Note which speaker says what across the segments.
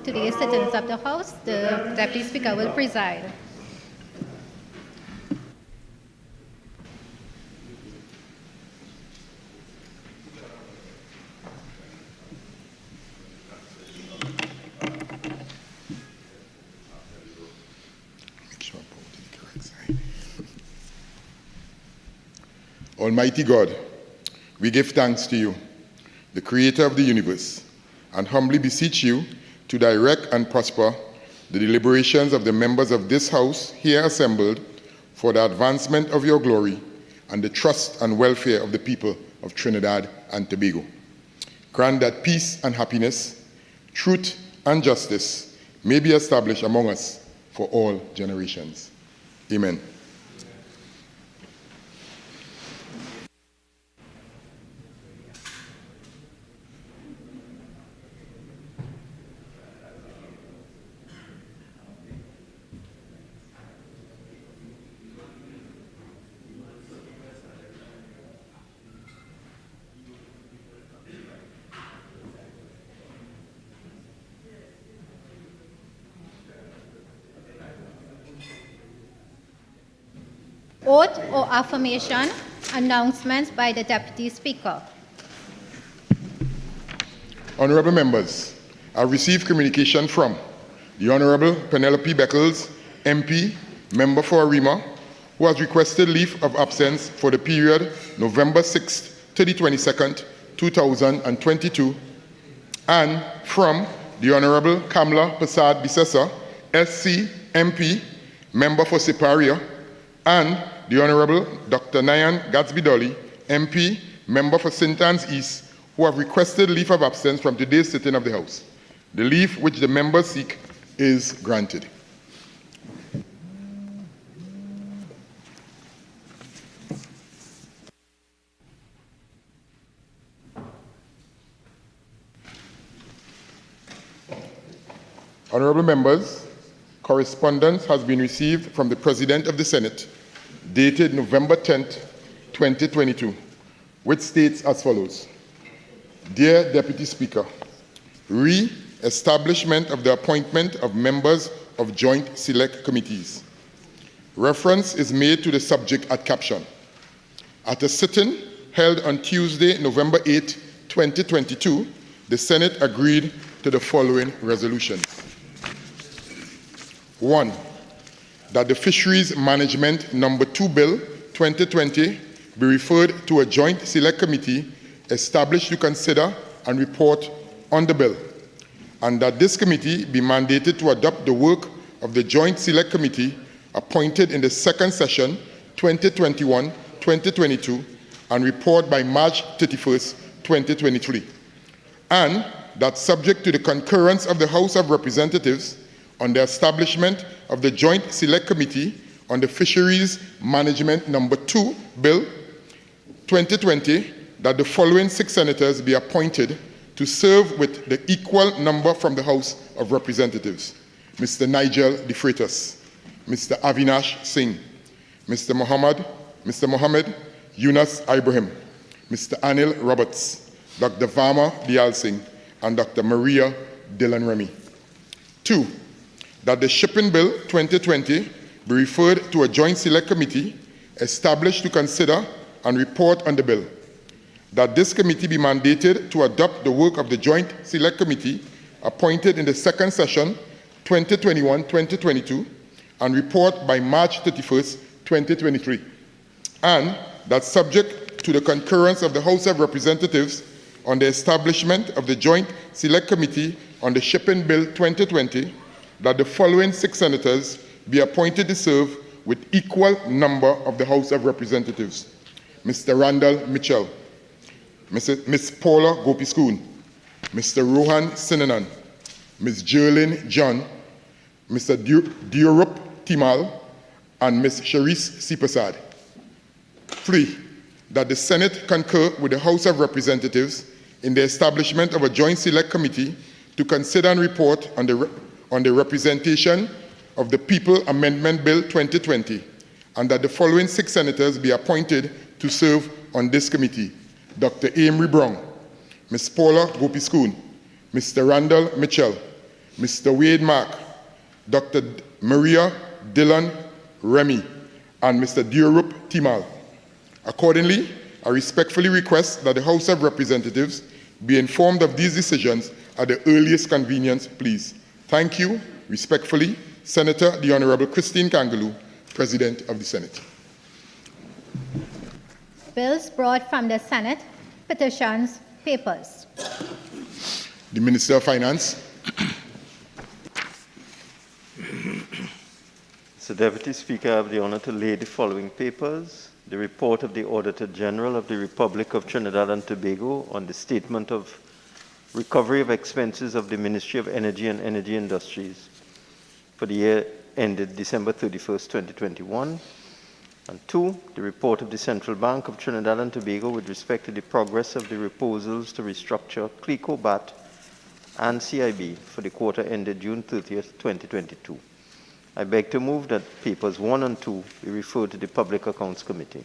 Speaker 1: today's sittings of the House. The Deputy Speaker will preside.
Speaker 2: Almighty God, we give thanks to you, the creator of the universe, and humbly beseech you to direct and prosper the deliberations of the members of this House here assembled for the advancement of your glory and the trust and welfare of the people of Trinidad and Tobago. Grant that peace and happiness, truth and justice may be established among us for all generations. Amen.
Speaker 1: Oath or affirmation, announcements by the Deputy Speaker.
Speaker 2: Honorable members, I received communication from the Honorable Penelope Beckles, MP, Member for Armour, who has requested leave of absence for the period November 6th to the 22nd, 2022, and from the Honorable Kamla Prasad Bisesa, SC, MP, Member for Siparia, and the Honorable Dr. Nayan Gatsby-Dolly, MP, Member for St. Anne's East, who have requested leave of absence from today's sitting of the House. The leave which the members seek is granted. Honorable members, correspondence has been received from the President of the Senate, dated November 10th, 2022, which states as follows. Dear Deputy Speaker, re-establishment of the appointment of members of Joint Select Committees. Reference is made to the subject at caption. At a sitting held on Tuesday, November 8, 2022, the Senate agreed to the following resolution. 1. That the Fisheries Management No. 2 Bill 2020 be referred to a Joint Select Committee established to consider and report on the bill, and that this committee be mandated to adopt the work of the Joint Select Committee appointed in the second session 2021-2022 and report by March 31st, 2023, and that subject to the concurrence of the House of Representatives on the establishment of the Joint Select Committee on the Fisheries Management No. 2 Bill 2020, that the following 6 senators be appointed to serve with the equal number from the House of Representatives: Mr. Nigel De Freitas, Mr. Avinash Singh, Mr. Mohammed Yunus Ibrahim, Mr. Anil Roberts, Dr. Varma Dial Singh, and Dr. Maria Dillon Remy. 2. That the Shipping Bill 2020 be referred to a Joint Select Committee established to consider and report on the bill. That this committee be mandated to adopt the work of the Joint Select Committee appointed in the second session 2021-2022 and report by March 31st, 2023. And that subject to the concurrence of the House of Representatives on the establishment of the Joint Select Committee on the Shipping Bill 2020, that the following 6 senators be appointed to serve with equal number of the House of Representatives: Mr. Randall Mitchell, Ms. Paula Gopiskun, Mr. Rohan Sinanan, Ms. Jerlyn John, Mr. Diurup Timal, and Ms. Sharice Sipasad. 3. That the Senate concur with the House of Representatives in the establishment of a Joint Select Committee to consider and report on the Representation of the People Amendment Bill 2020, and that the following 6 senators be appointed to serve on this committee: Dr. Amory Brown, Ms. Paula Gopiskun, Mr. Randall Mitchell, Mr. Wade Mark, Dr. Maria Dillon Remy, and Mr. Diorup Timal. Accordingly, I respectfully request that the House of Representatives be informed of these decisions at the earliest convenience, please. Thank you. Respectfully, Senator the Honorable Christine Kangaloo, President of the Senate.
Speaker 1: Bills brought from the Senate, petitions, papers.
Speaker 2: The Minister of Finance.
Speaker 3: Mr. Deputy Speaker, I have the honor to lay the following papers. The report of the Auditor General of the Republic of Trinidad and Tobago on the statement of recovery of expenses of the Ministry of Energy and Energy Industries for the year ended December 31st, 2021. And 2, the report of the Central Bank of Trinidad and Tobago with respect to the progress of the proposals to restructure CLICO, BAT, and CIB for the quarter ended June 30th, 2022. I beg to move that papers 1 and 2 be referred to the Public Accounts Committee.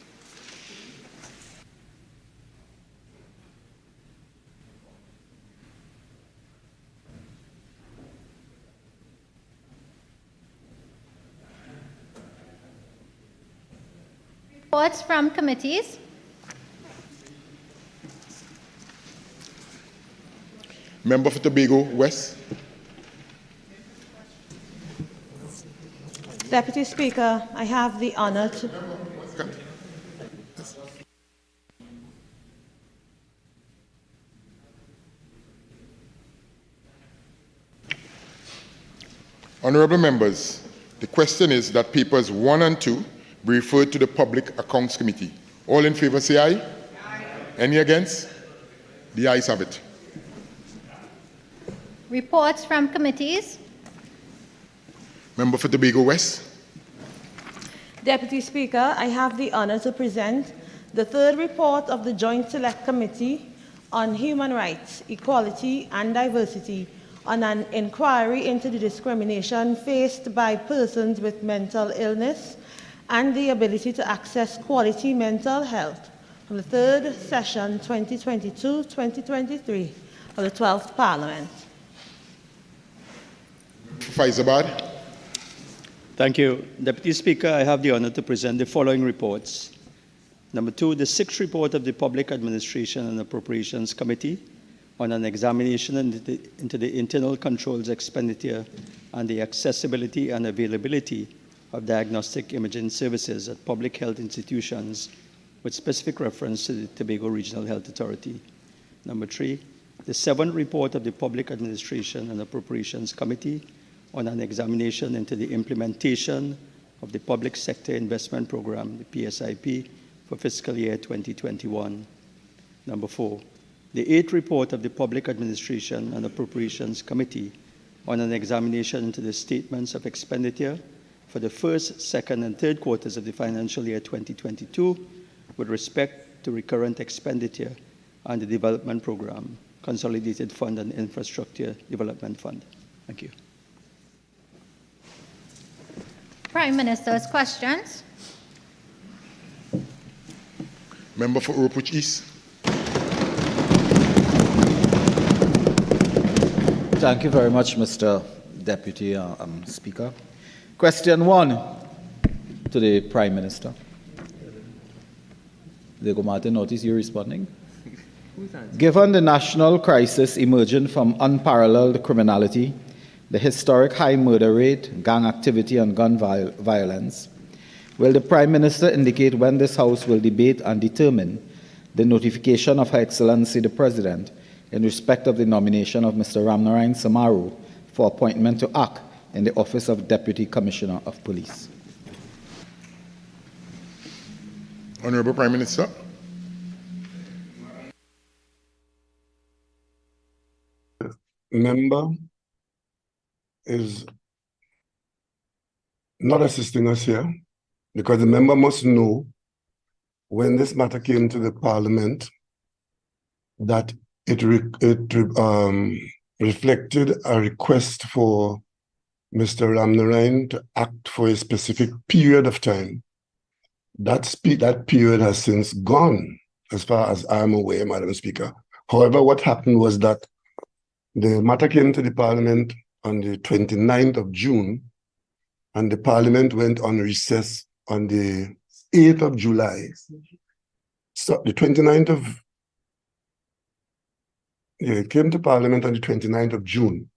Speaker 1: Reports from committees.
Speaker 2: Member for Tobago West.
Speaker 4: Deputy Speaker, I have the honor to...
Speaker 2: Honorable members, the question is that papers 1 and 2 be referred to the Public Accounts Committee. All in favor say aye. Aye. Any against? The ayes have it.
Speaker 1: Reports from committees.
Speaker 2: Member for Tobago West.
Speaker 4: Deputy Speaker, I have the honor to present the third report of the Joint Select Committee on Human Rights, Equality and Diversity on an inquiry into the discrimination faced by persons with mental illness and the ability to access quality mental health from the third session 2022-2023 of the 12th Parliament.
Speaker 2: Faizabad.
Speaker 5: Thank you. Deputy Speaker, I have the honor to present the following reports. Number 2, the 6th report of the Public Administration and Appropriations Committee on an examination into the internal controls expenditure and the accessibility and availability of diagnostic imaging services at public health institutions with specific reference to the Tobago Regional Health Authority. Number 3, the 7th report of the Public Administration and Appropriations Committee on an examination into the implementation of the Public Sector Investment Program, the PSIP, for fiscal year 2021. Number 4, the 8th report of the Public Administration and Appropriations Committee on an examination into the statements of expenditure for the first, second, and third quarters of the financial year 2022 with respect to recurrent expenditure and the Development Program, Consolidated Fund and Infrastructure Development Fund. Thank you.
Speaker 1: Prime Minister's questions.
Speaker 2: Member for Urupuch East.
Speaker 6: Thank you very much, Mr. Deputy Speaker. Question 1 to the Prime Minister. Diego Martin, notice you're responding. Given the national crisis emerging from unparalleled criminality, the historic high murder rate, gang activity, and gun violence, will the Prime Minister indicate when this House will debate and determine the notification of Her Excellency the President in respect of the nomination of Mr. Ramnarayan Samaru for appointment to act in the Office of Deputy Commissioner of Police?
Speaker 2: Honorable Prime Minister.
Speaker 7: Member is not assisting us here because the member must know when this matter came to the Parliament that it reflected a request for Mr. Ramnarayan to act for a specific period of time. That period has since gone, as far as I'm aware, Madam Speaker. However, what happened was that the matter came to the Parliament on the 29th of June, and the Parliament went on recess on the 8th of July. So the 29th of, it came to Parliament on the 29th of June.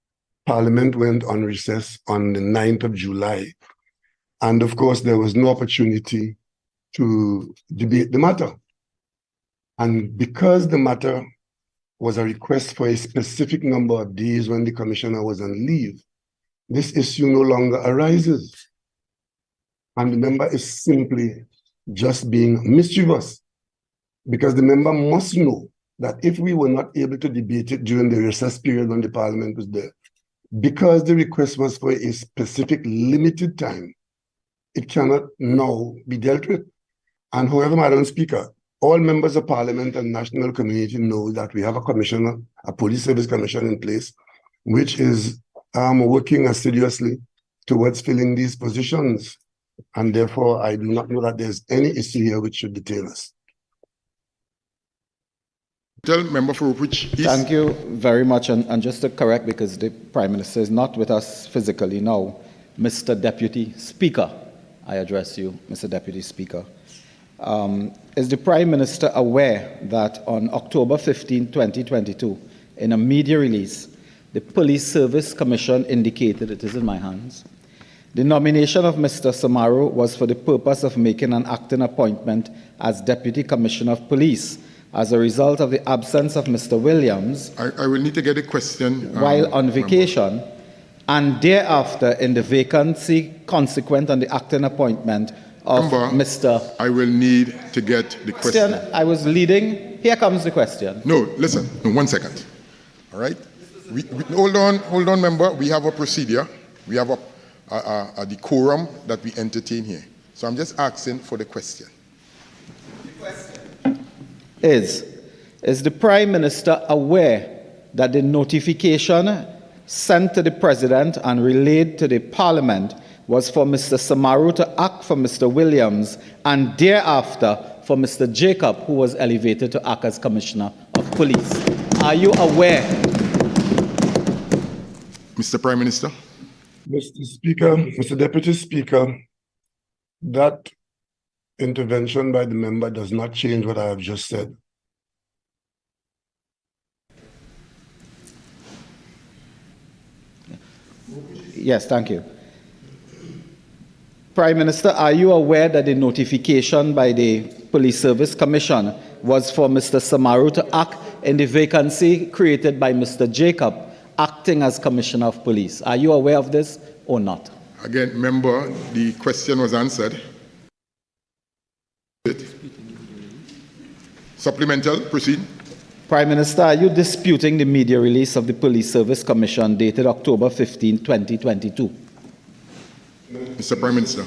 Speaker 7: Parliament went on recess on the 9th of July. And of course, there was no opportunity to debate the matter. And because the matter was a request for a specific number of days when the commissioner was on leave, this issue no longer arises. And the member is simply just being mischievous, because the member must know that if we were not able to debate it during the recess period when the Parliament was there, because the request was for a specific limited time, it cannot now be dealt with. And however, Madam Speaker, all members of Parliament and national community know that we have a commissioner, a police service commission in place, which is working assiduously towards filling these positions. And therefore, I do not know that there's any issue here which should detain us.
Speaker 2: Tell member for which is...
Speaker 6: Thank you very much. And just to correct, because the Prime Minister is not with us physically now, Mr. Deputy Speaker, I address you, Mr. Deputy Speaker. Is the Prime Minister aware that on October 15, 2022, in a media release, the Police Service Commission indicated, it is in my hands, the nomination of Mr. Samaru was for the purpose of making an acting appointment as Deputy Commissioner of Police as a result of the absence of Mr. Williams.
Speaker 2: I will need to get a question.
Speaker 6: While on vacation, and thereafter in the vacancy consequent on the acting appointment of Mr.
Speaker 2: I will need to get the question.
Speaker 6: I was leading. Here comes the question.
Speaker 2: No, listen. No, 1 second. All right? Hold on, member. We have a procedure. We have a decorum that we entertain here. So I'm just asking for the question.
Speaker 6: The question is the Prime Minister aware that the notification sent to the President and relayed to the Parliament was for Mr. Samaru to act for Mr. Williams and thereafter for Mr. Jacob, who was elevated to act as Commissioner of Police? Are you aware?
Speaker 2: Mr. Prime Minister.
Speaker 7: Mr. Speaker, Mr. Deputy Speaker, that intervention by the member does not change what I have just said.
Speaker 6: Yes, thank you. Prime Minister, are you aware that the notification by the Police Service Commission was for Mr. Samaru to act in the vacancy created by Mr. Jacob, acting as Commissioner of Police? Are you aware of this or not?
Speaker 2: Again, member, the question was answered. Supplemental, proceed.
Speaker 6: Prime Minister, are you disputing the media release of the Police Service Commission dated October 15, 2022?
Speaker 2: Mr. Prime Minister.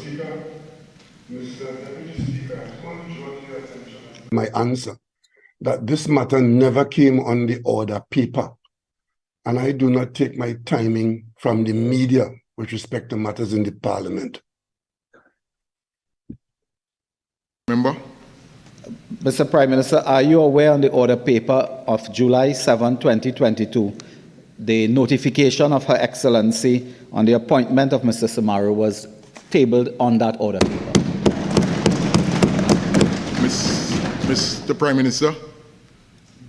Speaker 7: My answer, that this matter never came on the order paper. And I do not take my timing from the media with respect to matters in the Parliament.
Speaker 2: Member.
Speaker 6: Mr. Prime Minister, are you aware on the order paper of July 7, 2022, the notification of Her Excellency on the appointment of Mr. Samaru was tabled on that order paper?
Speaker 2: Mr. Prime Minister.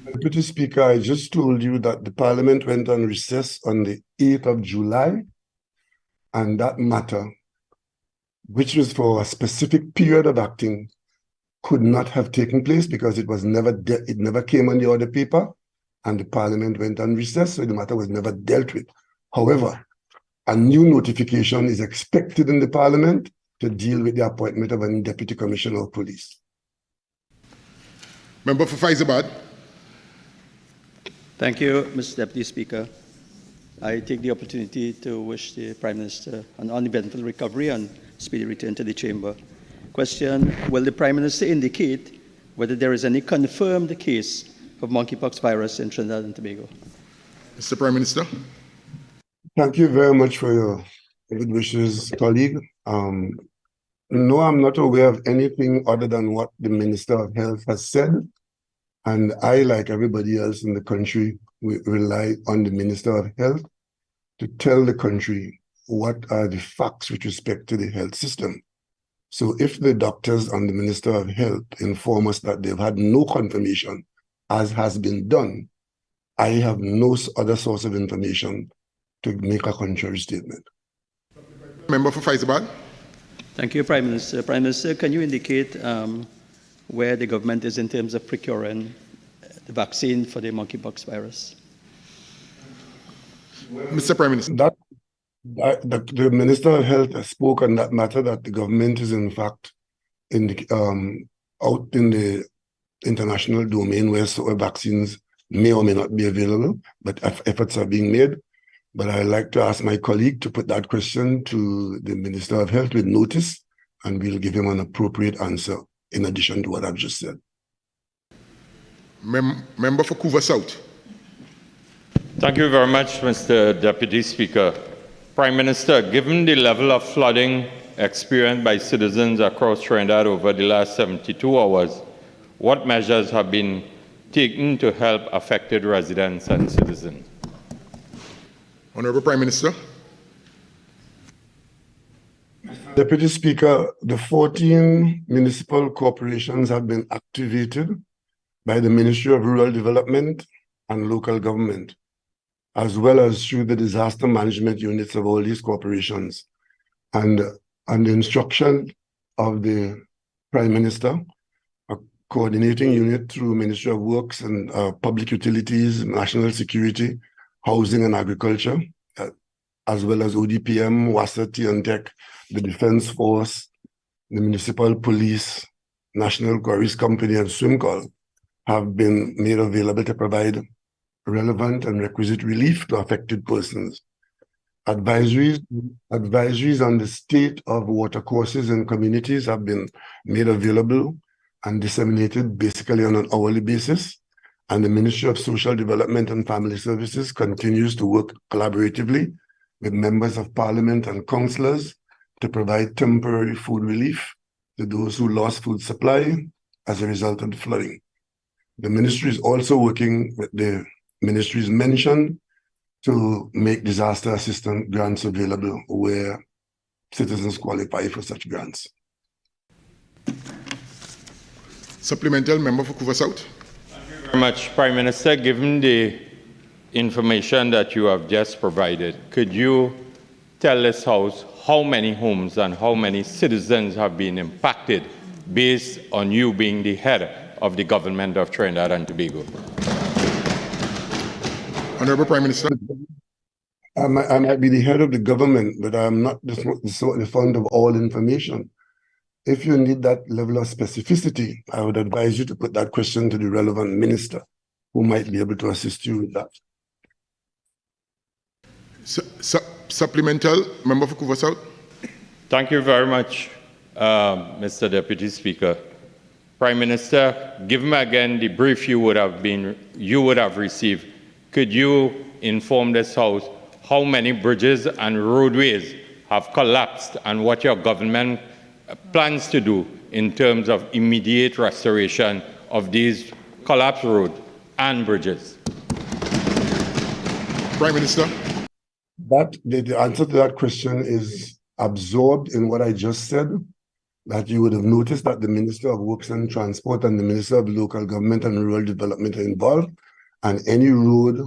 Speaker 7: Deputy Speaker, I just told you that the Parliament went on recess on the 8th of July, and that matter, which was for a specific period of acting, could not have taken place because it never came on the order paper, and the Parliament went on recess, so the matter was never dealt with. However, a new notification is expected in the Parliament to deal with the appointment of a Deputy Commissioner of Police.
Speaker 2: Member for Faizabad.
Speaker 5: Thank you, Mr. Deputy Speaker. I take the opportunity to wish the Prime Minister an uneventful recovery and speedy return to the chamber. Question, will the Prime Minister indicate whether there is any confirmed case of monkeypox virus in Trinidad and Tobago?
Speaker 2: Mr. Prime Minister.
Speaker 7: Thank you very much for your good wishes, colleague. No, I'm not aware of anything other than what the Minister of Health has said. And I, like everybody else in the country, we rely on the Minister of Health to tell the country what are the facts with respect to the health system. So if the doctors and the Minister of Health inform us that they've had no confirmation, as has been done, I have no other source of information to make a contrary statement.
Speaker 2: Member for Faizabad.
Speaker 5: Thank you, Prime Minister. Prime Minister, can you indicate where the government is in terms of procuring the vaccine for the monkeypox virus?
Speaker 2: Mr. Prime Minister.
Speaker 7: The Minister of Health has spoken on that matter, that the government is in fact in the, out in the international domain where vaccines may or may not be available, but efforts are being made. But I'd like to ask my colleague to put that question to the Minister of Health with notice, and we'll give him an appropriate answer in addition to what I've just said.
Speaker 2: Member for Couva South.
Speaker 8: Thank you very much, Mr. Deputy Speaker. Prime Minister, given the level of flooding experienced by citizens across Trinidad over the last 72 hours, what measures have been taken to help affected residents and citizens?
Speaker 2: Honorable Prime Minister.
Speaker 7: Deputy Speaker, the 14 municipal corporations have been activated by the Ministry of Rural Development and Local Government, as well as through the disaster management units of all these corporations. And on the instruction of the Prime Minister, a coordinating unit through Ministry of Works and Public Utilities, National Security, Housing and Agriculture, as well as ODPM, WASA, TNTEC, the Defense Force, the Municipal Police, National Quarries Company, and SWIMCOL have been made available to provide relevant and requisite relief to affected persons. Advisories on the state of watercourses and communities have been made available and disseminated basically on an hourly basis. And the Ministry of Social Development and Family Services continues to work collaboratively with members of Parliament and councillors to provide temporary food relief to those who lost food supply as a result of the flooding. The ministry is also working with the ministries mentioned to make disaster assistance grants available where citizens qualify for such grants.
Speaker 2: Supplemental, member for Couva South.
Speaker 8: Thank you very much, Prime Minister. Given the information that you have just provided, could you tell this House how many homes and how many citizens have been impacted based on you being the head of the government of Trinidad and Tobago?
Speaker 2: Honorable Prime Minister.
Speaker 7: I might be the head of the government, but I'm not the fond of all information. If you need that level of specificity, I would advise you to put that question to the relevant minister who might be able to assist you with that.
Speaker 2: Supplemental, member for Couva South.
Speaker 8: Thank you very much, Mr. Deputy Speaker. Prime Minister, given again the brief you would have received, could you inform this House how many bridges and roadways have collapsed and what your government plans to do in terms of immediate restoration of these collapsed roads and bridges?
Speaker 2: Prime Minister.
Speaker 7: The answer to that question is absorbed in what I just said, that you would have noticed that the Minister of Works and Transport and the Minister of Local Government and Rural Development are involved, and any road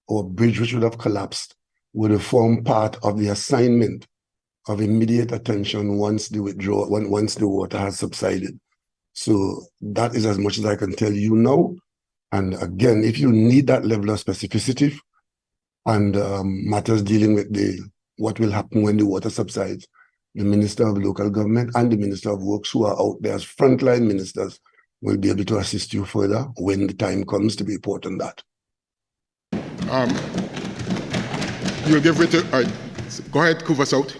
Speaker 7: or bridge which would have collapsed would have formed part of the assignment of immediate attention once the water has subsided. So that is as much as I can tell you now. And again, if you need that level of specificity and matters dealing with what will happen when the water subsides, the Minister of Local Government and the Minister of Works, who are out there as frontline ministers, will be able to assist you further when the time comes to report on that.
Speaker 2: You'll give way to, go ahead, Couva South.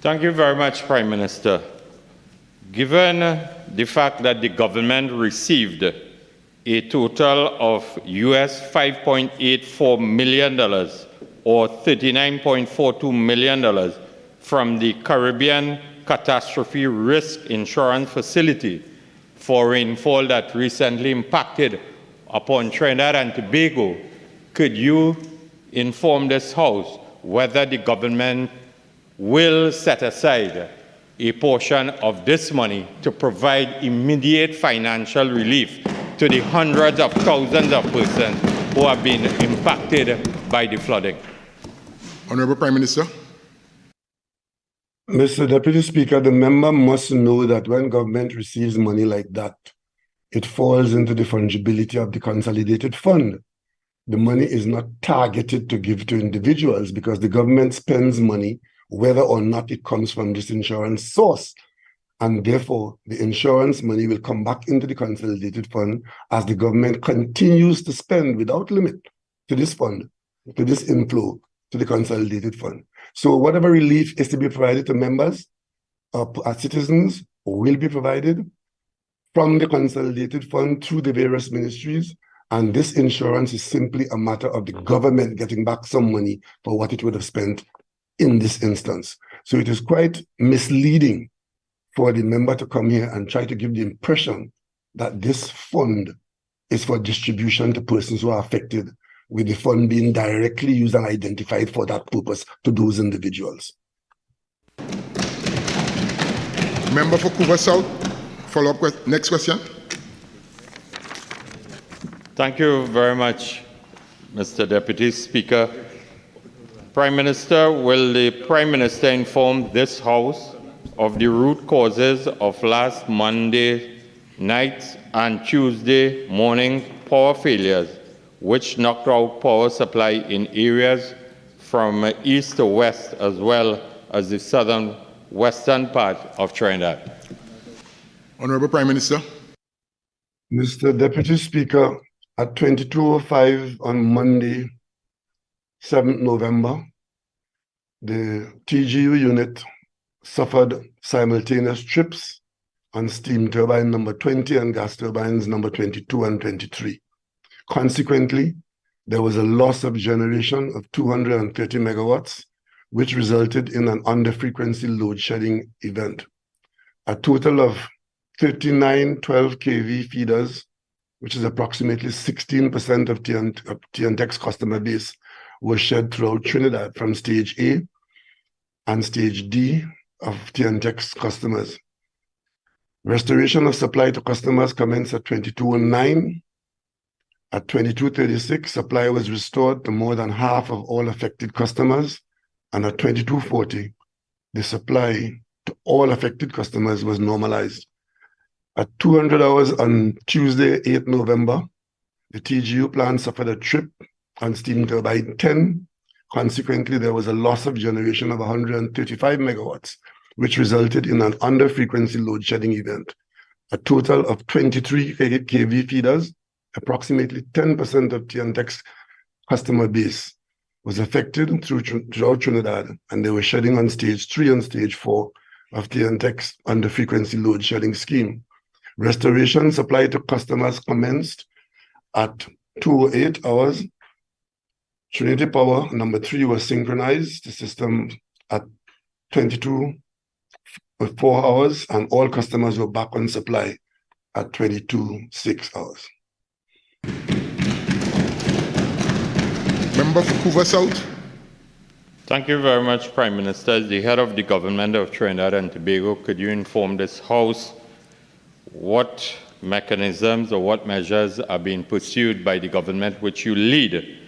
Speaker 8: Thank you very much, Prime Minister. Given the fact that the government received a total of US $5.84 million or $39.42 million from the Caribbean Catastrophe Risk Insurance Facility for rainfall that recently impacted upon Trinidad and Tobago, could you inform this House whether the government will set aside a portion of this money to provide immediate financial relief to the hundreds of thousands of persons who have been impacted by the flooding.
Speaker 2: Honorable Prime Minister.
Speaker 7: Mr. Deputy Speaker, the member must know that when government receives money like that, it falls into the fungibility of the consolidated fund. The money is not targeted to give to individuals because the government spends money whether or not it comes from this insurance source. And therefore, the insurance money will come back into the consolidated fund as the government continues to spend without limit to this fund, to this inflow, to the consolidated fund. So whatever relief is to be provided to members, citizens, will be provided from the consolidated fund through the various ministries. And this insurance is simply a matter of the government getting back some money for what it would have spent in this instance. So it is quite misleading for the member to come here and try to give the impression that this fund is for distribution to persons who are affected, with the fund being directly used and identified for that purpose to those individuals.
Speaker 2: Member for Couva South, follow-up question. Next question.
Speaker 8: Thank you very much, Mr. Deputy Speaker. Prime Minister, will the Prime Minister inform this House of the root causes of last Monday night and Tuesday morning power failures, which knocked out power supply in areas from east to west, as well as the southern western part of Trinidad?
Speaker 2: Honorable Prime Minister.
Speaker 7: Mr. Deputy Speaker, at 22:05 on Monday, 7th November, the TGU unit suffered simultaneous trips on steam turbine number 20 and gas turbines number 22 and 23. Consequently, there was a loss of generation of 230 megawatts, which resulted in an under-frequency load shedding event. A total of 39 12 kV feeders, which is approximately 16% of TNTEC's customer base, were shed throughout Trinidad from stage A and stage D of TNTEC's customers. Restoration of supply to customers commenced at 22:09. At 22:36, supply was restored to more than half of all affected customers, and at 22:40, the supply to all affected customers was normalized. At 200 hours on Tuesday, 8th November, the TGU plant suffered a trip on steam turbine 10. Consequently, there was a loss of generation of 135 megawatts, which resulted in an under-frequency load shedding event. A total of 23 kV feeders, approximately 10% of TNTEC's customer base, was affected throughout Trinidad, and they were shedding on stage 3 and stage 4 of TNTEC's under-frequency load shedding scheme. Restoration supply to customers commenced at 2:08 hours. Trinity Power number 3 was synchronized, the system at 22:04 hours, and all customers were back on supply at 22:06 hours.
Speaker 2: Member for Couva South.
Speaker 8: Thank you very much, Prime Minister. As the head of the government of Trinidad and Tobago, could you inform this House what mechanisms or what measures are being pursued by the government which you lead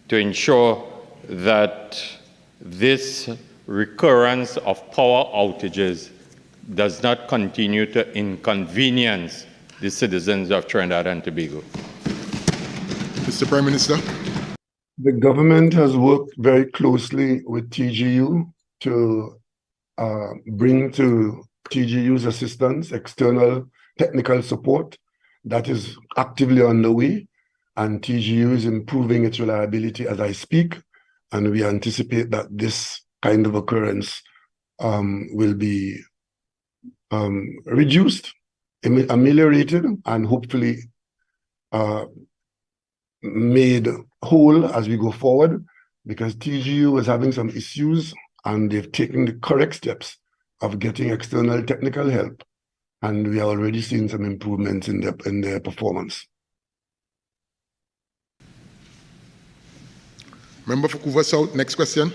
Speaker 8: to ensure that this recurrence of power outages does not continue to inconvenience the citizens of Trinidad and Tobago?
Speaker 2: Mr. Prime Minister.
Speaker 7: The government has worked very closely with TGU to bring to TGU's assistance external technical support that is actively underway, and TGU is improving its reliability as I speak, and we anticipate that this kind of occurrence will be reduced, ameliorated, and hopefully made whole as we go forward, because TGU was having some issues and they've taken the correct steps of getting external technical help, and we are already seeing some improvements in their performance.
Speaker 2: Member for Couva South, next question.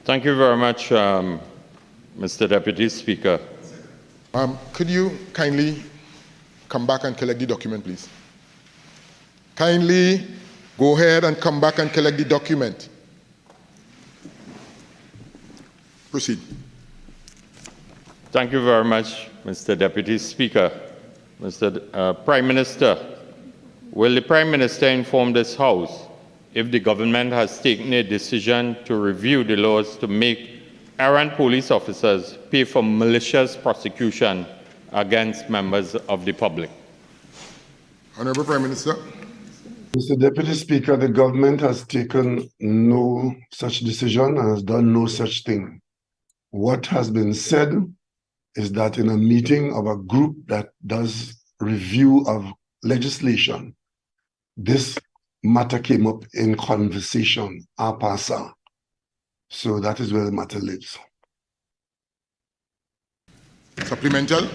Speaker 8: Thank you very much, Mr. Deputy Speaker.
Speaker 2: Could you kindly come back and collect the document, please? Kindly go ahead and come back and collect the document. Proceed.
Speaker 8: Thank you very much, Mr. Deputy Speaker. Mr. Prime Minister, will the Prime Minister inform this House if the government has taken a decision to review the laws to make errant police officers pay for malicious prosecution against members of the public?
Speaker 2: Honorable Prime Minister.
Speaker 7: Mr. Deputy Speaker, the government has taken no such decision and has done no such thing. What has been said is that in a meeting of a group that does review of legislation, this matter came up in conversation, en passant. So that is where the matter lives.
Speaker 2: Supplemental?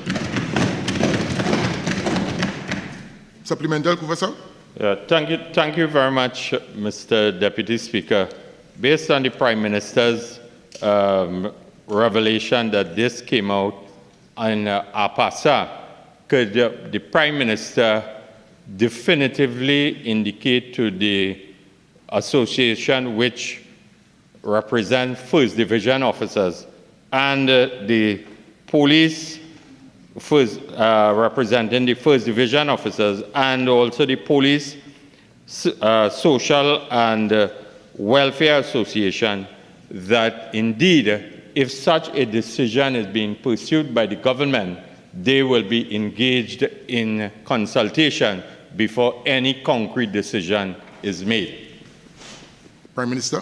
Speaker 2: Supplemental, Professor?
Speaker 8: Thank you very much, Mr. Deputy Speaker. Based on the Prime Minister's revelation that this came out in Apasa, could the Prime Minister definitively indicate to the association which represent First Division officers and the police representing the First Division officers and also the police social and welfare association that indeed if such a decision is being pursued by the government, they will be engaged in consultation before any concrete decision is made?
Speaker 2: Prime Minister?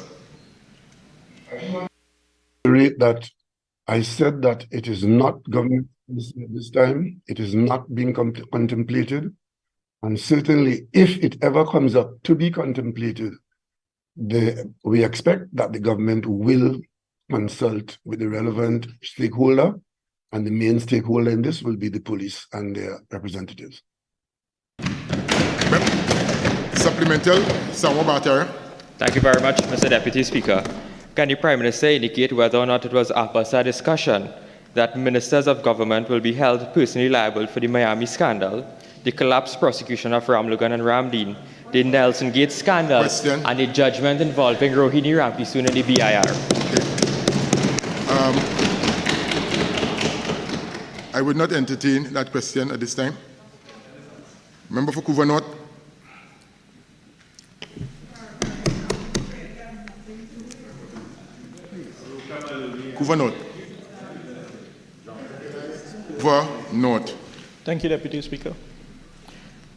Speaker 7: That I said that it is not government this time, it is not being contemplated, and certainly if it ever comes up to be contemplated, we expect that the government will consult with the relevant stakeholder, and the main stakeholder in this will be the police and their representatives.
Speaker 2: Supplemental, Samuel Batara.
Speaker 9: Thank you very much, Mr. Deputy Speaker. Can the Prime Minister indicate whether or not it was APASA discussion that ministers of government will be held personally liable for the Miami scandal, the collapsed prosecution of Ramlugan and Ramdeen, the Nelson Gate scandal,
Speaker 2: Question.
Speaker 9: and the judgment involving Rohini Ramkisoon and the BIR?
Speaker 2: I would not entertain that question at this time. Member for Couva North. Couva North. Couva North.
Speaker 10: Thank you, Deputy Speaker.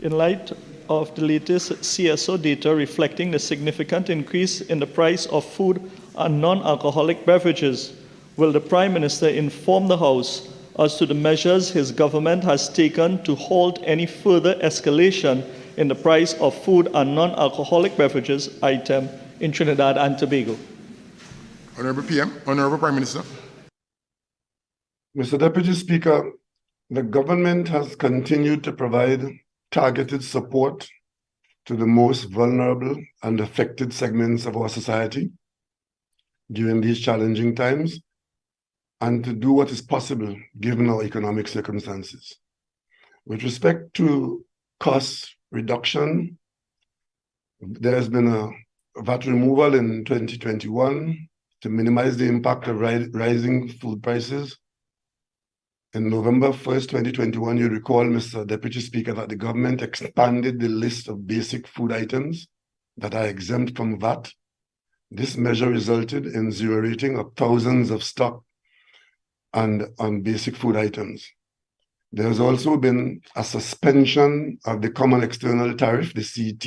Speaker 10: In light of the latest CSO data reflecting the significant increase in the price of food and non-alcoholic beverages, will the Prime Minister inform the House as to the measures his government has taken to halt any further escalation in the price of food and non-alcoholic beverages item in Trinidad and Tobago?
Speaker 2: Honorable PM, Honorable Prime Minister.
Speaker 7: Mr. Deputy Speaker, the government has continued to provide targeted support to the most vulnerable and affected segments of our society during these challenging times, and to do what is possible given our economic circumstances. With respect to cost reduction, there has been a VAT removal in 2021 to minimize the impact of rising food prices. In November 1st, 2021, you recall, Mr. Deputy Speaker, that the government expanded the list of basic food items that are exempt from VAT. This measure resulted in zero rating of thousands of stock and on basic food items. There has also been a suspension of the Common External Tariff, the CET,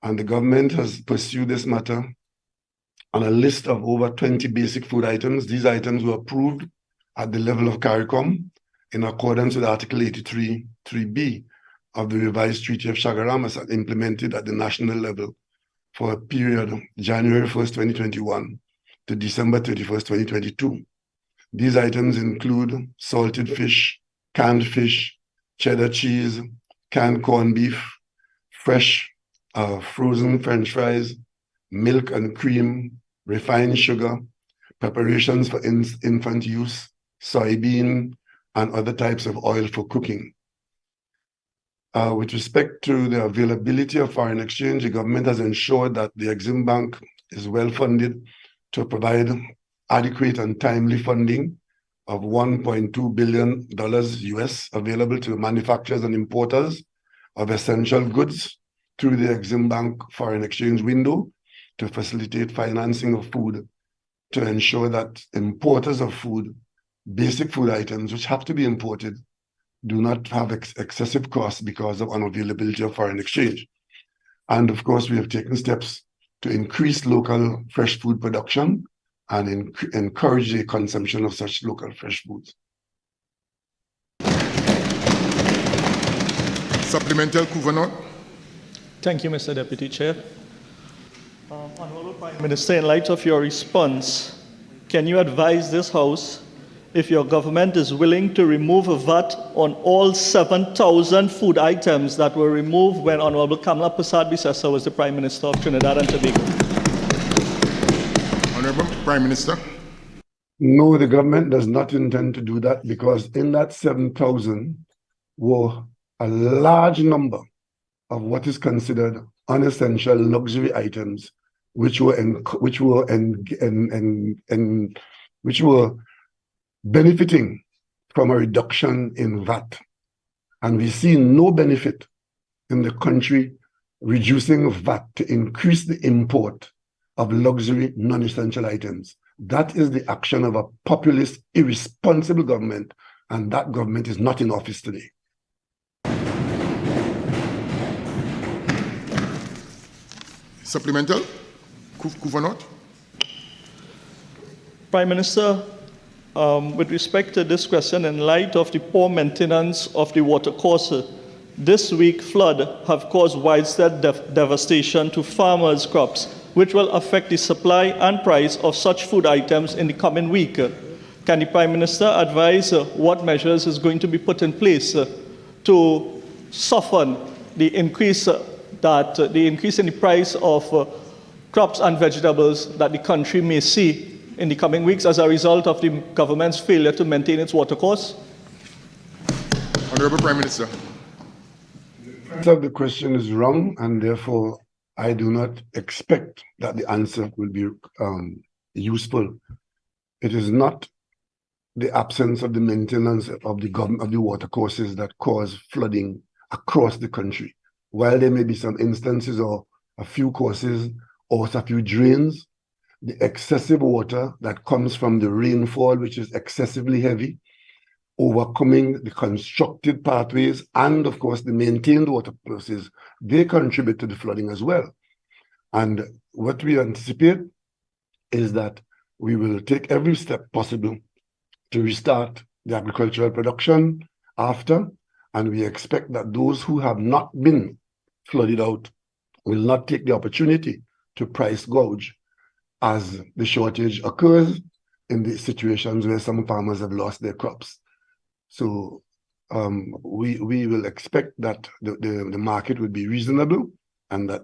Speaker 7: and the government has pursued this matter on a list of over 20 basic food items. These items were approved at the level of CARICOM in accordance with Article 83(3)(b) of the revised Treaty of Shagaram as implemented at the national level for a period of January 1st, 2021 to December 31st, 2022. These items include salted fish, canned fish, cheddar cheese, canned corned beef, fresh frozen French fries, milk and cream, refined sugar, preparations for infant use, soybean, and other types of oil for cooking. With respect to the availability of foreign exchange, the government has ensured that the Exim Bank is well funded to provide adequate and timely funding of $1.2 billion US available to manufacturers and importers of essential goods through the Exim Bank foreign exchange window to facilitate financing of food, to ensure that importers of food, basic food items which have to be imported, do not have excessive costs because of unavailability of foreign exchange. And of course, we have taken steps to increase local fresh food production and encourage the consumption of such local fresh foods.
Speaker 2: Supplemental, Kuvanot.
Speaker 10: Thank you, Mr. Deputy Chair. Honorable Prime Minister, in light of your response, can you advise this House if your government is willing to remove a VAT on all 7,000 food items that were removed when Honorable Kamala Persad-Bissessar was the Prime Minister of Trinidad and Tobago?
Speaker 2: Honorable Prime Minister.
Speaker 7: No, the government does not intend to do that, because in that 7,000 were a large number of what is considered unessential luxury items, which were benefiting from a reduction in VAT. And we see no benefit in the country reducing VAT to increase the import of luxury non-essential items. That is the action of a populist, irresponsible government, and that government is not in office today.
Speaker 2: Supplemental, Kuvanot.
Speaker 10: Prime Minister, with respect to this question, in light of the poor maintenance of the watercourse, this week flood have caused widespread devastation to farmers' crops, which will affect the supply and price of such food items in the coming week. Can the Prime Minister advise what measures is going to be put in place to soften the increase in the price of crops and vegetables that the country may see in the coming weeks as a result of the government's failure to maintain its watercourse?
Speaker 2: Honorable Prime Minister.
Speaker 7: The answer of the question is wrong, and therefore I do not expect that the answer will be useful. It is not the absence of the maintenance of the watercourses that cause flooding across the country. While there may be some instances or a few courses or a few drains, the excessive water that comes from the rainfall, which is excessively heavy, overcoming the constructed pathways, and of course the maintained watercourses, they contribute to the flooding as well. And what we anticipate is that we will take every step possible to restart the agricultural production after, and we expect that those who have not been flooded out will not take the opportunity to price gouge as the shortage occurs in the situations where some farmers have lost their crops. So we will expect that the market will be reasonable and that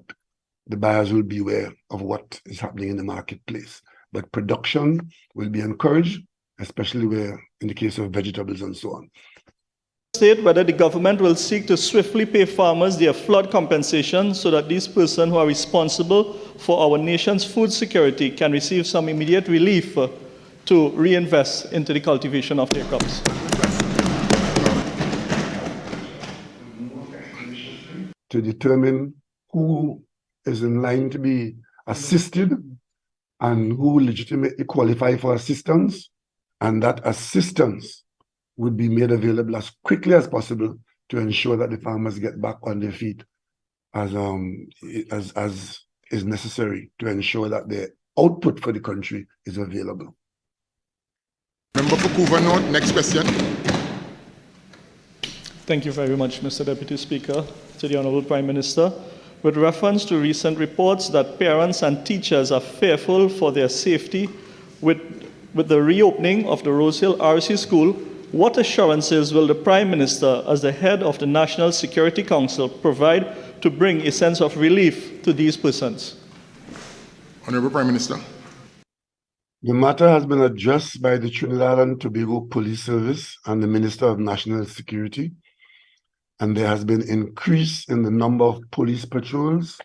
Speaker 7: the buyers will be aware of what is happening in the marketplace. But production will be encouraged, especially where in the case of vegetables and so on.
Speaker 10: State whether the government will seek to swiftly pay farmers their flood compensation so that these persons who are responsible for our nation's food security can receive some immediate relief to reinvest into the cultivation of their crops.
Speaker 7: To determine who is in line to be assisted and who legitimately qualify for assistance, and that assistance would be made available as quickly as possible to ensure that the farmers get back on their feet as is necessary to ensure that the output for the country is available.
Speaker 2: Member for Kuvanot, next question.
Speaker 10: Thank you very much, Mr. Deputy Speaker. To the Honourable Prime Minister, with reference to recent reports that parents and teachers are fearful for their safety with the reopening of the Rosehill RC School, what assurances will the Prime Minister, as the head of the National Security Council, provide to bring a sense of relief to these persons?
Speaker 2: Honourable Prime Minister.
Speaker 7: The matter has been addressed by the Trinidad and Tobago Police Service and the Minister of National Security, and there has been increase in the number of police patrols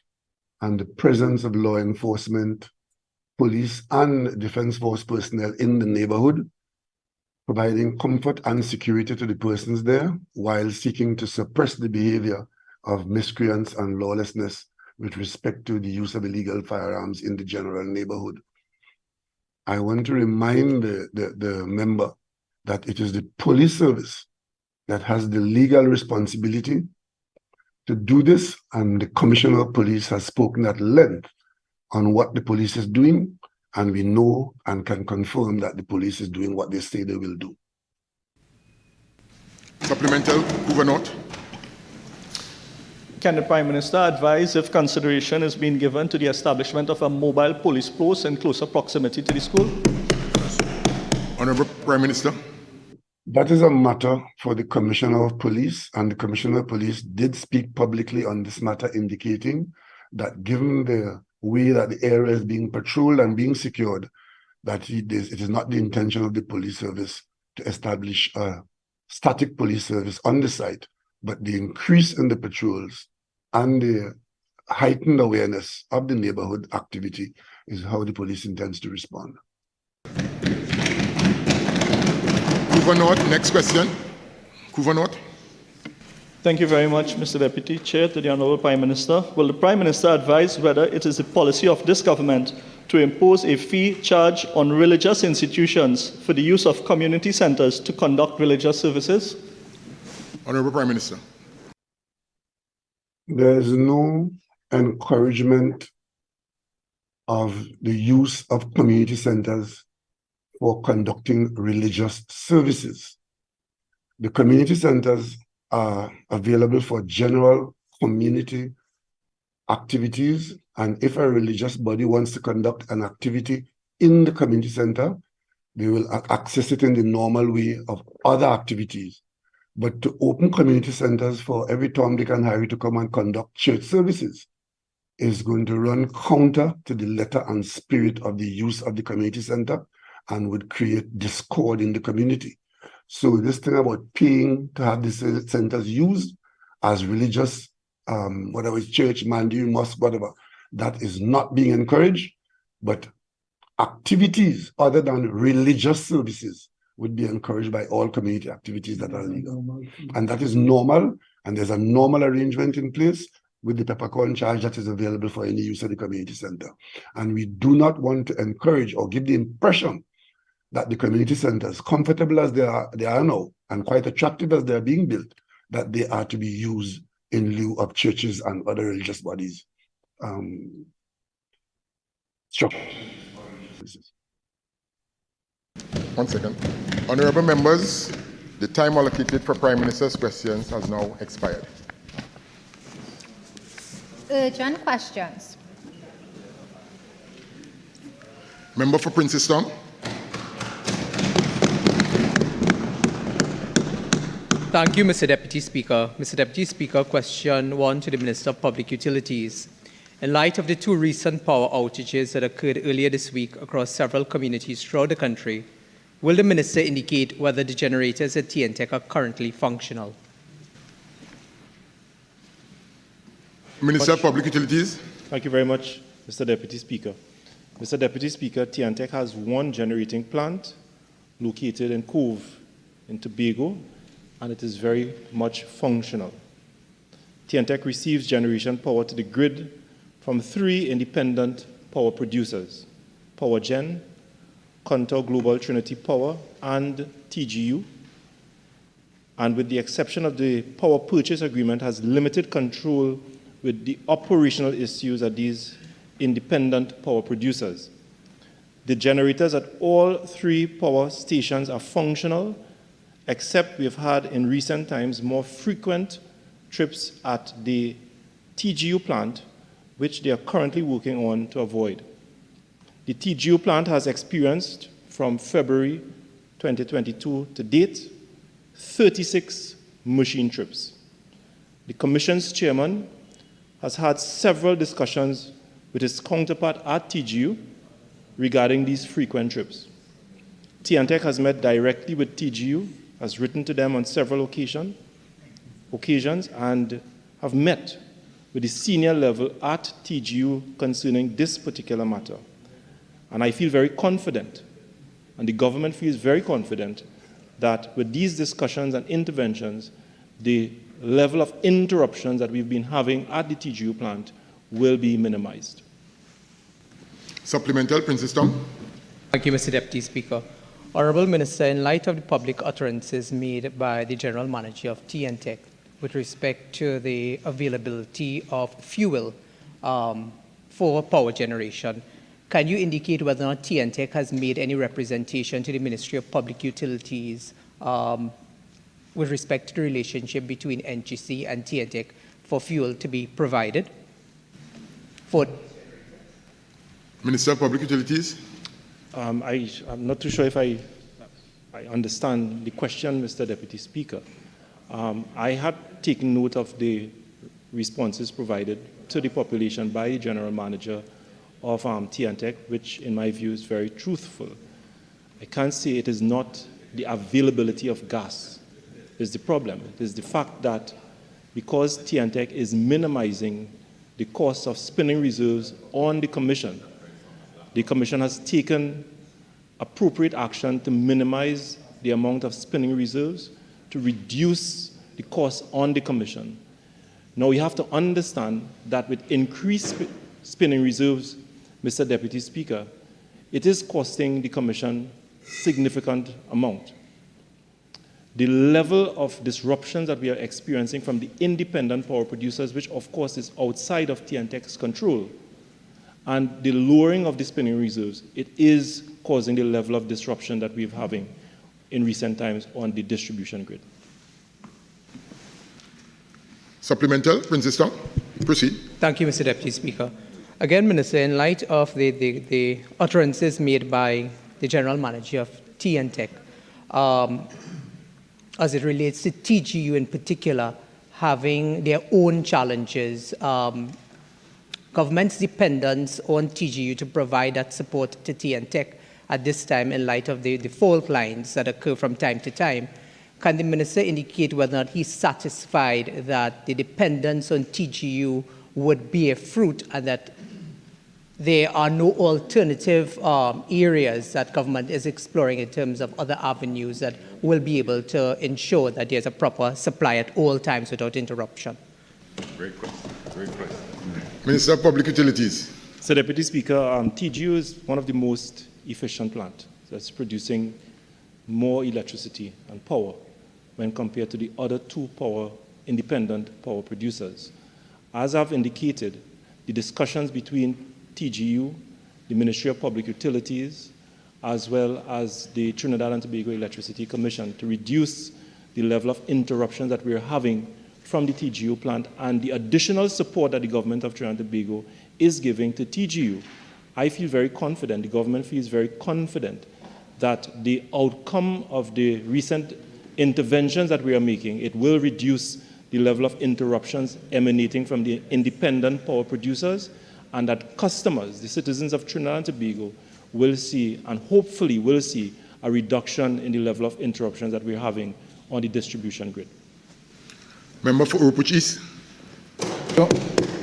Speaker 7: and the presence of law enforcement, police and defense force personnel in the neighborhood, providing comfort and security to the persons there while seeking to suppress the behavior of miscreants and lawlessness with respect to the use of illegal firearms in the general neighborhood. I want to remind the member that it is the police service that has the legal responsibility to do this, and the Commissioner of Police has spoken at length on what the police is doing, and we know and can confirm that the police is doing what they say they will do.
Speaker 2: Supplemental, Hoover North.
Speaker 10: Can the Prime Minister advise if consideration is being given to the establishment of a mobile police post in closer proximity to the school?
Speaker 2: Honorable Prime Minister.
Speaker 7: That is a matter for the Commissioner of Police, and the Commissioner of Police did speak publicly on this matter, indicating that given the way that the area is being patrolled and being secured, that it is not the intention of the police service to establish a static police service on the site, but the increase in the patrols and the heightened awareness of the neighborhood activity is how the police intends to respond.
Speaker 2: Hoover North, next question. Hoover North.
Speaker 10: Thank you very much, Mr. Deputy Chair. To the Honourable Prime Minister, will the Prime Minister advise whether it is the policy of this government to impose a fee charge on religious institutions for the use of community centres to conduct religious services?
Speaker 2: Honourable Prime Minister.
Speaker 7: There is no encouragement of the use of community centres for conducting religious services. The community centres are available for general community activities, and if a religious body wants to conduct an activity in the community centre, they will access it in the normal way of other activities. But to open community centres for every Tom, Dick and Harry to come and conduct church services is going to run counter to the letter and spirit of the use of the community centre and would create discord in the community. So this thing about paying to have these centres used as religious, whatever it's church, mandir, mosque, whatever, that is not being encouraged, but activities other than religious services would be encouraged by all community activities that are legal. And that is normal, and there's a normal arrangement in place with the peppercorn charge that is available for any use of the community centre. And we do not want to encourage or give the impression that the community centres, comfortable as they are now, and quite attractive as they are being built, that they are to be used in lieu of churches and other religious bodies.
Speaker 2: One second. Honourable members, the time allocated for Prime Minister's questions has now expired.
Speaker 1: Urgent questions.
Speaker 2: Member for Princestown.
Speaker 11: Thank you, Mr. Deputy Speaker. Mr. Deputy Speaker, question 1 to the Minister of Public Utilities. In light of the 2 recent power outages that occurred earlier this week across several communities throughout the country, will the Minister indicate whether the generators at TNTEC are currently functional?
Speaker 2: Minister of Public Utilities.
Speaker 12: Thank you very much, Mr. Deputy Speaker. Mr. Deputy Speaker, TNTEC has 1 generating plant located in Cove in Tobago, and it is very much functional. TNTEC receives generation power to the grid from 3 independent power producers, PowerGen, Contour Global Trinity Power, and TGU, and with the exception of the power purchase agreement, has limited control with the operational issues at these independent power producers. The generators at all 3 power stations are functional, except we have had in recent times more frequent trips at the TGU plant, which they are currently working on to avoid. The TGU plant has experienced, from February 2022 to date, 36 machine trips. The Commission's chairman has had several discussions with his counterpart at TGU regarding these frequent trips. TNTEC has met directly with TGU, has written to them on several occasions, and have met with the senior level at TGU concerning this particular matter. And I feel very confident, and the government feels very confident, that with these discussions and interventions, the level of interruptions that we've been having at the TGU plant will be minimized.
Speaker 2: Supplemental, Princess Tom.
Speaker 11: Thank you, Mr. Deputy Speaker. Honourable Minister, in light of the public utterances made by the General Manager of TNTEC with respect to the availability of fuel for power generation, can you indicate whether or not TNTEC has made any representation to the Ministry of Public Utilities with respect to the relationship between NGC and TNTEC for fuel to be provided?
Speaker 2: Minister of Public Utilities.
Speaker 12: I'm not too sure if I understand the question, Mr. Deputy Speaker. I had taken note of the responses provided to the population by the General Manager of TNTEC, which in my view is very truthful. I can't say it is not the availability of gas is the problem. It is the fact that because TNTEC is minimizing the cost of spinning reserves on the Commission has taken appropriate action to minimize the amount of spinning reserves, to reduce the cost on the Commission. Now we have to understand that with increased spinning reserves, Mr. Deputy Speaker, it is costing the Commission significant amount. The level of disruptions that we are experiencing from the independent power producers, which of course is outside of TNTEC's control, and the lowering of the spinning reserves, it is causing the level of disruption that we're having in recent times on the distribution grid.
Speaker 2: Supplemental, Princess Tom. Proceed.
Speaker 11: Thank you, Mr. Deputy Speaker. Again, Minister, in light of the utterances made by the General Manager of TNTEC, as it relates to TGU in particular, having their own challenges, government's dependence on TGU to provide that support to TNTEC at this time in light of the fault lines that occur from time to time, can the Minister indicate whether or not he's satisfied that the dependence on TGU would bear fruit and that there are no alternative areas that government is exploring in terms of other avenues that will be able to ensure that there's a proper supply at all times without interruption?
Speaker 2: Great question. Great question. Minister of Public Utilities.
Speaker 12: So, Deputy Speaker, TGU is one of the most efficient plants that's producing more electricity and power when compared to the other two independent power producers. As I've indicated, the discussions between TGU, the Ministry of Public Utilities, as well as the Trinidad and Tobago Electricity Commission to reduce the level of interruptions that we're having from the TGU plant and the additional support that the government of Trinidad and Tobago is giving to TGU. I feel very confident, the government feels very confident that the outcome of the recent interventions that we are making, it will reduce the level of interruptions emanating from the independent power producers, and that customers, the citizens of Trinidad and Tobago, will see and hopefully will see a reduction in the level of interruptions that we're having on the distribution grid.
Speaker 2: Member for Urupuch East.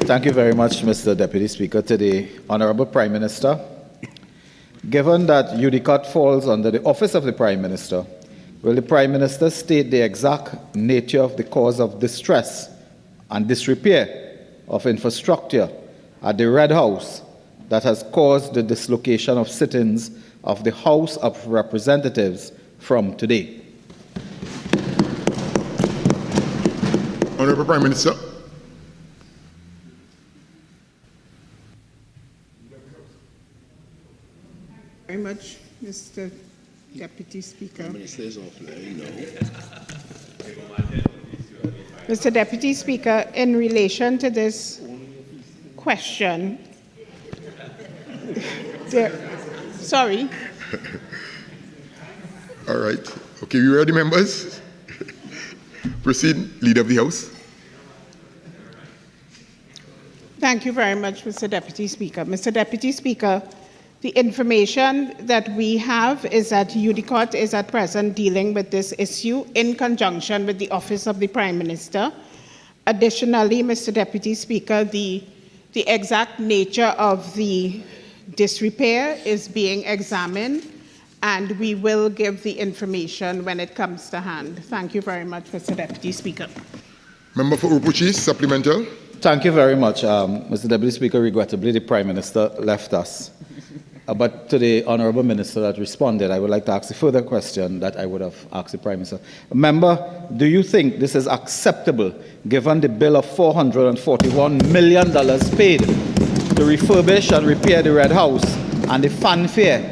Speaker 6: Thank you very much, Mr. Deputy Speaker. To the Honorable Prime Minister, given that UDCOT falls under the Office of the Prime Minister, will the Prime Minister state the exact nature of the cause of distress and disrepair of infrastructure at the Red House that has caused the dislocation of sittings of the House of Representatives from today?
Speaker 2: Honorable Prime Minister.
Speaker 13: Very much, Mr. Deputy Speaker. Mr. Deputy Speaker, in relation to this question, sorry.
Speaker 2: All right. Okay, we ready, members? Proceed, Leader of the House.
Speaker 13: Thank you very much, Mr. Deputy Speaker. Mr. Deputy Speaker, The information that we have is that UDICOT is at present dealing with this issue in conjunction with the Office of the Prime Minister. Additionally, Mr. Deputy Speaker, the exact nature of the disrepair is being examined, and we will give the information when it comes to hand. Thank you very much, Mr. Deputy Speaker.
Speaker 2: Member for Upuchi, supplemental.
Speaker 6: Thank you very much, Mr. Deputy Speaker. Regrettably, the Prime Minister left us. But to the Honourable Minister that responded, I would like to ask a further question that I would have asked the Prime Minister. Member, do you think this is acceptable given the bill of $441 million paid to refurbish and repair the Red House and the fanfare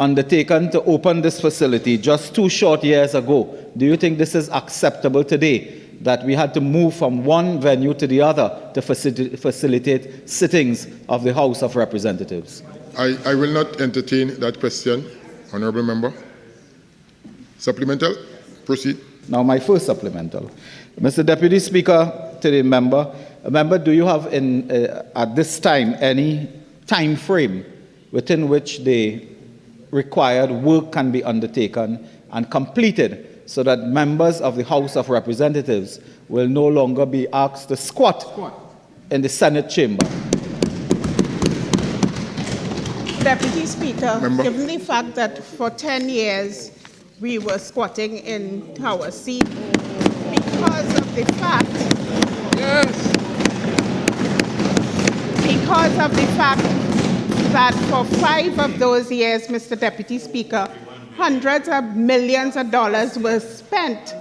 Speaker 6: undertaken to open this facility just 2 short years ago? Do you think this is acceptable today, that we had to move from one venue to the other to facilitate sittings of the House of Representatives?
Speaker 2: I will not entertain that question, Honourable Member. Supplemental, proceed.
Speaker 6: Now, my first supplemental. Mr. Deputy Speaker, to the member, do you have at this time any time frame within which the required work can be undertaken and completed so that members of the House of Representatives will no longer be asked to squat in the Senate chamber?
Speaker 13: Deputy Speaker,
Speaker 2: Member.
Speaker 13: given the fact that for 10 years we were squatting in our seat because of the fact that for 5 of those years, Mr. Deputy Speaker, hundreds of millions of dollars were spent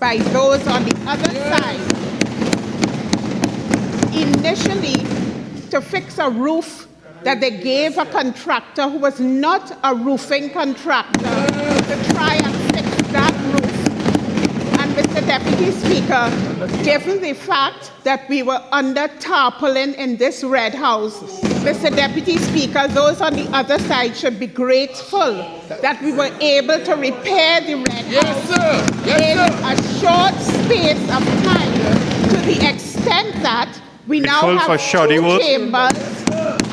Speaker 13: by those on the other side, initially to fix a roof that they gave a contractor who was not a roofing contractor to try and fix that roof. And Mr. Deputy Speaker, given the fact that we were under tarpaulin in this Red House, Mr. Deputy Speaker, those on the other side should be grateful that we were able to repair the Red House in a short space of time, to the extent that we now have 2 chambers,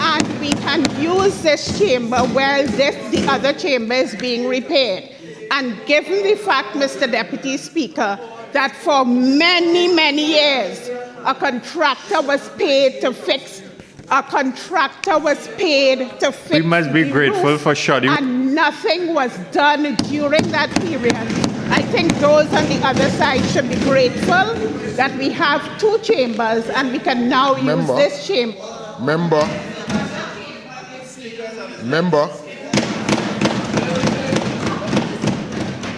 Speaker 13: and we can use this chamber while the other chamber is being repaired. And given the fact, Mr. Deputy Speaker, that for many, many years, a contractor was paid to fix.
Speaker 8: We must be grateful for shoddy.
Speaker 13: And nothing was done during that period. I think those on the other side should be grateful that we have 2 chambers and we can now use this chamber.
Speaker 2: Member.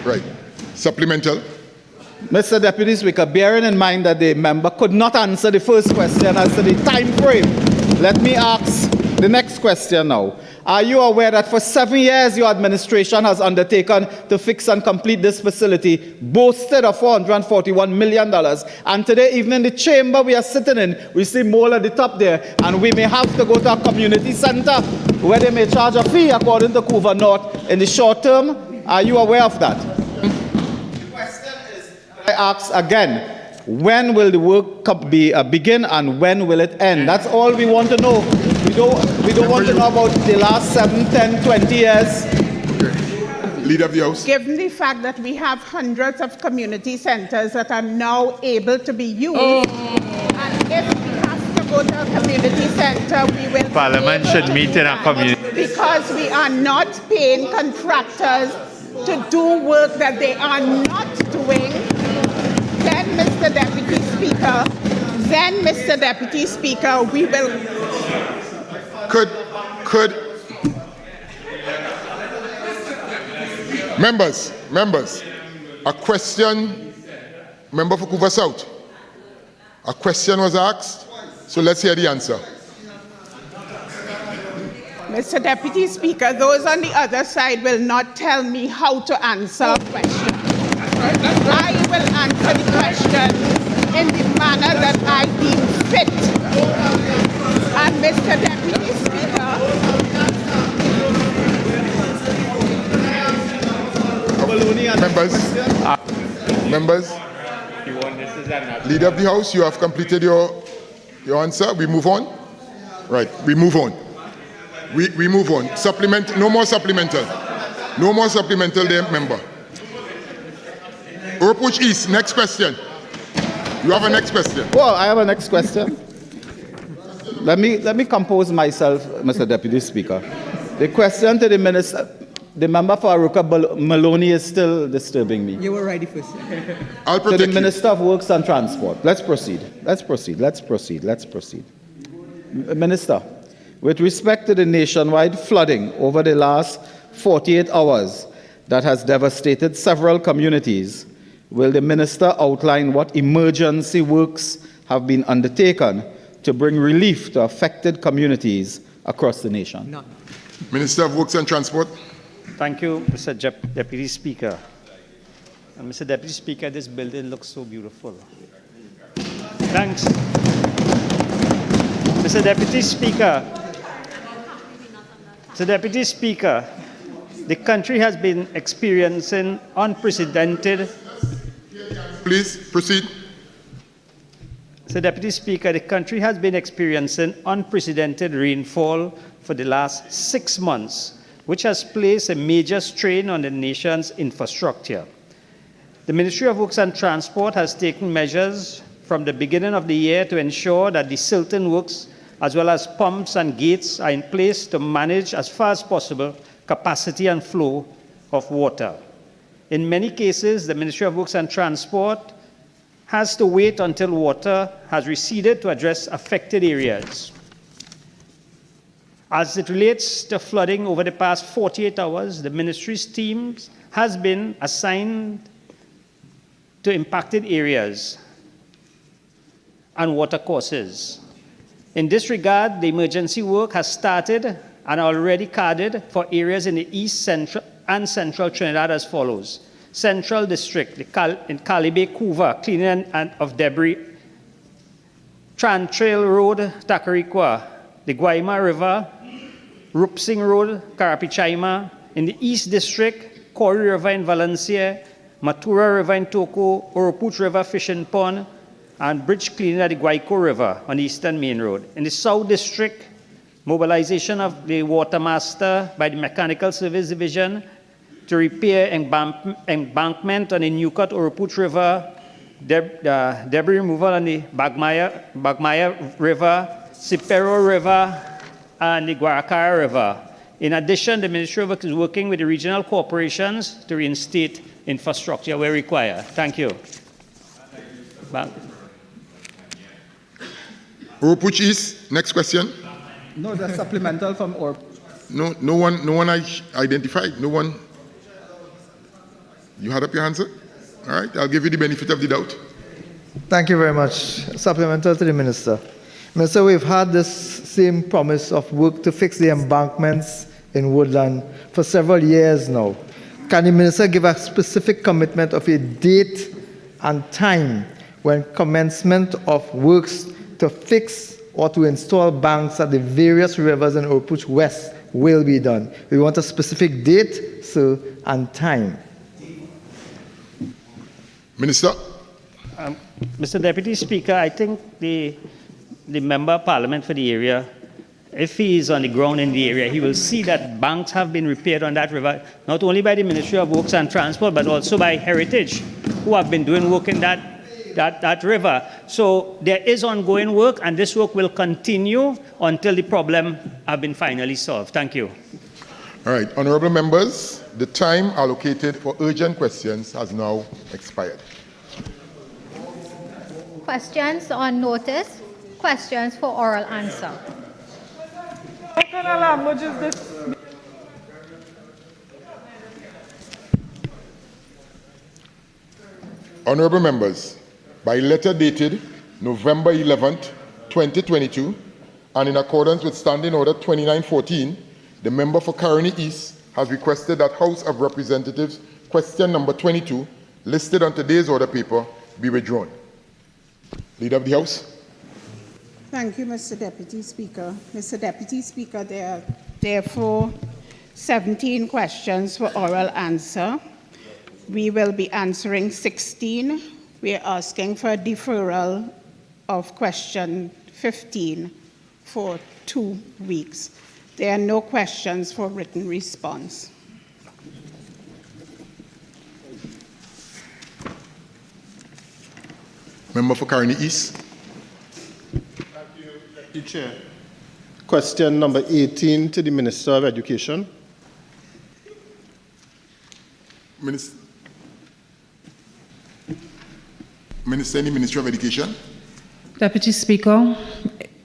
Speaker 2: Right. Supplemental.
Speaker 6: Mr. Deputy Speaker, bearing in mind that the member could not answer the first question as to the time frame, let me ask the next question now. Are you aware that for 7 years your administration has undertaken to fix and complete this facility, boasted of $441 million, and today, even in the chamber we are sitting in, we see mold at the top there, and we may have to go to a community center where they may charge a fee according to Couva North in the short term? Are you aware of that? The question is, I ask again, when will the work begin and when will it end? That's all we want to know. We don't want to know about the last 7, 10, 20 years.
Speaker 2: Okay. Leader of the House.
Speaker 13: Given the fact that we have hundreds of community centers that are now able to be used, and if we have to go to a community center, we will
Speaker 8: Parliament should meet in a community.
Speaker 13: Because we are not paying contractors to do work that they are not doing, then, Mr. Deputy Speaker, we will...
Speaker 2: Could members, a question, member for Couva South, a question was asked, so let's hear the answer.
Speaker 13: Mr. Deputy Speaker, those on the other side will not tell me how to answer a question. I will answer the question in the manner that I deem fit. And Mr. Deputy Speaker,
Speaker 2: members, Leader of the House, you have completed your answer. We move on. Right, we move on. We move on. Supplement, no more supplemental. No more supplemental there, member. Oropouche East, next question. You have a next question.
Speaker 6: Well, I have a next question. Let me compose myself, Mr. Deputy Speaker. The question to the minister, the member for Aruka Maloney is still disturbing me.
Speaker 11: You were ready first.
Speaker 2: I'll
Speaker 6: To
Speaker 2: protect
Speaker 6: the
Speaker 2: you.
Speaker 6: Minister of Works and Transport. Let's proceed. Minister, with respect to the nationwide flooding over the last 48 hours that has devastated several communities, will the minister outline what emergency works have been undertaken to bring relief to affected communities across the nation?
Speaker 11: None.
Speaker 2: Minister of Works and Transport.
Speaker 5: Thank you, Mr. Deputy Speaker. And Mr. Deputy Speaker, this building looks so beautiful. Thanks. Mr. Deputy Speaker, the country has been experiencing unprecedented...
Speaker 2: Please, proceed.
Speaker 5: Mr. Deputy Speaker, the country has been experiencing unprecedented rainfall for the last 6 months, which has placed a major strain on the nation's infrastructure. The Ministry of Works and Transport has taken measures from the beginning of the year to ensure that the silting works, as well as pumps and gates, are in place to manage as far as possible capacity and flow of water. In many cases, the Ministry of Works and Transport has to wait until water has receded to address affected areas. As it relates to flooding over the past 48 hours, the ministry's teams has been assigned to impacted areas and water courses. In this regard, the emergency work has started and already carded for areas in the east, central, and central Trinidad as follows. Central District, in Calibe, Couva, cleaning of debris, Trantrail Road, Tacarigua, the Guayma River, Rupsing Road, Carapichaima. In the East District, Corey River in Valencia, Matura River in Toco, Oropouche River Fishing Pond, and bridge cleaning at the Guayco River on the Eastern Main Road. In the South District, mobilization of the Watermaster by the Mechanical Service Division to repair embankment on the Newcut Oropouche River, debris removal on the Bagmaya River, Cipero River, and the Guaracara River. In addition, the Ministry of Works is working with the regional corporations to reinstate infrastructure where required. Thank you.
Speaker 2: Oropouche East, next question.
Speaker 6: No, the supplemental from
Speaker 2: No one I identified. No one. You had up your hand, sir? All right, I'll give you the benefit of the doubt.
Speaker 14: Thank you very much. Supplemental to the Minister. Minister, we've had this same promise of work to fix the embankments in Woodland for several years now. Can the Minister give a specific commitment of a date and time when commencement of works to fix or to install banks at the various rivers in Oropouche West will be done? We want a specific date, sir, and time.
Speaker 2: Minister.
Speaker 5: Mr. Deputy Speaker, I think the Member of Parliament for the area, if he is on the ground in the area, he will see that banks have been repaired on that river, not only by the Ministry of Works and Transport, but also by Heritage, who have been doing work in that river. So there is ongoing work, and this work will continue until the problem has been finally solved. Thank you.
Speaker 2: All right, honorable members, the time allocated for urgent questions has now expired.
Speaker 1: Questions on notice, questions for oral answer.
Speaker 4: What kind of language is this?
Speaker 2: Honorable members, by letter dated November 11th, 2022, and in accordance with Standing Order 2914, the member for Caroni East has requested that House of Representatives question number 22, listed on today's order paper, be withdrawn. Leader of the House.
Speaker 13: Thank you, Mr. Deputy Speaker. Mr. Deputy Speaker, there are therefore 17 questions for oral answer. We will be answering 16. We are asking for a deferral of question 15 for 2 weeks. There are no questions for written response.
Speaker 2: Member for Caroni East.
Speaker 12: Thank you, Deputy Chair. Question number 18 to the Minister of Education.
Speaker 2: Minister in the Ministry of Education.
Speaker 15: Deputy Speaker,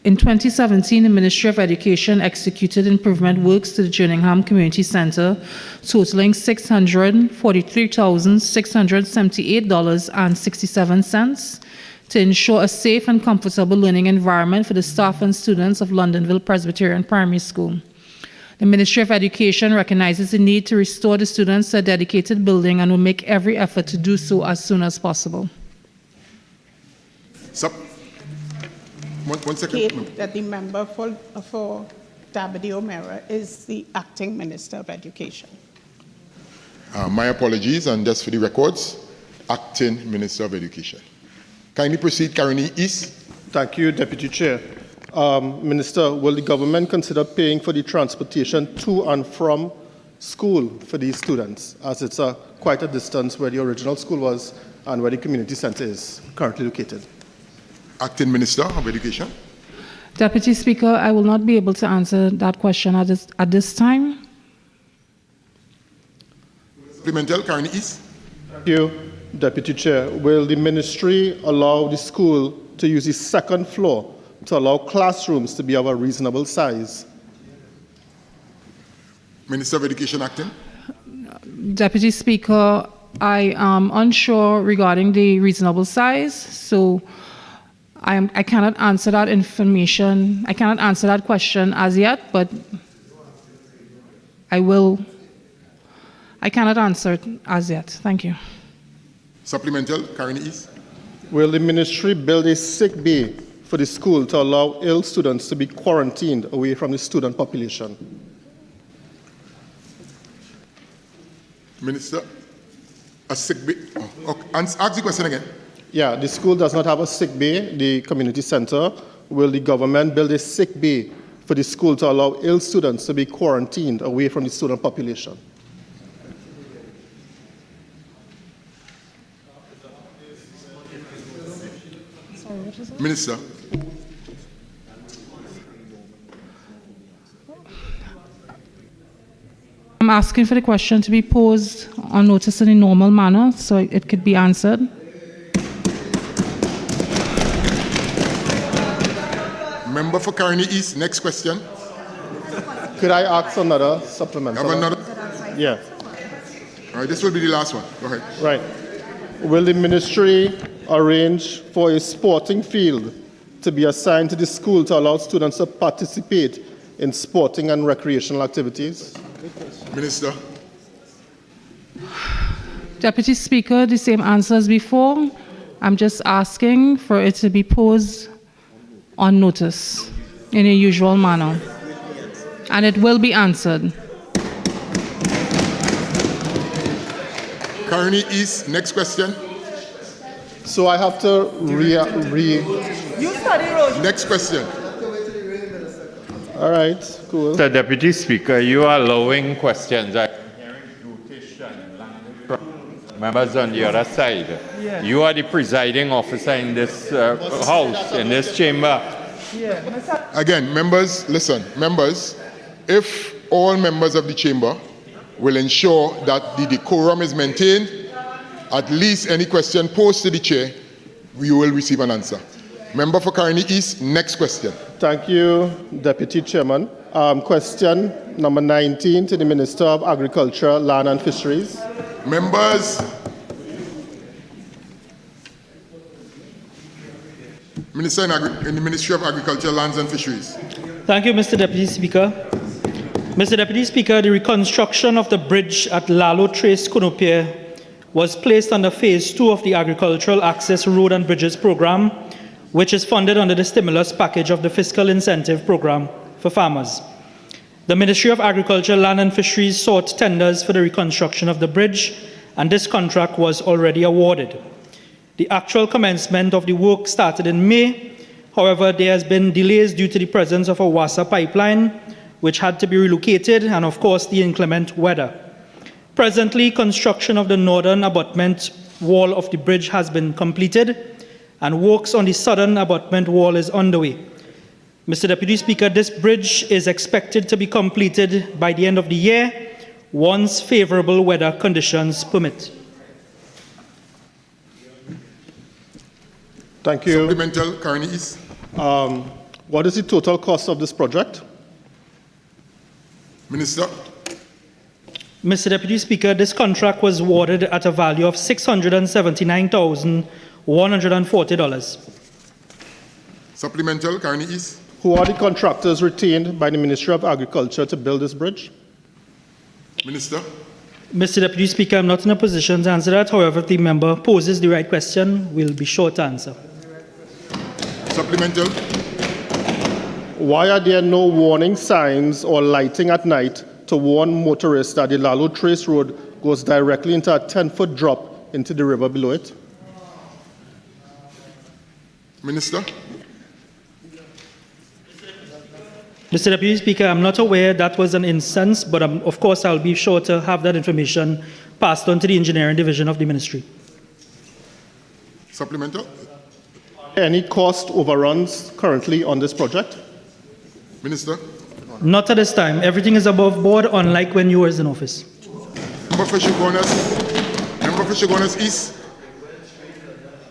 Speaker 15: in 2017, the Ministry of Education executed improvement works to the Jerningham Community Centre totaling $643,678.67 to ensure a safe and comfortable learning environment for the staff and students of Londonville Presbyterian Primary School. The Ministry of Education recognizes the need to restore the students to a dedicated building and will make every effort to do so as soon as possible.
Speaker 2: One second.
Speaker 13: That the member for Dabadi O'Meara is the acting Minister of Education.
Speaker 2: My apologies, and just for the records, acting Minister of Education. Kindly proceed, Caroni East.
Speaker 12: Thank you, Deputy Chair. Minister, will the government consider paying for the transportation to and from school for these students, as it's quite a distance where the original school was and where the community centre is currently located?
Speaker 2: Acting Minister of Education.
Speaker 15: Deputy Speaker, I will not be able to answer that question at this time.
Speaker 2: Supplemental, Caroni East.
Speaker 12: Thank you, Deputy Chair. Will the ministry allow the school to use the second floor to allow classrooms to be of a reasonable size?
Speaker 2: Minister of Education acting.
Speaker 15: Deputy Speaker, I am unsure regarding the reasonable size, so I cannot answer that information. I cannot answer that question as yet, but I cannot answer it as yet. Thank you.
Speaker 2: Supplemental, Caroni East.
Speaker 12: Will the ministry build a sick bay for the school to allow ill students to be quarantined away from the student population?
Speaker 2: Minister, a sick bay. Ask the question again.
Speaker 12: Yeah, the school does not have a sick bay, the community centre. Will the government build a sick bay for the school to allow ill students to be quarantined away from the student population?
Speaker 2: Minister.
Speaker 15: I'm asking for the question to be posed on notice in a normal manner so it could be answered.
Speaker 2: Member for Caroni East, next question.
Speaker 12: Could I ask another supplemental?
Speaker 2: Have another?
Speaker 12: Yeah.
Speaker 2: All right, this will be the last one. Go ahead.
Speaker 12: Right. Will the ministry arrange for a sporting field to be assigned to the school to allow students to participate in sporting and recreational activities?
Speaker 2: Minister.
Speaker 15: Deputy Speaker, the same answer as before. I'm just asking for it to be posed on notice in a usual manner, and it will be answered.
Speaker 2: Caroni East, next question.
Speaker 12: So I have to
Speaker 4: You study road.
Speaker 2: Next question.
Speaker 12: All right, cool.
Speaker 8: Mr. Deputy Speaker, you are allowing questions. I'm hearing rotation language from members on the other side.
Speaker 10: Yeah.
Speaker 8: You are the presiding officer in this house, in this chamber.
Speaker 2: Again, members, listen, members, if all members of the chamber will ensure that the decorum is maintained, at least any question posed to the chair, you will receive an answer. Member for Caroni East, next question.
Speaker 12: Thank you, Deputy Chairman. Question number 19 to the Minister of Agriculture, Land and Fisheries.
Speaker 2: Members. Minister in the Ministry of Agriculture, Lands and Fisheries.
Speaker 16: Thank you, Mr. Deputy Speaker. Mr. Deputy Speaker, the reconstruction of the bridge at Lalo Trace Kunopia was placed under Phase 2 of the Agricultural Access Road and Bridges Program, which is funded under the stimulus package of the Fiscal Incentive Program for farmers. The Ministry of Agriculture, Land and Fisheries sought tenders for the reconstruction of the bridge, and this contract was already awarded. The actual commencement of the work started in May. However, there has been delays due to the presence of a WASA pipeline, which had to be relocated, and of course the inclement weather. Presently, construction of the northern abutment wall of the bridge has been completed, and works on the southern abutment wall is underway. Mr. Deputy Speaker, this bridge is expected to be completed by the end of the year, once favorable weather conditions permit.
Speaker 17: Thank you.
Speaker 2: Supplemental, Carney East.
Speaker 17: What is the total cost of this project?
Speaker 2: Minister.
Speaker 16: Mr. Deputy Speaker, this contract was awarded at a value of $679,140.
Speaker 2: Supplemental, Carney East.
Speaker 17: Who are the contractors retained by the Ministry of Agriculture to build this bridge?
Speaker 2: Minister.
Speaker 16: Mr. Deputy Speaker, I'm not in a position to answer that. However, if the member poses the right question, we'll be sure to answer.
Speaker 2: Supplemental.
Speaker 17: Why are there no warning signs or lighting at night to warn motorists that the Lalo Trace Road goes directly into a 10-foot drop into the river below it?
Speaker 2: Minister.
Speaker 16: Mr. Deputy Speaker, I'm not aware that was an instance, but of course I'll be sure to have that information passed on to the Engineering Division of the Ministry.
Speaker 2: Supplemental.
Speaker 17: Any cost overruns currently on this project?
Speaker 2: Minister.
Speaker 16: Not at this time. Everything is above board, unlike when you were in office.
Speaker 2: Member for Shogunas East.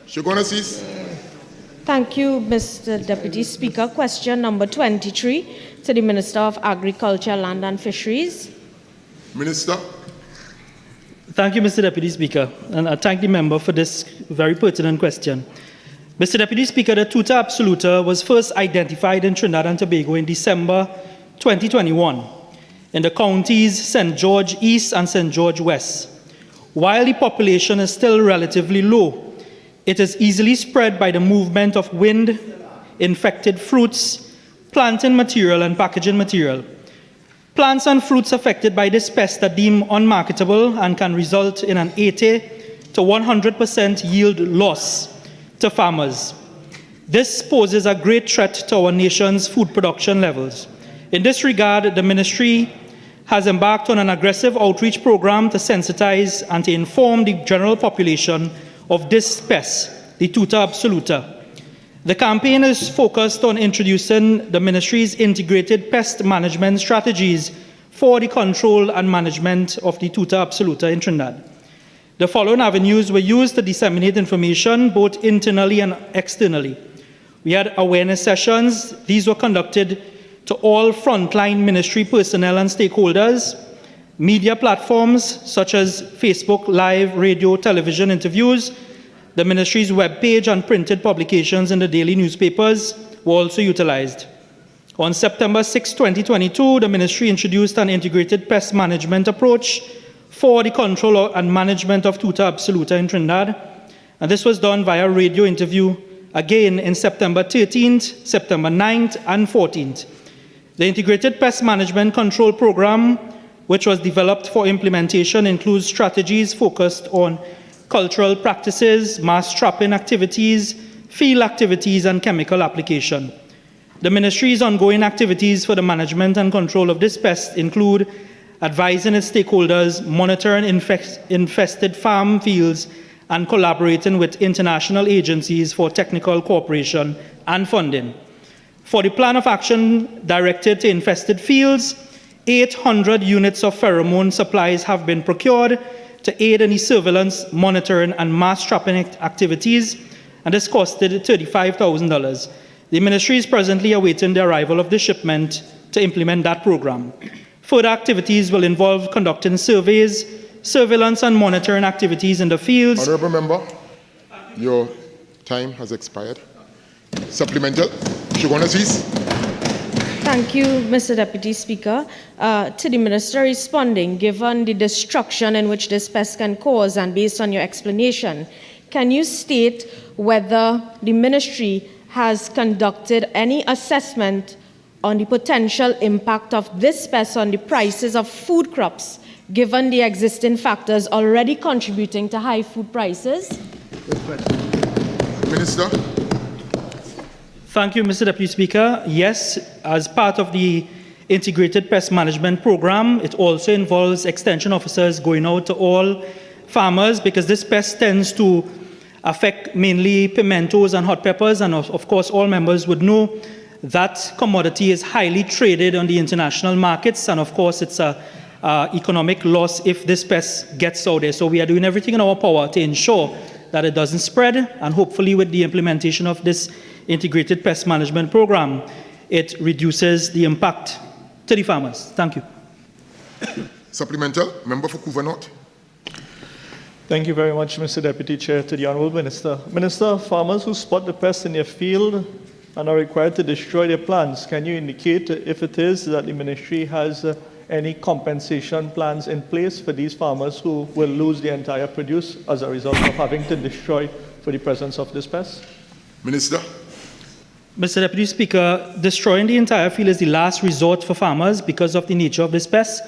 Speaker 2: Shogunas East.
Speaker 4: Thank you, Mr. Deputy Speaker. Question number 23 to the Minister of Agriculture, Land and Fisheries.
Speaker 2: Minister.
Speaker 16: Thank you, Mr. Deputy Speaker, and I thank the member for this very pertinent question. Mr. Deputy Speaker, the tuta absoluta was first identified in Trinidad and Tobago in December 2021 in the counties St. George East and St. George West. While the population is still relatively low, it is easily spread by the movement of wind, infected fruits, planting material, and packaging material. Plants and fruits affected by this pest are deemed unmarketable and can result in an 80 to 100% yield loss to farmers. This poses a great threat to our nation's food production levels. In this regard, the Ministry has embarked on an aggressive outreach program to sensitize and to inform the general population of this pest, the tuta absoluta. The campaign is focused on introducing the Ministry's integrated pest management strategies for the control and management of the tuta absoluta in Trinidad. The following avenues were used to disseminate information both internally and externally. We had awareness sessions. These were conducted to all frontline ministry personnel and stakeholders, media platforms such as Facebook, live, radio, television interviews, the ministry's webpage and printed publications in the daily newspapers were also utilized. On September 6, 2022, the ministry introduced an integrated pest management approach for the control and management of tuta absoluta in Trinidad, and this was done via radio interview again in September 13th, September 9th, and 14th. The Integrated Pest Management Control Program, which was developed for implementation, includes strategies focused on cultural practices, mass trapping activities, field activities, and chemical application. The Ministry's ongoing activities for the management and control of this pest include advising its stakeholders, monitoring infested farm fields, and collaborating with international agencies for technical cooperation and funding. For the plan of action directed to infested fields, 800 units of pheromone supplies have been procured to aid in the surveillance, monitoring, and mass trapping activities, and this costed $35,000. The Ministry is presently awaiting the arrival of the shipment to implement that program. Further activities will involve conducting surveys, surveillance, and monitoring activities in the fields.
Speaker 2: Honourable Member, your time has expired. Supplemental. Shogunas.
Speaker 4: Thank you, Mr. Deputy Speaker. To the Minister responding, given the destruction in which this pest can cause and based on your explanation, can you state whether the Ministry has conducted any assessment on the potential impact of this pest on the prices of food crops, given the existing factors already contributing to high food prices?
Speaker 2: Minister.
Speaker 16: Thank you, Mr. Deputy Speaker. Yes, as part of the integrated pest management program. It also involves extension officers going out to all farmers because this pest tends to affect mainly pimentos and hot peppers, and of course all members would know that commodity is highly traded on the international markets, and of course it's a economic loss if this pest gets out there. So we are doing everything in our power to ensure that it doesn't spread, and hopefully with the implementation of this integrated pest management program, it reduces the impact to the farmers. Thank you.
Speaker 2: Supplemental, member for Couva North.
Speaker 10: Thank you very much, Mr. Deputy Chair. To the Honourable Minister. Minister, farmers who spot the pest in their field and are required to destroy their plants, can you indicate if it is that the ministry has any compensation plans in place for these farmers who will lose their entire produce as a result of having to destroy for the presence of this pest?
Speaker 2: Minister.
Speaker 16: Mr. Deputy Speaker, destroying the entire field is the last resort for farmers because of the nature of this pest.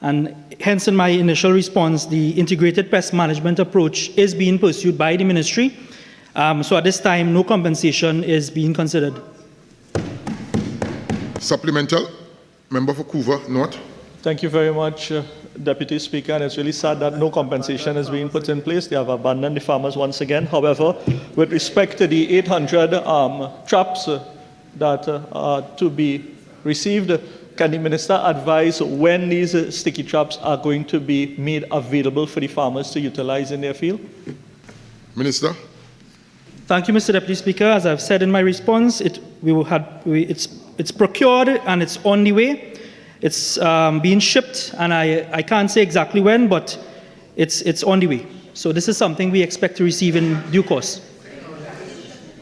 Speaker 16: And hence, in my initial response, the integrated pest management approach is being pursued by the ministry. So at this time, no compensation is being considered.
Speaker 2: Supplemental, member for Couva North.
Speaker 10: Thank you very much, Deputy Speaker. And it's really sad that no compensation is being put in place. They have abandoned the farmers once again. However, with respect to the 800 traps that are to be received, can the Minister advise when these sticky traps are going to be made available for the farmers to utilize in their field?
Speaker 2: Minister.
Speaker 16: Thank you, Mr. Deputy Speaker. As I've said in my response, it's procured and it's on the way. It's being shipped, and I can't say exactly when, but it's on the way. So this is something we expect to receive in due course.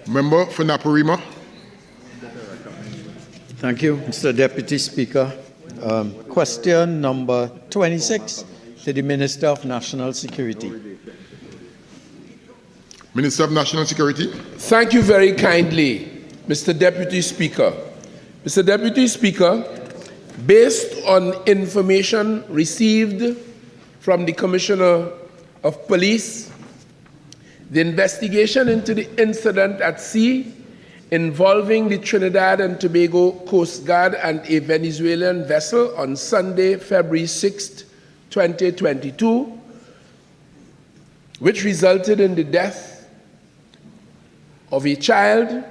Speaker 2: Member for Naparima.
Speaker 18: Thank you, Mr. Deputy Speaker. Question number 26 to the Minister of National Security.
Speaker 2: Minister of National Security.
Speaker 19: Thank you very kindly, Mr. Deputy Speaker. Mr. Deputy Speaker, based on information received from the Commissioner of Police, the investigation into the incident at sea involving the Trinidad and Tobago Coast Guard and a Venezuelan vessel on Sunday, February 6, 2022, which resulted in the death of a child,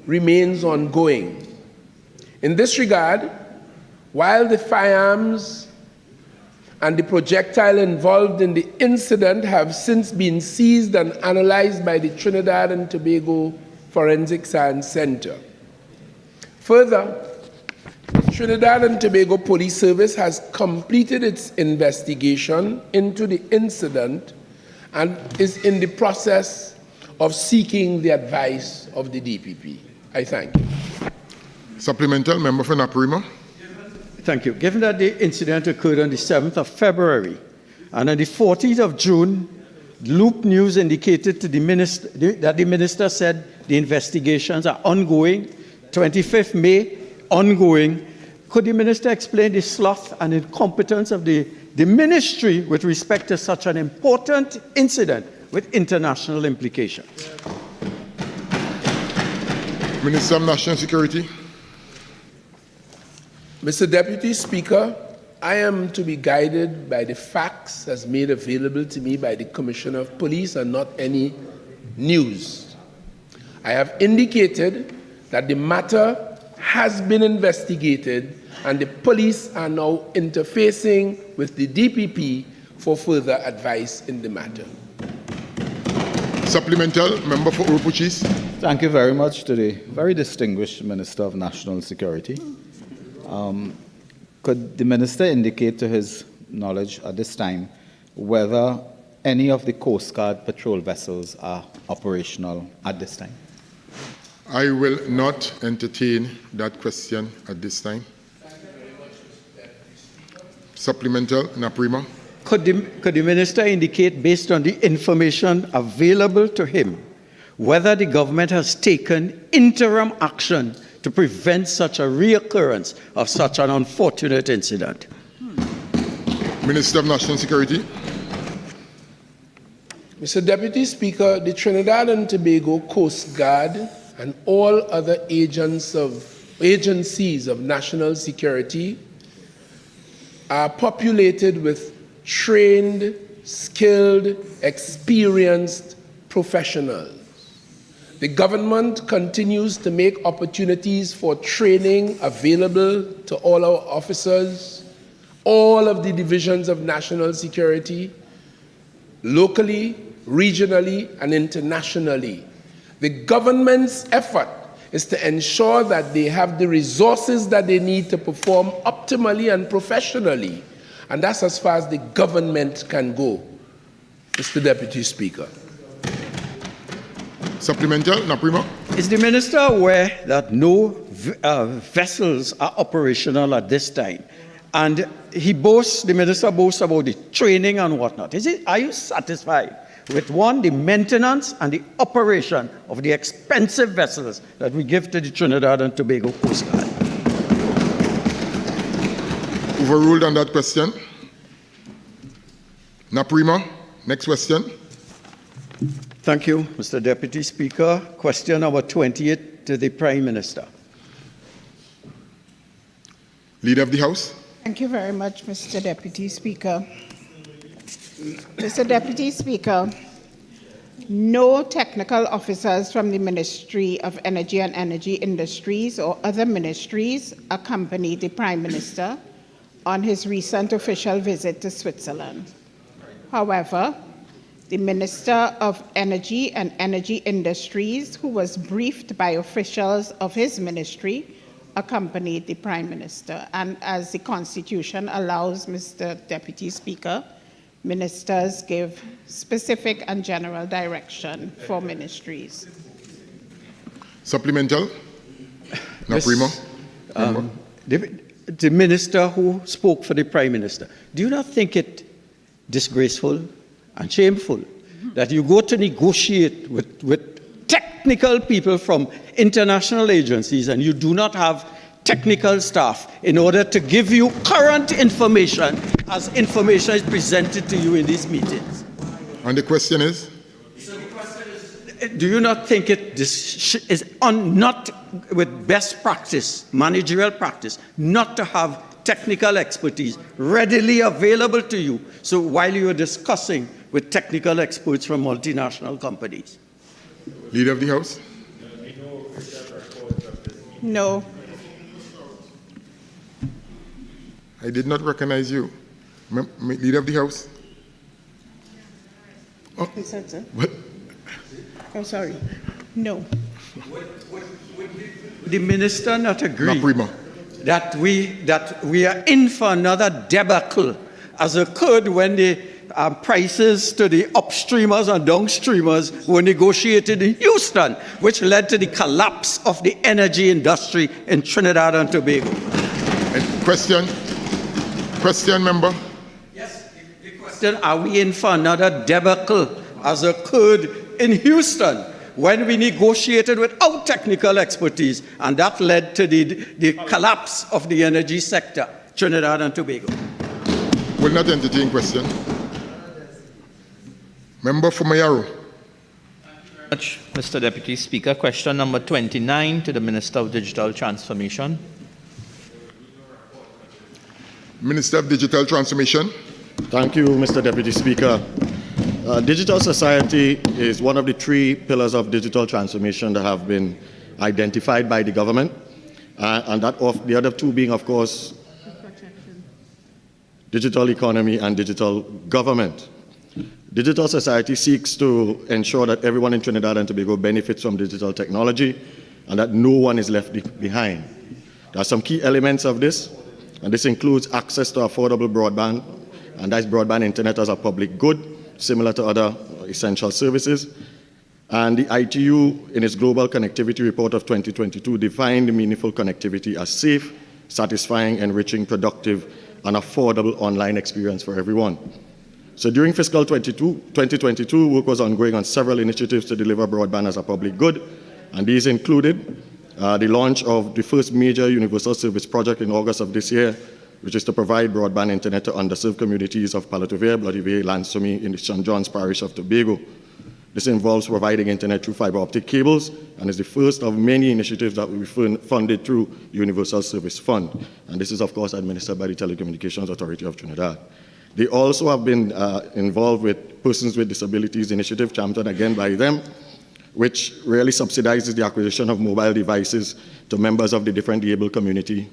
Speaker 19: remains ongoing. In this regard, while the firearms and the projectile involved in the incident have since been seized and analyzed by the Trinidad and Tobago Forensic Science Center. Further, the Trinidad and Tobago Police Service has completed its investigation into the incident and is in the process of seeking the advice of the DPP. I thank you.
Speaker 2: Supplemental, member for Naparima.
Speaker 18: Thank you. Given that the incident occurred on the 7th of February and on the 14th of June, Loop News indicated to the minister that the minister said the investigations are ongoing. 25th May, ongoing. Could the minister explain the sloth and incompetence of the ministry with respect to such an important incident with international implications?
Speaker 2: Minister of National Security.
Speaker 19: Mr. Deputy Speaker, I am to be guided by the facts as made available to me by the Commissioner of Police and not any news. I have indicated that the matter has been investigated and the police are now interfacing with the DPP for further advice in the matter.
Speaker 2: Supplemental, member for Urupuchis.
Speaker 6: Thank you very much to the very distinguished Minister of National Security. Could the minister indicate to his knowledge at this time whether any of the Coast Guard patrol vessels are operational at this time?
Speaker 2: I will not entertain that question at this time. Supplemental, Naparima.
Speaker 18: Could the minister indicate, based on the information available to him, whether the government has taken interim action to prevent such a reoccurrence of such an unfortunate incident?
Speaker 2: Minister of National Security.
Speaker 19: Mr. Deputy Speaker, the Trinidad and Tobago Coast Guard and all other agents of agencies of national security are populated with trained, skilled, experienced professionals. The government continues to make opportunities for training available to all our officers, all of the divisions of national security, locally, regionally, and internationally. The government's effort is to ensure that they have the resources that they need to perform optimally and professionally. And that's as far as the government can go, Mr. Deputy Speaker.
Speaker 2: Supplemental, Naprima.
Speaker 18: Is the minister aware that no vessels are operational at this time? And the minister boasts about the training and whatnot. Are you satisfied with one, the maintenance and the operation of the expensive vessels that we give to the Trinidad and Tobago Coast Guard?
Speaker 2: Overruled on that question. Naprima, next question.
Speaker 18: Thank you, Mr. Deputy Speaker. Question number 28 to the Prime Minister.
Speaker 2: Leader of the House.
Speaker 13: Thank you very much, Mr. Deputy Speaker. Mr. Deputy Speaker, no technical officers from the Ministry of Energy and Energy Industries or other ministries accompanied the Prime Minister on his recent official visit to Switzerland. However, the Minister of Energy and Energy Industries, who was briefed by officials of his ministry, accompanied the Prime Minister. And as the Constitution allows, Mr. Deputy Speaker, ministers give specific and general direction for ministries.
Speaker 2: Supplemental? Naprima.
Speaker 18: The minister who spoke for the Prime Minister, do you not think it disgraceful and shameful that you go to negotiate with technical people from international agencies and you do not have technical staff in order to give you current information as information is presented to you in these meetings?
Speaker 2: And the question is?
Speaker 18: Do you not think this is not with best practice, managerial practice, not to have technical expertise readily available to you so while you are discussing with technical experts from multinational companies?
Speaker 2: Leader of the House?
Speaker 13: No.
Speaker 2: I did not recognize you. Leader of the House?
Speaker 13: Oh. Sir?
Speaker 2: What?
Speaker 13: Oh, sorry. No.
Speaker 18: Would the minister not agree that we are in for another debacle as occurred when the prices to the upstreamers and downstreamers were negotiated in Houston, which led to the collapse of the energy industry in Trinidad and Tobago?
Speaker 2: Question, member?
Speaker 18: Yes, the question, are we in for another debacle as occurred in Houston when we negotiated without technical expertise, and that led to the collapse of the energy sector, Trinidad and Tobago?
Speaker 2: Will not entertain question. Member for Mayaro.
Speaker 20: Thank you very much, Mr. Deputy Speaker. Question number 29 to the Minister of Digital Transformation.
Speaker 2: Minister of Digital Transformation.
Speaker 12: Thank you, Mr. Deputy Speaker. Digital society is one of the three pillars of digital transformation that have been identified by the government, and the other two being, of course, digital economy and digital government. Digital society seeks to ensure that everyone in Trinidad and Tobago benefits from digital technology and that no one is left behind. There are some key elements of this, and this includes access to affordable broadband, and that's broadband internet as a public good, similar to other essential services. And the ITU, in its Global Connectivity Report of 2022, defined meaningful connectivity as safe, satisfying, enriching, productive, and affordable online experience for everyone. So during fiscal 2022, work was ongoing on several initiatives to deliver broadband as a public good, and these included the launch of the first major universal service project in August of this year, which is to provide broadband internet to underserved communities of Palatovere, Bloody Bay, Lansome in the St. John's Parish of Tobago.
Speaker 21: This involves providing internet through fiber optic cables and is the first of many initiatives that will be funded through Universal Service Fund. And this is, of course, administered by the Telecommunications Authority of Trinidad. They also have been involved with Persons with Disabilities Initiative, championed again by them, which really subsidizes the acquisition of mobile devices to members of the different disabled community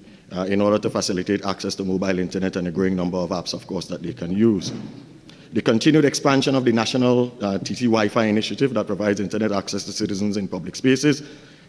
Speaker 21: in order to facilitate access to mobile internet and a growing number of apps, of course, that they can use. The continued expansion of the national TT Wi-Fi initiative that provides internet access to citizens in public spaces.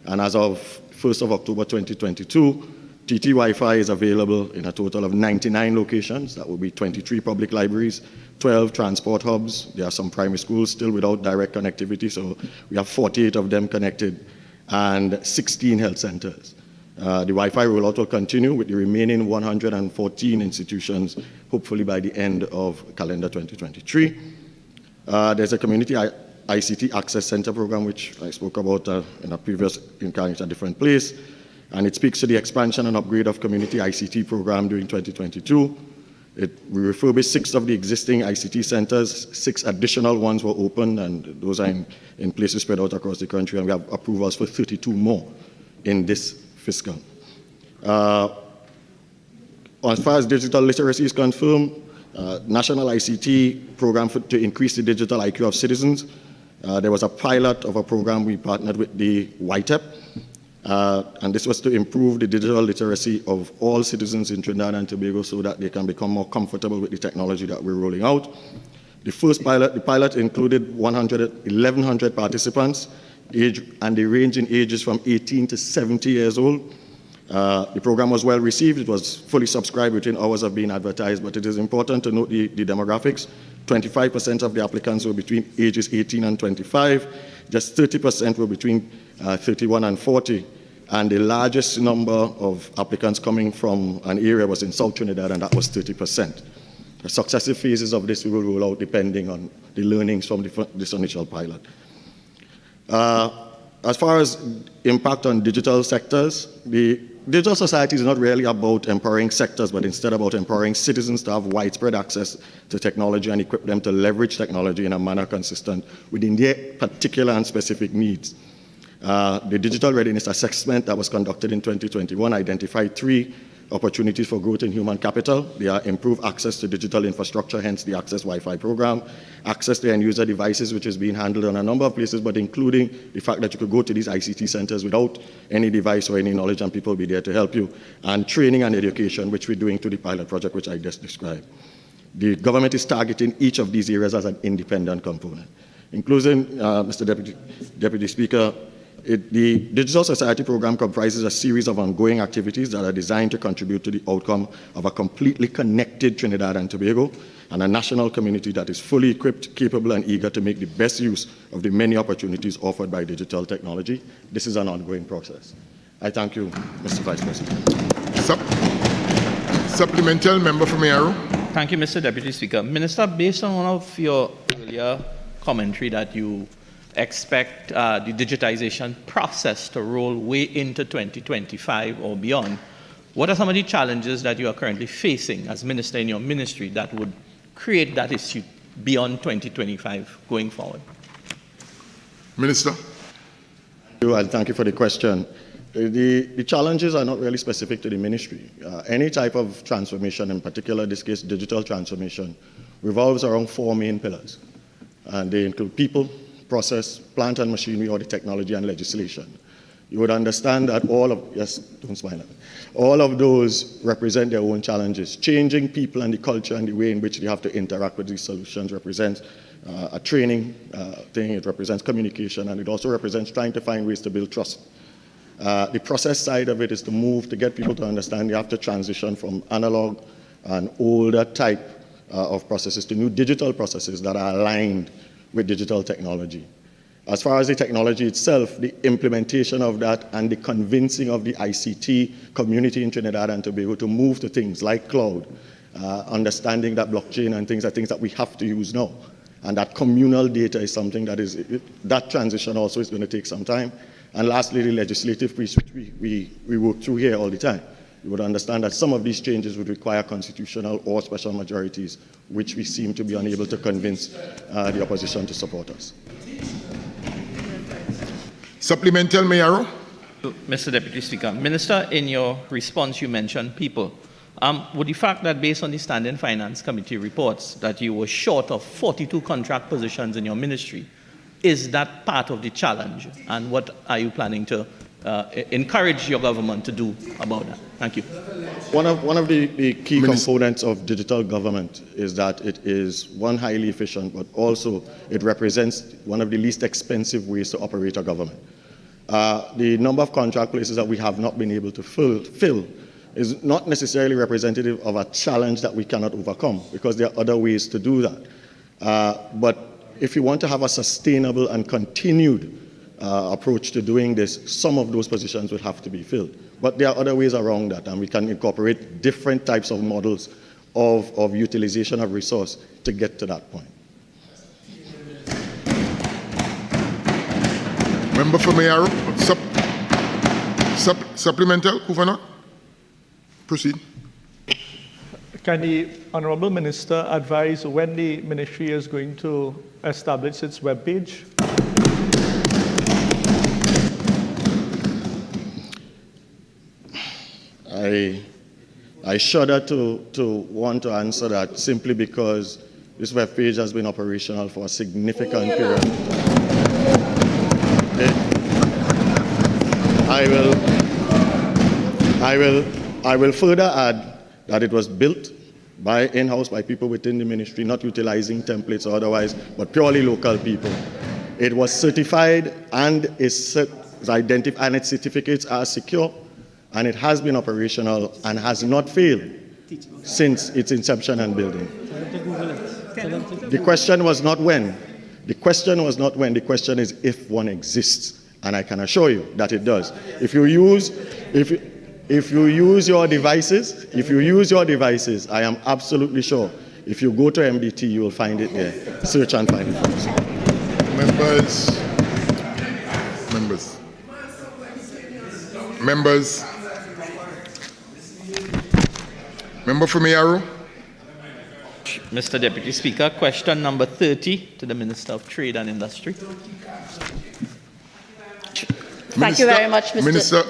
Speaker 21: And as of 1st of October 2022, TT Wi-Fi is available in a total of 99 locations. That will be 23 public libraries, 12 transport hubs. There are some primary schools still without direct connectivity, so we have 48 of them connected, and 16 health centers. The Wi-Fi rollout will continue with the remaining 114 institutions, hopefully by the end of calendar 2023. There's a community ICT Access Center program, which I spoke about in a previous incarnation, a different place, and it speaks to the expansion and upgrade of community ICT program during 2022. We refurbished 6 of the existing ICT centers, 6 additional ones were opened, and those are in places spread out across the country, and we have approvals for 32 more in this fiscal. As far as digital literacy is concerned, National ICT program to increase the digital IQ of citizens. There was a pilot of a program we partnered with the YTEP, and this was to improve the digital literacy of all citizens in Trinidad and Tobago so that they can become more comfortable with the technology that we're rolling out. The pilot included 1,100 participants, and they range in ages from 18 to 70 years old. The program was well received. It was fully subscribed within hours of being advertised, but it is important to note the demographics. 25% of the applicants were between ages 18 and 25. Just 30% were between 31 and 40. And the largest number of applicants coming from an area was in South Trinidad, and that was 30%. The successive phases of this we will roll out depending on the learnings from this initial pilot. As far as impact on digital sectors, the digital society is not really about empowering sectors, but instead about empowering citizens to have widespread access to technology and equip them to leverage technology in a manner consistent within their particular and specific needs. The digital readiness assessment that was conducted in 2021 identified 3 opportunities for growth in human capital. They are improved access to digital infrastructure, hence the Access Wi-Fi program, access to end-user devices, which is being handled in a number of places, but including the fact that you could go to these ICT centers without any device or any knowledge, and people will be there to help you, and training and education, which we're doing through the pilot project, which I just described. The government is targeting each of these areas as an independent component, including, Mr. Deputy Speaker, the Digital Society Program comprises a series of ongoing activities that are designed to contribute to the outcome of a completely connected Trinidad and Tobago and a national community that is fully equipped, capable, and eager to make the best use of the many opportunities offered by digital technology. This is an ongoing process. I thank you, Mr. Vice President.
Speaker 2: Supplemental member from Yarrow.
Speaker 20: Thank you, Mr. Deputy Speaker. Minister, based on one of your earlier commentary that you expect the digitization process to roll way into 2025 or beyond, what are some of the challenges that you are currently facing as minister in your ministry that would create that issue beyond 2025 going forward?
Speaker 2: Minister.
Speaker 21: Thank you for the question. The challenges are not really specific to the ministry. Any type of transformation, in particular in this case digital transformation, revolves around 4 main pillars. And they include people, process, plant and machinery, or the technology and legislation. You would understand that all of those represent their own challenges. Changing people and the culture and the way in which they have to interact with these solutions represents a training thing, it represents communication, and it also represents trying to find ways to build trust. The process side of it is to move, to get people to understand they have to transition from analog and older type of processes to new digital processes that are aligned with digital technology. As far as the technology itself, the implementation of that and the convincing of the ICT community in Trinidad and Tobago to move to things like cloud, understanding that blockchain and things are things that we have to use now. And that communal data is something that that transition also is going to take some time. And lastly, the legislative piece, which we work through here all the time. You would understand that some of these changes would require constitutional or special majorities, which we seem to be unable to convince the opposition to support us.
Speaker 2: Supplemental, Mayaro.
Speaker 20: Mr. Deputy Speaker, Minister, in your response, you mentioned people. Would the fact that based on the Standing Finance Committee reports that you were short of 42 contract positions in your ministry, is that part of the challenge? And what are you planning to encourage your government to do about that? Thank you.
Speaker 21: One of the key components of digital government is that it is, one, highly efficient, but also it represents one of the least expensive ways to operate a government. The number of contract places that we have not been able to fill is not necessarily representative of a challenge that we cannot overcome, because there are other ways to do that. But if you want to have a sustainable and continued approach to doing this, some of those positions would have to be filled. But there are other ways around that, and we can incorporate different types of models of utilization of resource to get to that point.
Speaker 2: Member for Mayaro, supplemental, Kuvana. Proceed.
Speaker 10: Can the Honourable Minister advise when the Ministry is going to establish its webpage?
Speaker 21: I shudder to want to answer that simply because this webpage has been operational for a significant period of time. I will further add that it was built in-house by people within the ministry, not utilizing templates or otherwise, but purely local people. It was certified and its certificates are secure, and it has been operational and has not failed since its inception and building. The question was not when. The question was not when. The question is if one exists, and I can assure you that it does. If you use your devices, I am absolutely sure. If you go to MDT, you will find it there. Search and find it.
Speaker 2: Members. Member for Mayaro.
Speaker 20: Mr. Deputy Speaker, question number 30 to the Minister of Trade and Industry.
Speaker 3: Thank you very much, Mr.
Speaker 2: Minister.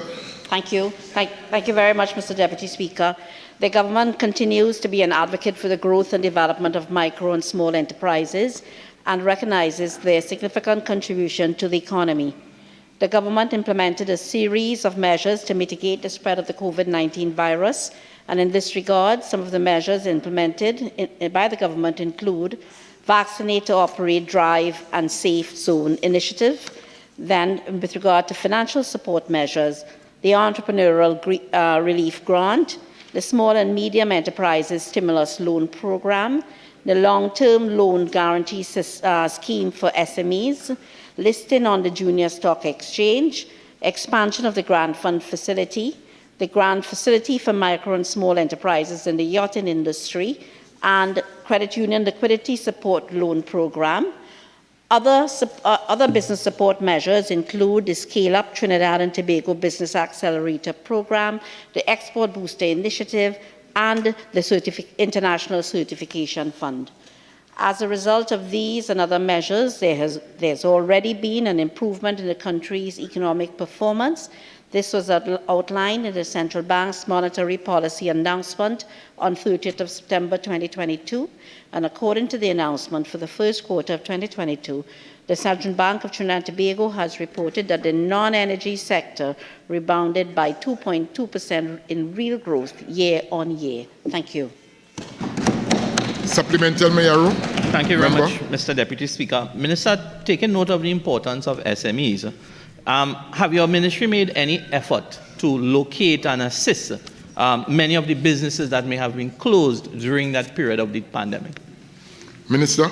Speaker 3: Thank you. Thank you very much, Mr. Deputy Speaker. The government continues to be an advocate for the growth and development of micro and small enterprises and recognizes their significant contribution to the economy. The government implemented a series of measures to mitigate the spread of the COVID-19 virus, and in this regard, some of the measures implemented by the government include Vaccinate to Operate Drive and Safe Zone Initiative. Then, with regard to financial support measures, the Entrepreneurial Relief Grant, the Small and Medium Enterprises Stimulus Loan Program, the Long-Term Loan Guarantee Scheme for SMEs, listing on the Junior Stock Exchange, expansion of the Grant Fund Facility, the Grant Facility for Micro and Small Enterprises in the Yachting Industry, and Credit Union Liquidity Support Loan Program. Other business support measures include the Scale Up Trinidad and Tobago Business Accelerator Program, the Export Booster Initiative, and the International Certification Fund. As a result of these and other measures, there's already been an improvement in the country's economic performance. This was outlined in the Central Bank's Monetary Policy Announcement on 30th of September 2022. And according to the announcement for the first quarter of 2022, the Central Bank of Trinidad and Tobago has reported that the non-energy sector rebounded by 2.2% in real growth year on year. Thank you.
Speaker 2: Supplemental, Mayaro.
Speaker 20: Thank you very much, Mr. Deputy Speaker. Minister, taking note of the importance of SMEs, have your ministry made any effort to locate and assist many of the businesses that may have been closed during that period of the pandemic?
Speaker 2: Minister.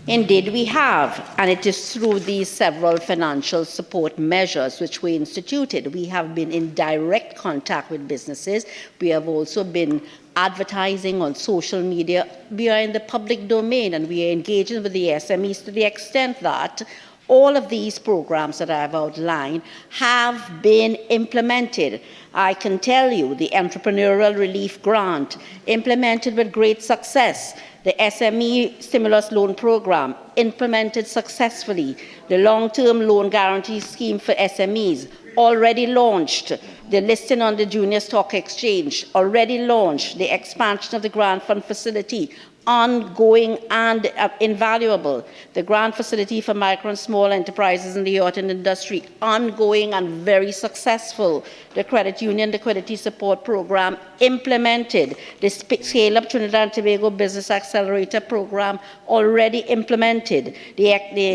Speaker 3: Indeed, we have, and it is through these several financial support measures which we instituted. We have been in direct contact with businesses. We have also been advertising on social media. We are in the public domain, and we are engaging with the SMEs to the extent that all of these programs that I have outlined have been implemented. I can tell you the Entrepreneurial Relief Grant, implemented with great success. The SME stimulus loan program implemented successfully. The long-term loan guarantee scheme for SMEs already launched. The listing on the Junior Stock Exchange already launched. The expansion of the grant fund facility ongoing and invaluable. The grant facility for micro and small enterprises in the yachting industry, ongoing and very successful. The credit union liquidity support program implemented. The Scale Up Trinidad and Tobago Business Accelerator program already implemented. The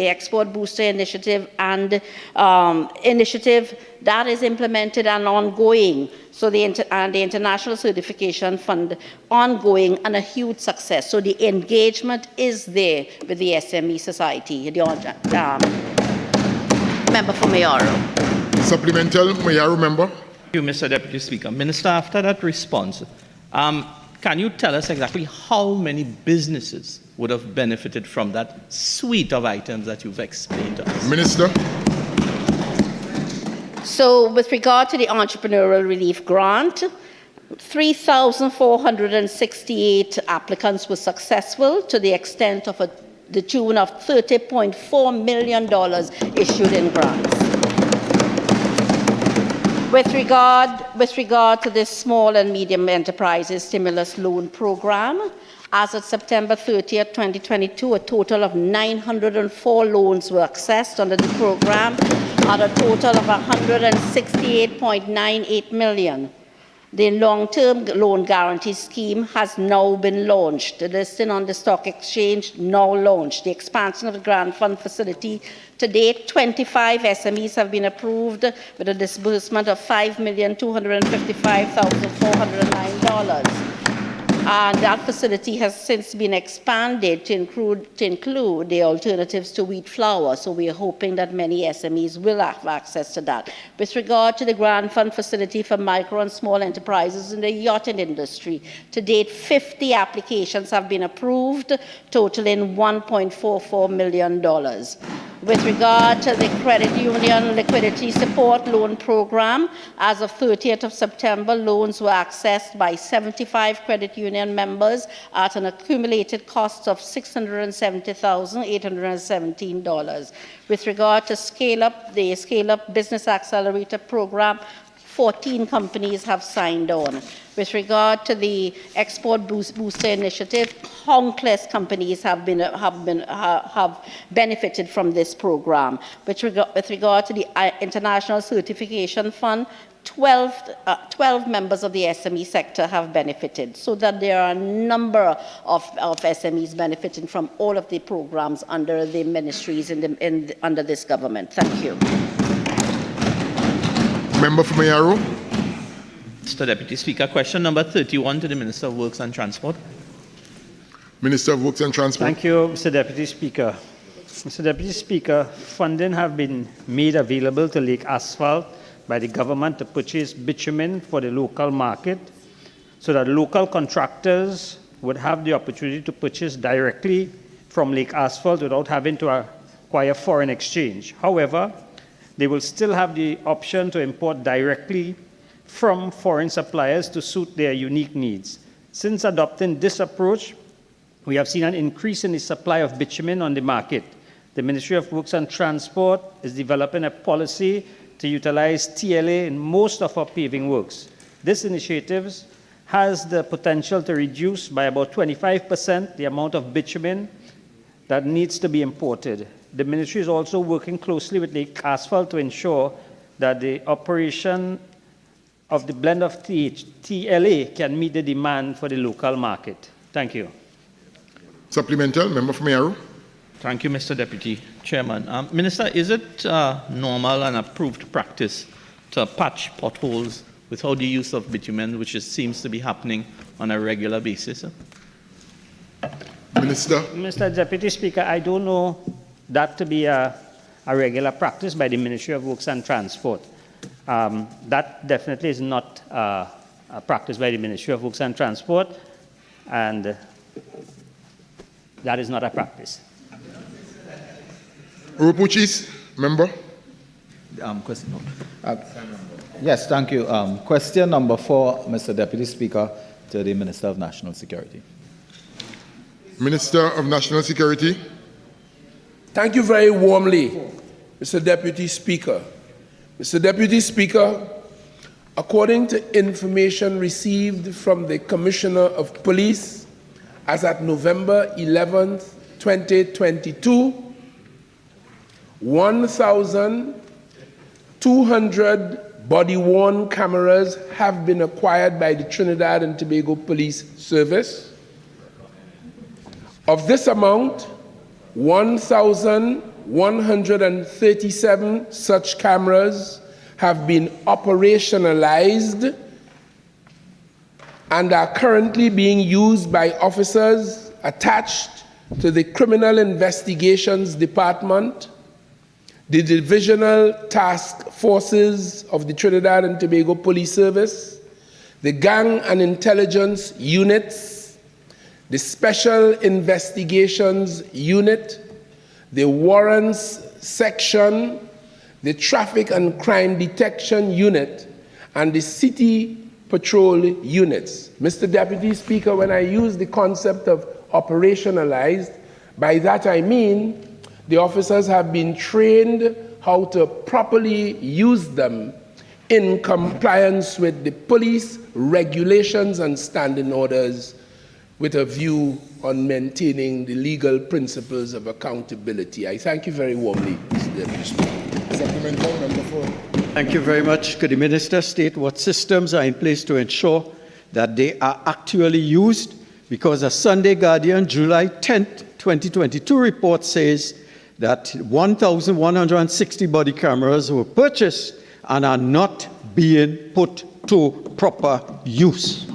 Speaker 3: Export Booster Initiative and initiative that is implemented and ongoing. So the International Certification Fund ongoing and a huge success. So the engagement is there with the SME society. The member for Mayaro.
Speaker 2: Supplemental, Mayaro member.
Speaker 20: Thank you, Mr. Deputy Speaker. Minister, after that response, can you tell us exactly how many businesses would have benefited from that suite of items that you've explained to us?
Speaker 2: Minister.
Speaker 3: So with regard to the Entrepreneurial Relief Grant, 3,468 applicants were successful to the extent of the tune of $30.4 million issued in grants. With regard to this small and medium enterprises stimulus loan program, as of September 30th, 2022, a total of 904 loans were accessed under the program at a total of $168.98 million. The long-term loan guarantee scheme has now been launched. The listing on the stock exchange now launched. The expansion of the grant fund facility. To date, 25 SMEs have been approved with a disbursement of $5,255,409. And that facility has since been expanded to include the alternatives to wheat flour. So we are hoping that many SMEs will have access to that. With regard to the grant fund facility for micro and small enterprises in the yachting industry, to date, 50 applications have been approved, totaling $1.44 million. With regard to the credit union liquidity support loan program, as of 30th of September, loans were accessed by 75 credit union members at an accumulated cost of $670,817. With regard to the Scale Up Business Accelerator program, 14 companies have signed on. With regard to the Export Booster Initiative, countless companies have benefited from this program. With regard to the International Certification Fund, 12 members of the SME sector have benefited, so that there are a number of SMEs benefiting from all of the programs under the ministries under this government. Thank you.
Speaker 2: Member for Mayaro.
Speaker 20: Mr. Deputy Speaker, question number 31 to the Minister of Works and Transport.
Speaker 2: Minister of Works and Transport.
Speaker 9: Thank you, Mr. Deputy Speaker. Mr. Deputy Speaker, funding have been made available to Lake Asphalt by the government to purchase bitumen for the local market, so that local contractors would have the opportunity to purchase directly from Lake Asphalt without having to acquire foreign exchange. However, they will still have the option to import directly from foreign suppliers to suit their unique needs. Since adopting this approach, we have seen an increase in the supply of bitumen on the market. The Ministry of Works and Transport is developing a policy to utilize TLA in most of our paving works. This initiative has the potential to reduce by about 25% the amount of bitumen that needs to be imported. The Ministry is also working closely with Lake Asphalt to ensure that the operation of the blend of TLA can meet the demand for the local market. Thank you.
Speaker 2: Supplemental, member from Mayaro.
Speaker 20: Thank you, Mr. Deputy Chairman. Minister, is it normal and approved practice to patch potholes without the use of bitumen, which seems to be happening on a regular basis?
Speaker 2: Minister.
Speaker 9: Mr. Deputy Speaker, I don't know that to be a regular practice by the Ministry of Works and Transport. That definitely is not a practice by the Ministry of Works and Transport, and that is not a practice.
Speaker 2: Rupuchis, member.
Speaker 6: Question. Yes, thank you. Question number 4, Mr. Deputy Speaker, to the Minister of National Security.
Speaker 2: Minister of National Security.
Speaker 19: Thank you very warmly, Mr. Deputy Speaker. Mr. Deputy Speaker, according to information received from the Commissioner of Police as at November 11th, 2022, 1,200 body-worn cameras have been acquired by the Trinidad and Tobago Police Service. Of this amount, 1,137 such cameras have been operationalized and are currently being used by officers attached to the Criminal Investigations Department, the Divisional Task Forces of the Trinidad and Tobago Police Service, the Gang and Intelligence Units, the Special Investigations Unit, the Warrants Section, the Traffic and Crime Detection Unit, and the City Patrol Units. Mr. Deputy Speaker, when I use the concept of operationalized, by that I mean the officers have been trained how to properly use them in compliance with the police regulations and standing orders with a view on maintaining the legal principles of accountability. I thank you very warmly, Mr. Deputy Speaker.
Speaker 2: Supplemental, Member 4.
Speaker 18: Thank you very much. Could the Minister state what systems are in place to ensure that they are actually used? Because a Sunday Guardian, July 10th, 2022 report says that 1,160 body cameras were purchased and are not being put to proper use.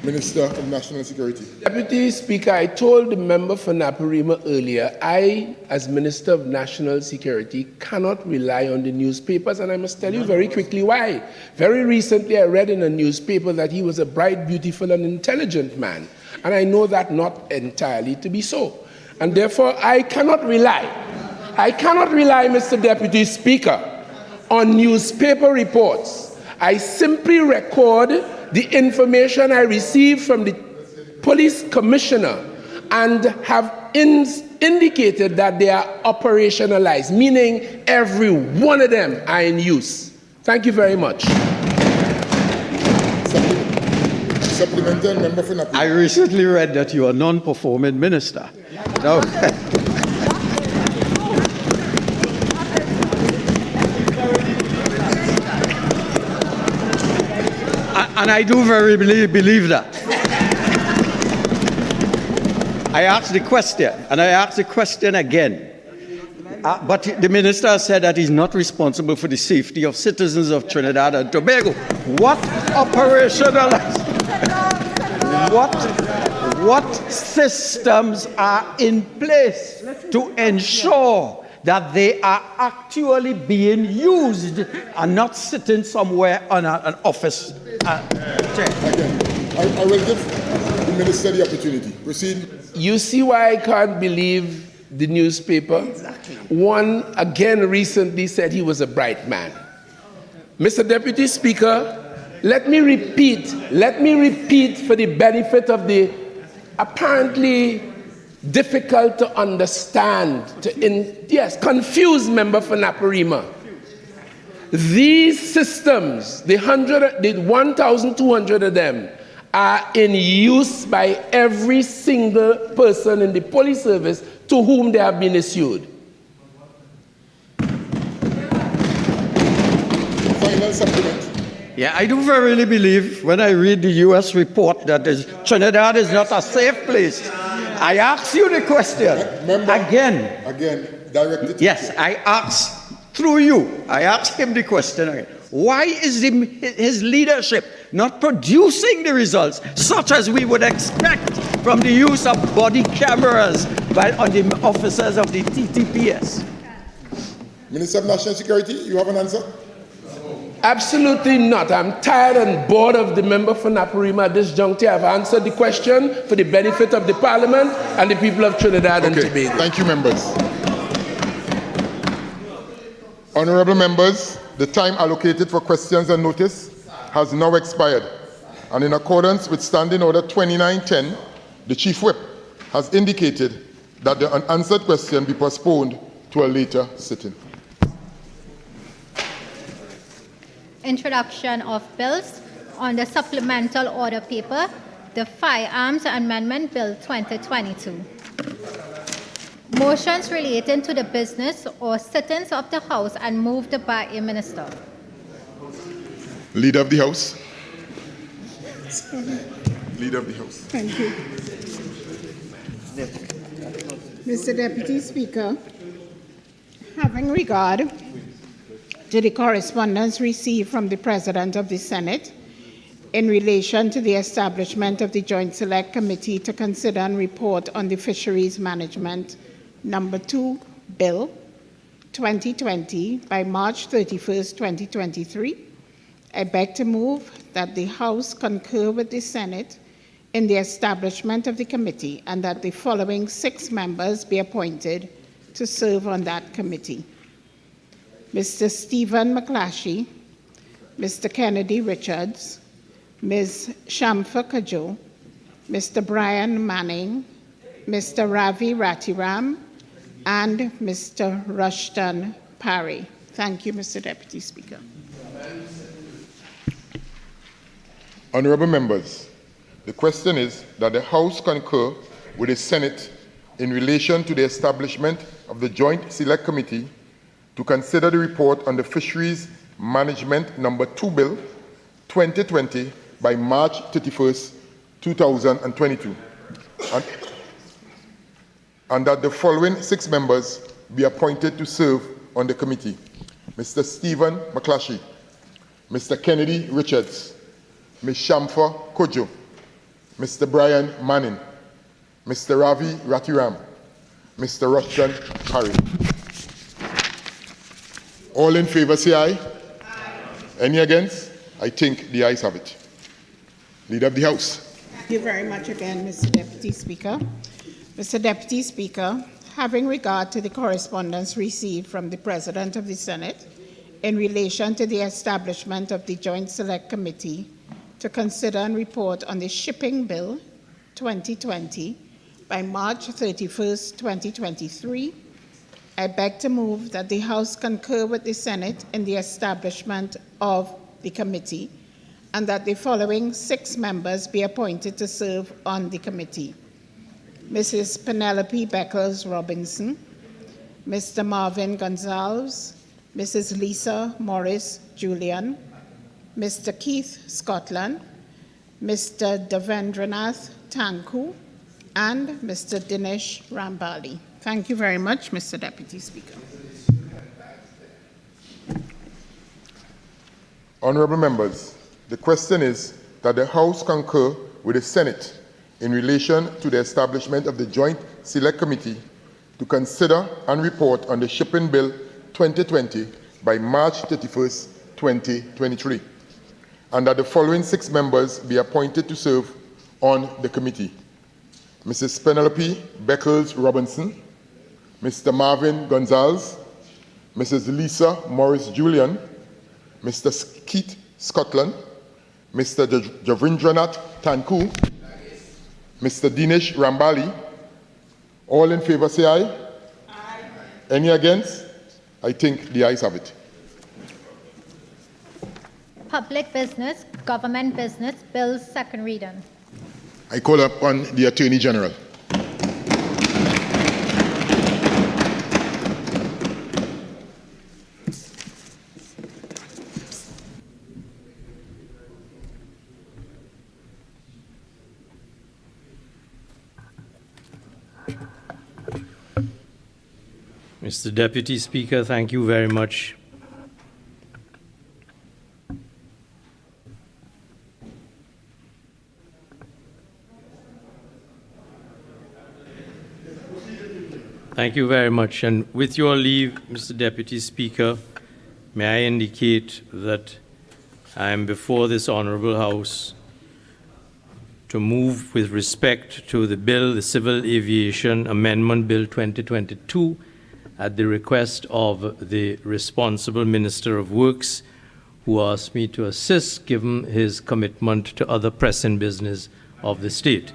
Speaker 2: Minister of National Security.
Speaker 19: Deputy Speaker, I told the member for Naparima earlier, I, as Minister of National Security, cannot rely on the newspapers, and I must tell you very quickly why. Very recently, I read in a newspaper that he was a bright, beautiful, and intelligent man, and I know that not entirely to be so. And therefore, I cannot rely, Mr. Deputy Speaker, on newspaper reports. I simply record the information I receive from the police commissioner and have indicated that they are operationalized, meaning every one of them are in use. Thank you very much.
Speaker 2: Supplemental, Member for Naparima.
Speaker 18: I recently read that you are a non-performing minister. No. And I do very believe that. I asked the question, and I asked the question again. But the minister said that he's not responsible for the safety of citizens of Trinidad and Tobago. What systems are in place to ensure that they are actually being used and not sitting somewhere on an office chair?
Speaker 2: I will give the minister the opportunity. Proceed.
Speaker 19: You see why I can't believe the newspaper? Exactly. One, again, recently said he was a bright man. Mr. Deputy Speaker, let me repeat for the benefit of the apparently difficult to understand, confused member for Naparima. These systems, the 1,200 of them, are in use by every single person in the police service to whom they have been issued.
Speaker 2: Final supplement.
Speaker 18: Yeah, I do verily believe when I read the U.S. report that Trinidad is not a safe place. I ask you the question again.
Speaker 2: Again, directed.
Speaker 18: Yes, I ask through you. I ask him the question again. Why is his leadership not producing the results such as we would expect from the use of body cameras on the officers of the TTPS?
Speaker 2: Minister of National Security, you have an answer?
Speaker 19: Absolutely not. I'm tired and bored of the member for Naparima at this juncture. I've answered the question for the benefit of the Parliament and the people of Trinidad and Tobago.
Speaker 2: Thank you, members. Honorable members, the time allocated for questions and notice has now expired. And in accordance with Standing Order 2910, the Chief Whip has indicated that the unanswered question be postponed to a later sitting.
Speaker 1: Introduction of bills on the supplemental order paper, the Firearms Amendment Bill 2022. Motions relating to the business or sittings of the House and moved by a minister.
Speaker 2: Leader of the House. Leader of the House.
Speaker 13: Thank you. Mr. Deputy Speaker, having regard to the correspondence received from the President of the Senate in relation to the establishment of the Joint Select Committee to consider and report on the Fisheries Management Number 2 Bill 2020 by March 31st, 2023, I beg to move that the House concur with the Senate in the establishment of the committee and that the following 6 members be appointed to serve on that committee: Mr. Stephen McClatchy, Mr. Kennedy Richards, Ms. Shamfa Kajo, Mr. Brian Manning, Mr. Ravi Ratiram, and Mr. Rushton Parry. Thank you, Mr. Deputy Speaker.
Speaker 2: Honorable members, the question is that the House concur with the Senate in relation to the establishment of the Joint Select Committee to consider the report on the Fisheries Management Number 2 Bill 2020 by March 31st, 2022, and that the following 6 members be appointed to serve on the committee: Mr. Stephen McClatchy, Mr. Kennedy Richards, Ms. Shamfa Kojo, Mr. Brian Manning, Mr. Ravi Ratiram, Mr. Rushton Parry. All in favor say aye. Aye. Any against? I think the ayes have it. Leader of the House.
Speaker 13: Thank you very much again, Mr. Deputy Speaker. Mr. Deputy Speaker, having regard to the correspondence received from the President of the Senate in relation to the establishment of the Joint Select Committee to consider and report on the Shipping Bill 2020 by March 31st, 2023, I beg to move that the House concur with the Senate in the establishment of the committee and that the following 6 members be appointed to serve on the committee: Mrs. Penelope Beckles-Robinson, Mr. Marvin Gonzales, Mrs. Lisa Morris Julian, Mr. Keith Scotland, Mr. Devendranath Tanku, and Mr. Dinesh Rambali. Thank you very much, Mr. Deputy Speaker.
Speaker 2: Honorable members, the question is that the House concur with the Senate in relation to the establishment of the Joint Select Committee to consider and report on the Shipping Bill 2020 by March 31st, 2023, and that the following 6 members be appointed to serve on the committee: Mrs. Penelope Beckles-Robinson, Mr. Marvin Gonzales, Mrs. Lisa Morris Julian, Mr. Keith Scotland, Mr. Javindranath Tanku, Mr. Dinesh Rambali. All in favor say aye. Aye. Any against? I think the ayes have it.
Speaker 1: Public business, government business, bills, second reading.
Speaker 2: I call upon the Attorney General.
Speaker 7: Mr. Deputy Speaker, thank you very much. Thank you very much. And with your leave, Mr. Deputy Speaker, may I indicate that I am before this Honourable House to move with respect to the bill, the Civil Aviation Amendment Bill 2022, at the request of the responsible Minister of Works, who asked me to assist given his commitment to other pressing business of the state.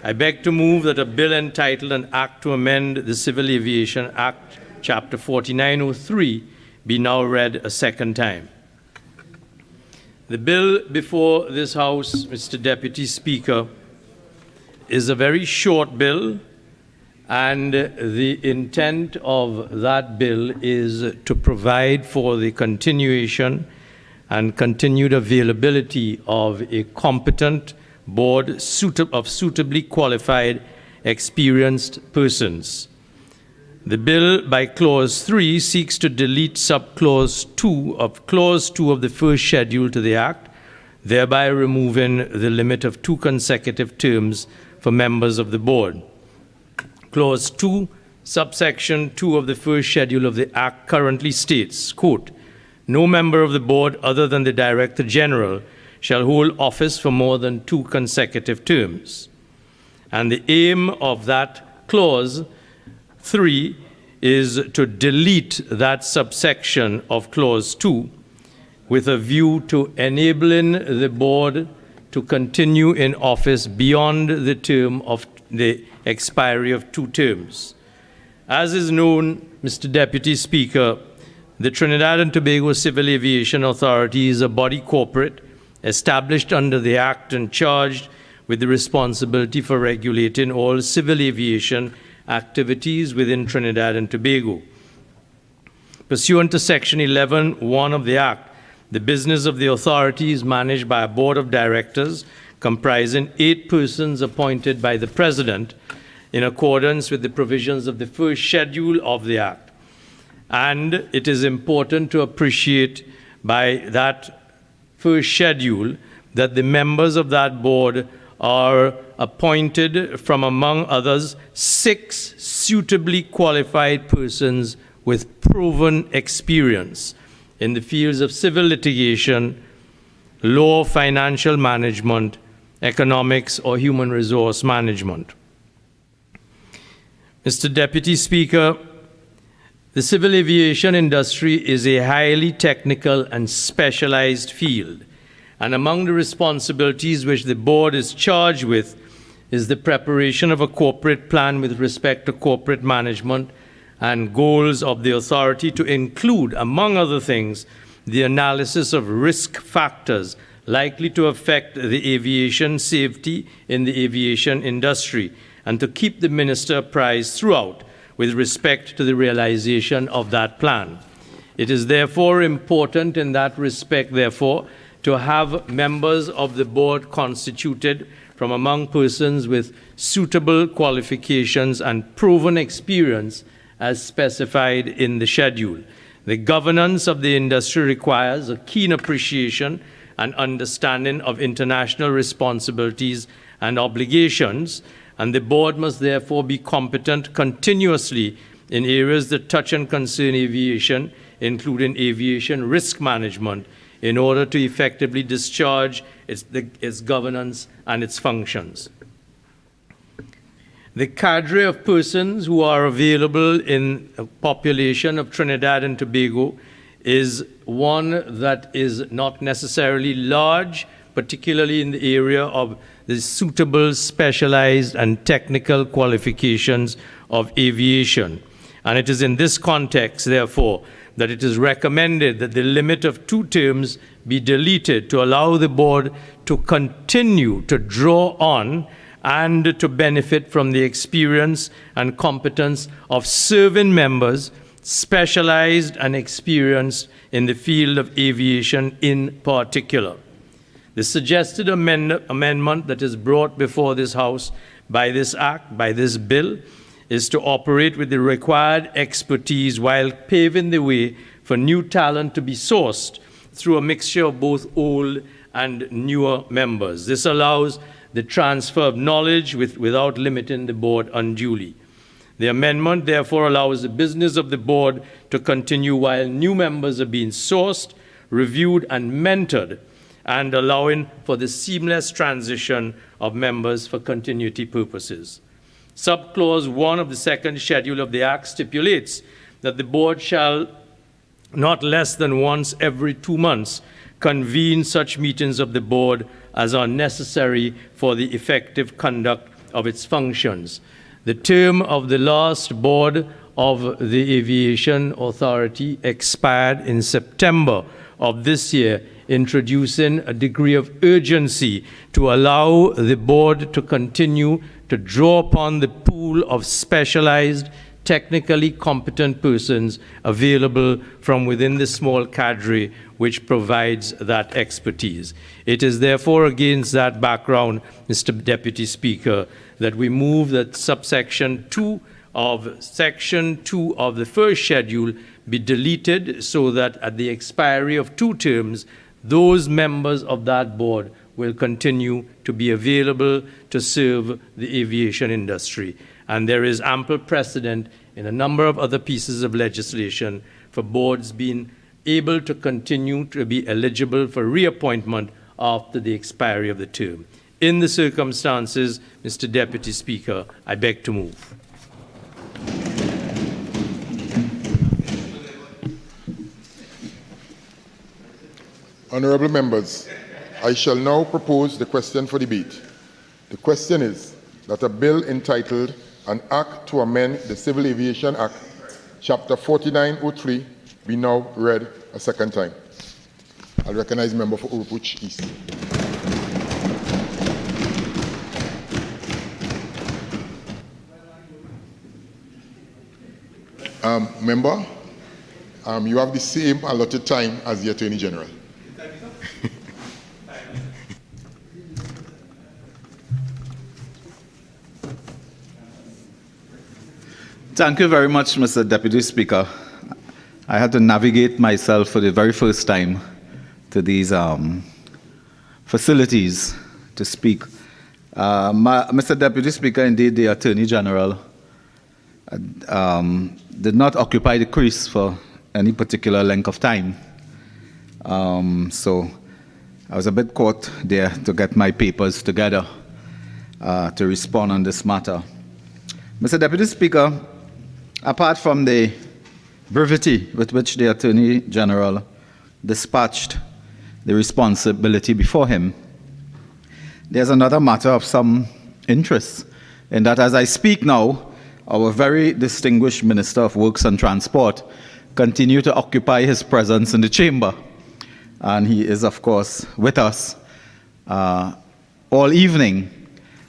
Speaker 7: I beg to move that a bill entitled An Act to Amend the Civil Aviation Act, Chapter 4903, be now read a second time. The bill before this House, Mr. Deputy Speaker, is a very short bill, and the intent of that bill is to provide for the continuation and continued availability of a competent board of suitably qualified, experienced persons. The bill, by Clause 3, seeks to delete Subclause 2 of Clause 2 of the first schedule to the Act, thereby removing the limit of 2 consecutive terms for members of the board. Clause 2, subsection 2 of the first schedule of the Act currently states, quote, "No member of the board other than the Director General shall hold office for more than 2 consecutive terms." And the aim of that clause 3 is to delete that subsection of Clause 2 with a view to enabling the board to continue in office beyond the term of the expiry of 2 terms. As is known, Mr. Deputy Speaker, the Trinidad and Tobago Civil Aviation Authority is a body corporate established under the Act and charged with the responsibility for regulating all civil aviation activities within Trinidad and Tobago. Pursuant to Section 11(1) of the Act, the business of the authority is managed by a board of directors comprising 8 persons appointed by the President in accordance with the provisions of the first schedule of the Act. And it is important to appreciate by that first schedule that the members of that board are appointed from, among others, 6 suitably qualified persons with proven experience in the fields of civil litigation, law, financial management, economics, or human resource management. Mr. Deputy Speaker, the civil aviation industry is a highly technical and specialized field, and among the responsibilities which the board is charged with is the preparation of a corporate plan with respect to corporate management and goals of the authority to include, among other things, the analysis of risk factors likely to affect the aviation safety in the aviation industry, and to keep the minister apprised throughout with respect to the realization of that plan. It is therefore important in that respect, therefore, to have members of the board constituted from among persons with suitable qualifications and proven experience as specified in the schedule. The governance of the industry requires a keen appreciation and understanding of international responsibilities and obligations, and the board must therefore be competent continuously in areas that touch and concern aviation, including aviation risk management, in order to effectively discharge its governance and its functions. The cadre of persons who are available in a population of Trinidad and Tobago is one that is not necessarily large, particularly in the area of the suitable, specialized, and technical qualifications of aviation. And it is in this context, therefore, that it is recommended that the limit of 2 terms be deleted to allow the board to continue to draw on and to benefit from the experience and competence of serving members, specialized and experienced in the field of aviation in particular. The suggested amendment that is brought before this House by this Act, by this bill, is to operate with the required expertise while paving the way for new talent to be sourced through a mixture of both old and newer members. This allows the transfer of knowledge without limiting the board unduly. The amendment therefore allows the business of the board to continue while new members are being sourced, reviewed, and mentored, and allowing for the seamless transition of members for continuity purposes. Subclause 1 of the second schedule of the Act stipulates that the board shall not less than once every 2 months convene such meetings of the board as are necessary for the effective conduct of its functions. The term of the last board of the Aviation Authority expired in September of this year, introducing a degree of urgency to allow the board to continue to draw upon the pool of specialized, technically competent persons available from within the small cadre which provides that expertise. It is therefore against that background, Mr. Deputy Speaker, that we move that subsection 2 of section 2 of the first schedule be deleted so that at the expiry of 2 terms, those members of that board will continue to be available to serve the aviation industry. And there is ample precedent in a number of other pieces of legislation for boards being able to continue to be eligible for reappointment after the expiry of the term. In the circumstances, Mr. Deputy Speaker, I beg to move.
Speaker 2: Honourable members, I shall now propose the question for debate. The question is that a bill entitled An Act to Amend the Civil Aviation Act, Chapter 4903, be now read a second time. I recognize the member for Urupuch East. Member, you have the same allotted time as the Attorney General.
Speaker 6: Thank you very much, Mr. Deputy Speaker. I had to navigate myself for the very first time to these facilities to speak. Mr. Deputy Speaker, indeed, the Attorney General did not occupy the crease for any particular length of time. So I was a bit caught there to get my papers together to respond on this matter. Mr. Deputy Speaker, apart from the brevity with which the Attorney General dispatched the responsibility before him, there's another matter of some interest, in that as I speak now, our very distinguished Minister of Works and Transport continue to occupy his presence in the chamber. And he is, of course, with us all evening.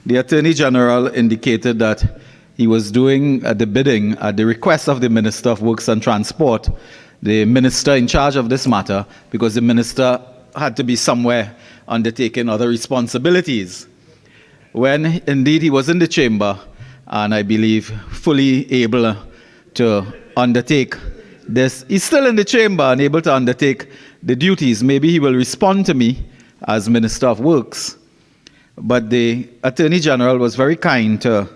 Speaker 6: The Attorney General indicated that he was doing the bidding at the request of the Minister of Works and Transport, the minister in charge of this matter, because the minister had to be somewhere undertaking other responsibilities. When indeed he was in the chamber, and I believe fully able to undertake this, he's still in the chamber and able to undertake the duties. Maybe he will respond to me as Minister of Works. But the Attorney General was very kind to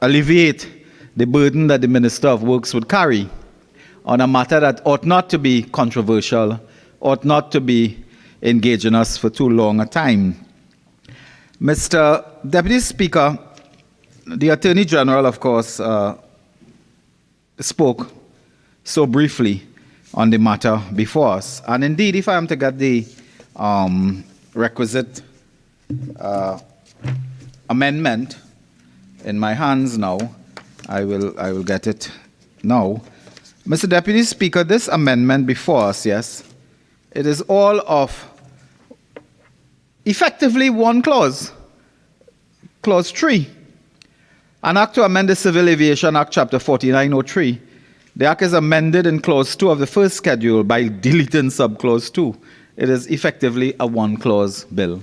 Speaker 6: alleviate the burden that the Minister of Works would carry on a matter that ought not to be controversial, ought not to be engaging us for too long a time. Mr. Deputy Speaker, the Attorney General, of course, spoke so briefly on the matter before us. And indeed, if I am to get the requisite amendment in my hands now, I will get it now. Mr. Deputy Speaker, this amendment before us, yes, it is all of effectively one clause, Clause 3. An Act to amend the Civil Aviation Act, Chapter 4903. The Act is amended in Clause 2 of the first schedule by deleting Subclause 2. It is effectively a one-clause bill.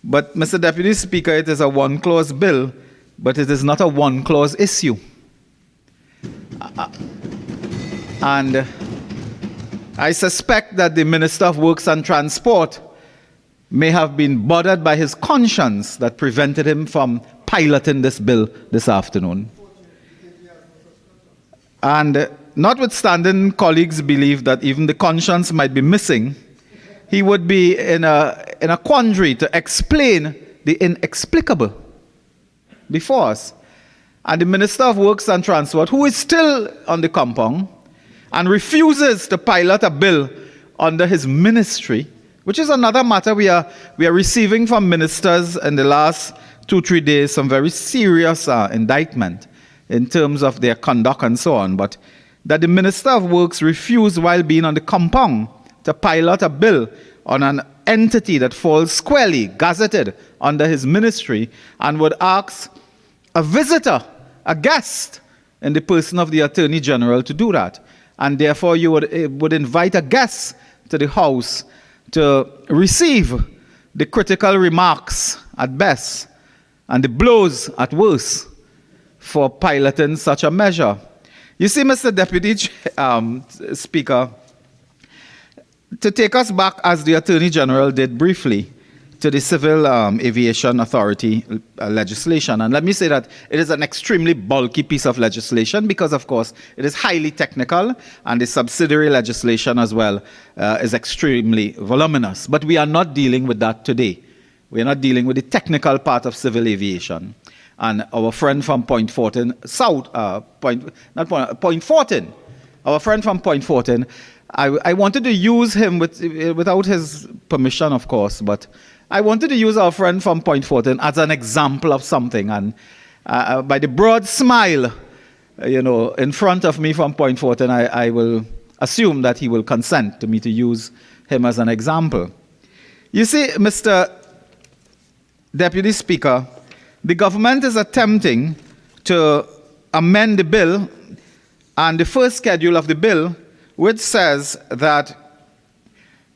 Speaker 6: But, Mr. Deputy Speaker, it is a one-clause bill, but it is not a one-clause issue. And I suspect that the Minister of Works and Transport may have been bothered by his conscience that prevented him from piloting this bill this afternoon. And notwithstanding colleagues believe that even the conscience might be missing, he would be in a quandary to explain the inexplicable before us. And the Minister of Works and Transport, who is still on the compound and refuses to pilot a bill under his ministry, which is another matter we are receiving from ministers in the last 2-3 days some very serious indictment in terms of their conduct and so on, but that the Minister of Works refused while being on the compound to pilot a bill on an entity that falls squarely gazetted under his ministry and would ask a visitor, a guest, in the person of the Attorney General to do that. And therefore you would invite a guest to the House to receive the critical remarks at best and the blows at worst for piloting such a measure. You see, Mr. Deputy Speaker, to take us back, as the Attorney General did briefly, to the Civil Aviation Authority legislation. And let me say that it is an extremely bulky piece of legislation because, of course, it is highly technical, and the subsidiary legislation as well is extremely voluminous. But we are not dealing with that today. We are not dealing with the technical part of civil aviation. And our friend from Point Fortin South, Point Fortin, our friend from Point Fortin, I wanted to use him without his permission, of course, but I wanted to use our friend from Point Fortin as an example of something. And by the broad smile, in front of me from Point Fortin, I will assume that he will consent to me to use him as an example. You see, Mr. Deputy Speaker, the government is attempting to amend the bill, and the first schedule of the bill, which says that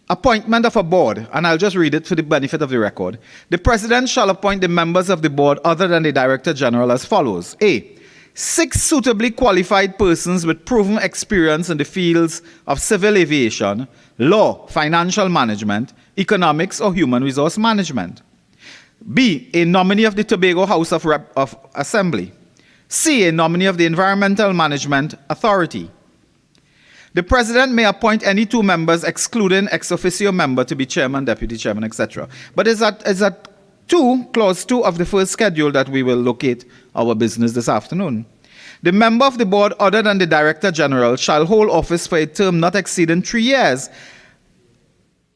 Speaker 6: appointment of a board, and I'll just read it for the benefit of the record. The President shall appoint the members of the board other than the Director General as follows. A, 6 suitably qualified persons with proven experience in the fields of civil aviation, law, financial management, economics, or human resource management. B, a nominee of the Tobago House of Assembly. C, a nominee of the Environmental Management Authority. The President may appoint any 2 members, excluding ex officio member, to be chairman, deputy chairman, etc. But it's at clause 2 of the first schedule that we will locate our business this afternoon. The member of the board other than the Director General shall hold office for a term not exceeding 3 years,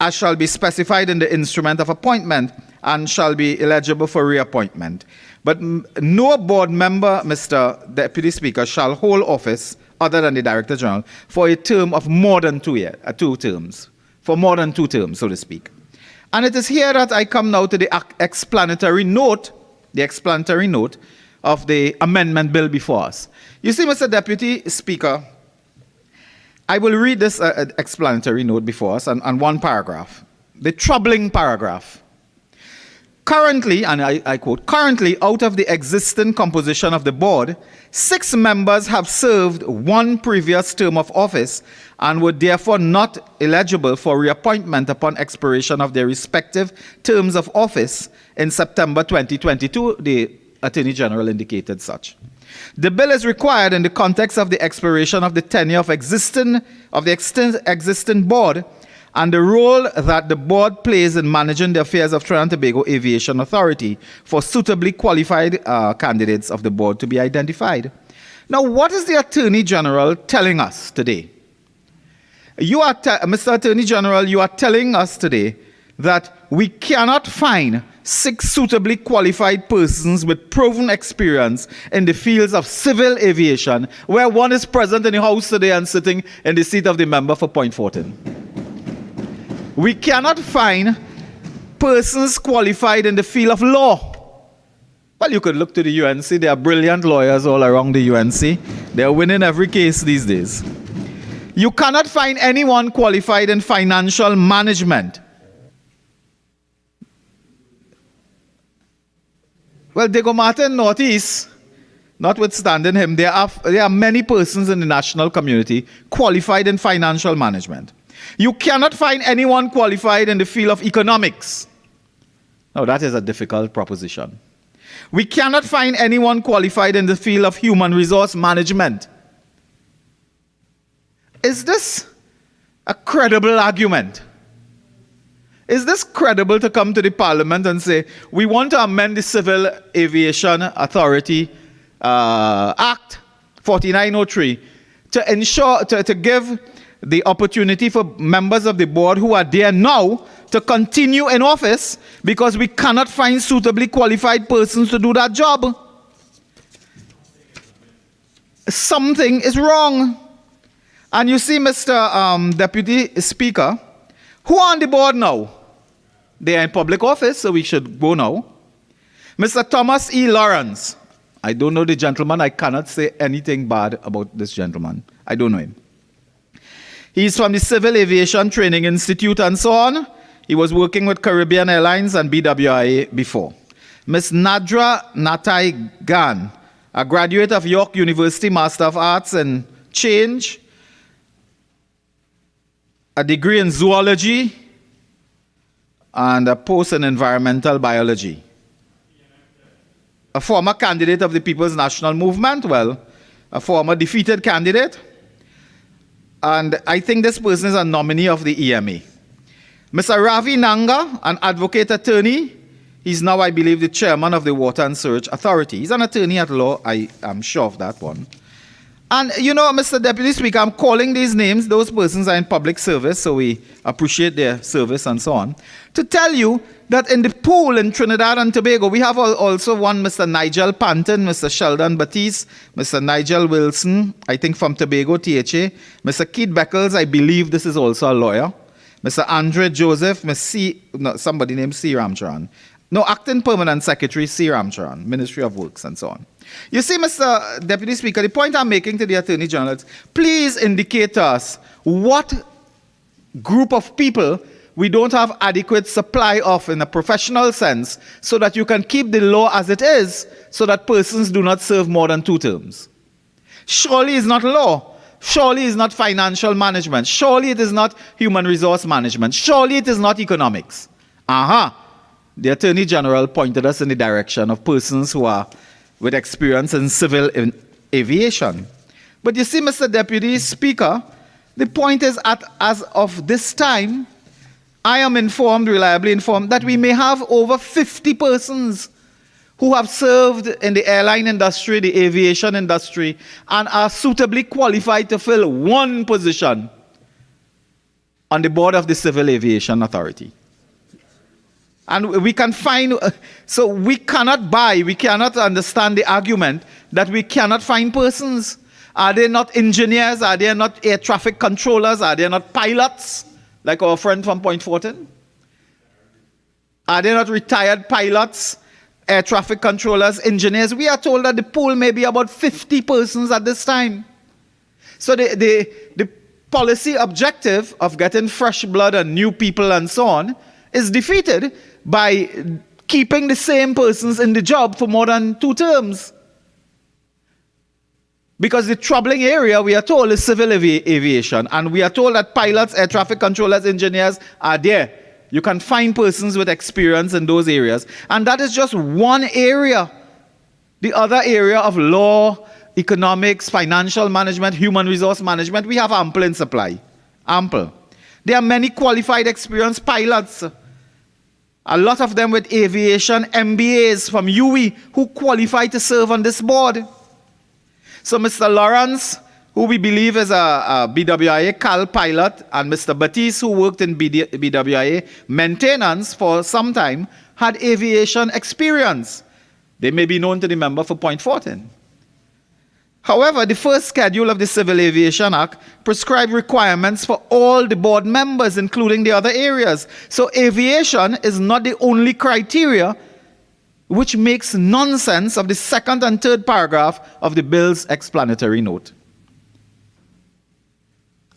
Speaker 6: as shall be specified in the instrument of appointment, and shall be eligible for reappointment. But no board member, Mr. Deputy Speaker, shall hold office other than the Director General for a term of more than 2 years, 2 terms, for more than 2 terms, so to speak. And it is here that I come now to the explanatory note of the amendment bill before us. You see, Mr. Deputy Speaker, I will read this explanatory note before us and one paragraph, the troubling paragraph. Currently, and I quote, currently out of the existing composition of the board, 6 members have served 1 previous term of office and were therefore not eligible for reappointment upon expiration of their respective terms of office in September 2022. The Attorney General indicated such. The bill is required in the context of the expiration of the tenure of the existing board and the role that the board plays in managing the affairs of Trinidad and Tobago Aviation Authority for suitably qualified candidates of the board to be identified. Now, what is the Attorney General telling us today? Mr. Attorney General, you are telling us today that we cannot find 6 suitably qualified persons with proven experience in the fields of civil aviation, where one is present in the House today and sitting in the seat of the member for Point Fortin. We cannot find persons qualified in the field of law. Well, you could look to the UNC. There are brilliant lawyers all around the UNC. They are winning every case these days. You cannot find anyone qualified in financial management. Well, Diego Martin Northeast, notwithstanding him, there are many persons in the national community qualified in financial management. You cannot find anyone qualified in the field of economics. Now, that is a difficult proposition. We cannot find anyone qualified in the field of human resource management. Is this a credible argument? Is this credible to come to the Parliament and say, we want to amend the Civil Aviation Authority Act 4903 to give the opportunity for members of the board who are there now to continue in office because we cannot find suitably qualified persons to do that job. Something is wrong. And you see, Mr. Deputy Speaker, who are on the board now? They are in public office, so we should go now. Mr. Thomas E. Lawrence. I don't know the gentleman. I cannot say anything bad about this gentleman. I don't know him. He's from the Civil Aviation Training Institute and so on. He was working with Caribbean Airlines and BWIA before. Ms. Nadra Natai Gan, a graduate of York University, Master of Arts in Change, a degree in zoology, and a post in environmental biology. A former candidate of the People's National Movement, well, a former defeated candidate. And I think this person is a nominee of the EMA. Mr. Ravi Nanga, an advocate attorney, he's now, I believe, the chairman of the Water and Sewerage Authority. He's an attorney at law, I am sure of that one. And, you know, Mr. Deputy Speaker, I'm calling these names. Those persons are in public service, so we appreciate their service and so on. To tell you that in the pool in Trinidad and Tobago, we have also one Mr. Nigel Panton, Mr. Sheldon Batiste, Mr. Nigel Wilson, I think from Tobago, THA, Mr. Keith Beckles, I believe this is also a lawyer, Mr. Andre Joseph, somebody named C. Ramcharan. No, Acting Permanent Secretary C. Ramcharan, Ministry of Works and so on. You see, Mr. Deputy Speaker, the point I'm making to the Attorney General is, please indicate to us what group of people we don't have adequate supply of in a professional sense so that you can keep the law as it is so that persons do not serve more than 2 terms. Surely it's not law. Surely it's not financial management. Surely it is not human resource management. Surely it is not economics. The Attorney General pointed us in the direction of persons who are with experience in civil aviation. But you see, Mr. Deputy Speaker, the point is as of this time, I am informed, reliably informed, that we may have over 50 persons who have served in the airline industry, the aviation industry, and are suitably qualified to fill one position on the board of the Civil Aviation Authority. And we can find, so we cannot understand the argument that we cannot find persons. Are they not engineers? Are they not air traffic controllers? Are they not pilots, like our friend from Point Fortin? Are they not retired pilots, air traffic controllers, engineers? We are told that the pool may be about 50 persons at this time. So the policy objective of getting fresh blood and new people and so on is defeated by keeping the same persons in the job for more than 2 terms. Because the troubling area, we are told, is civil aviation. And we are told that pilots, air traffic controllers, engineers are there. You can find persons with experience in those areas. And that is just one area. The other area of law, economics, financial management, human resource management, we have ample in supply. Ample. There are many qualified, experienced pilots. A lot of them with aviation MBAs from UE who qualify to serve on this board. So Mr. Lawrence, who we believe is a BWIA CAL pilot, and Mr. Batiste, who worked in BWIA maintenance for some time, had aviation experience. They may be known to the member for Point Fortin. However, the first schedule of the Civil Aviation Act prescribed requirements for all the board members, including the other areas. So aviation is not the only criteria, which makes nonsense of the 2nd and 3rd paragraph of the bill's explanatory note.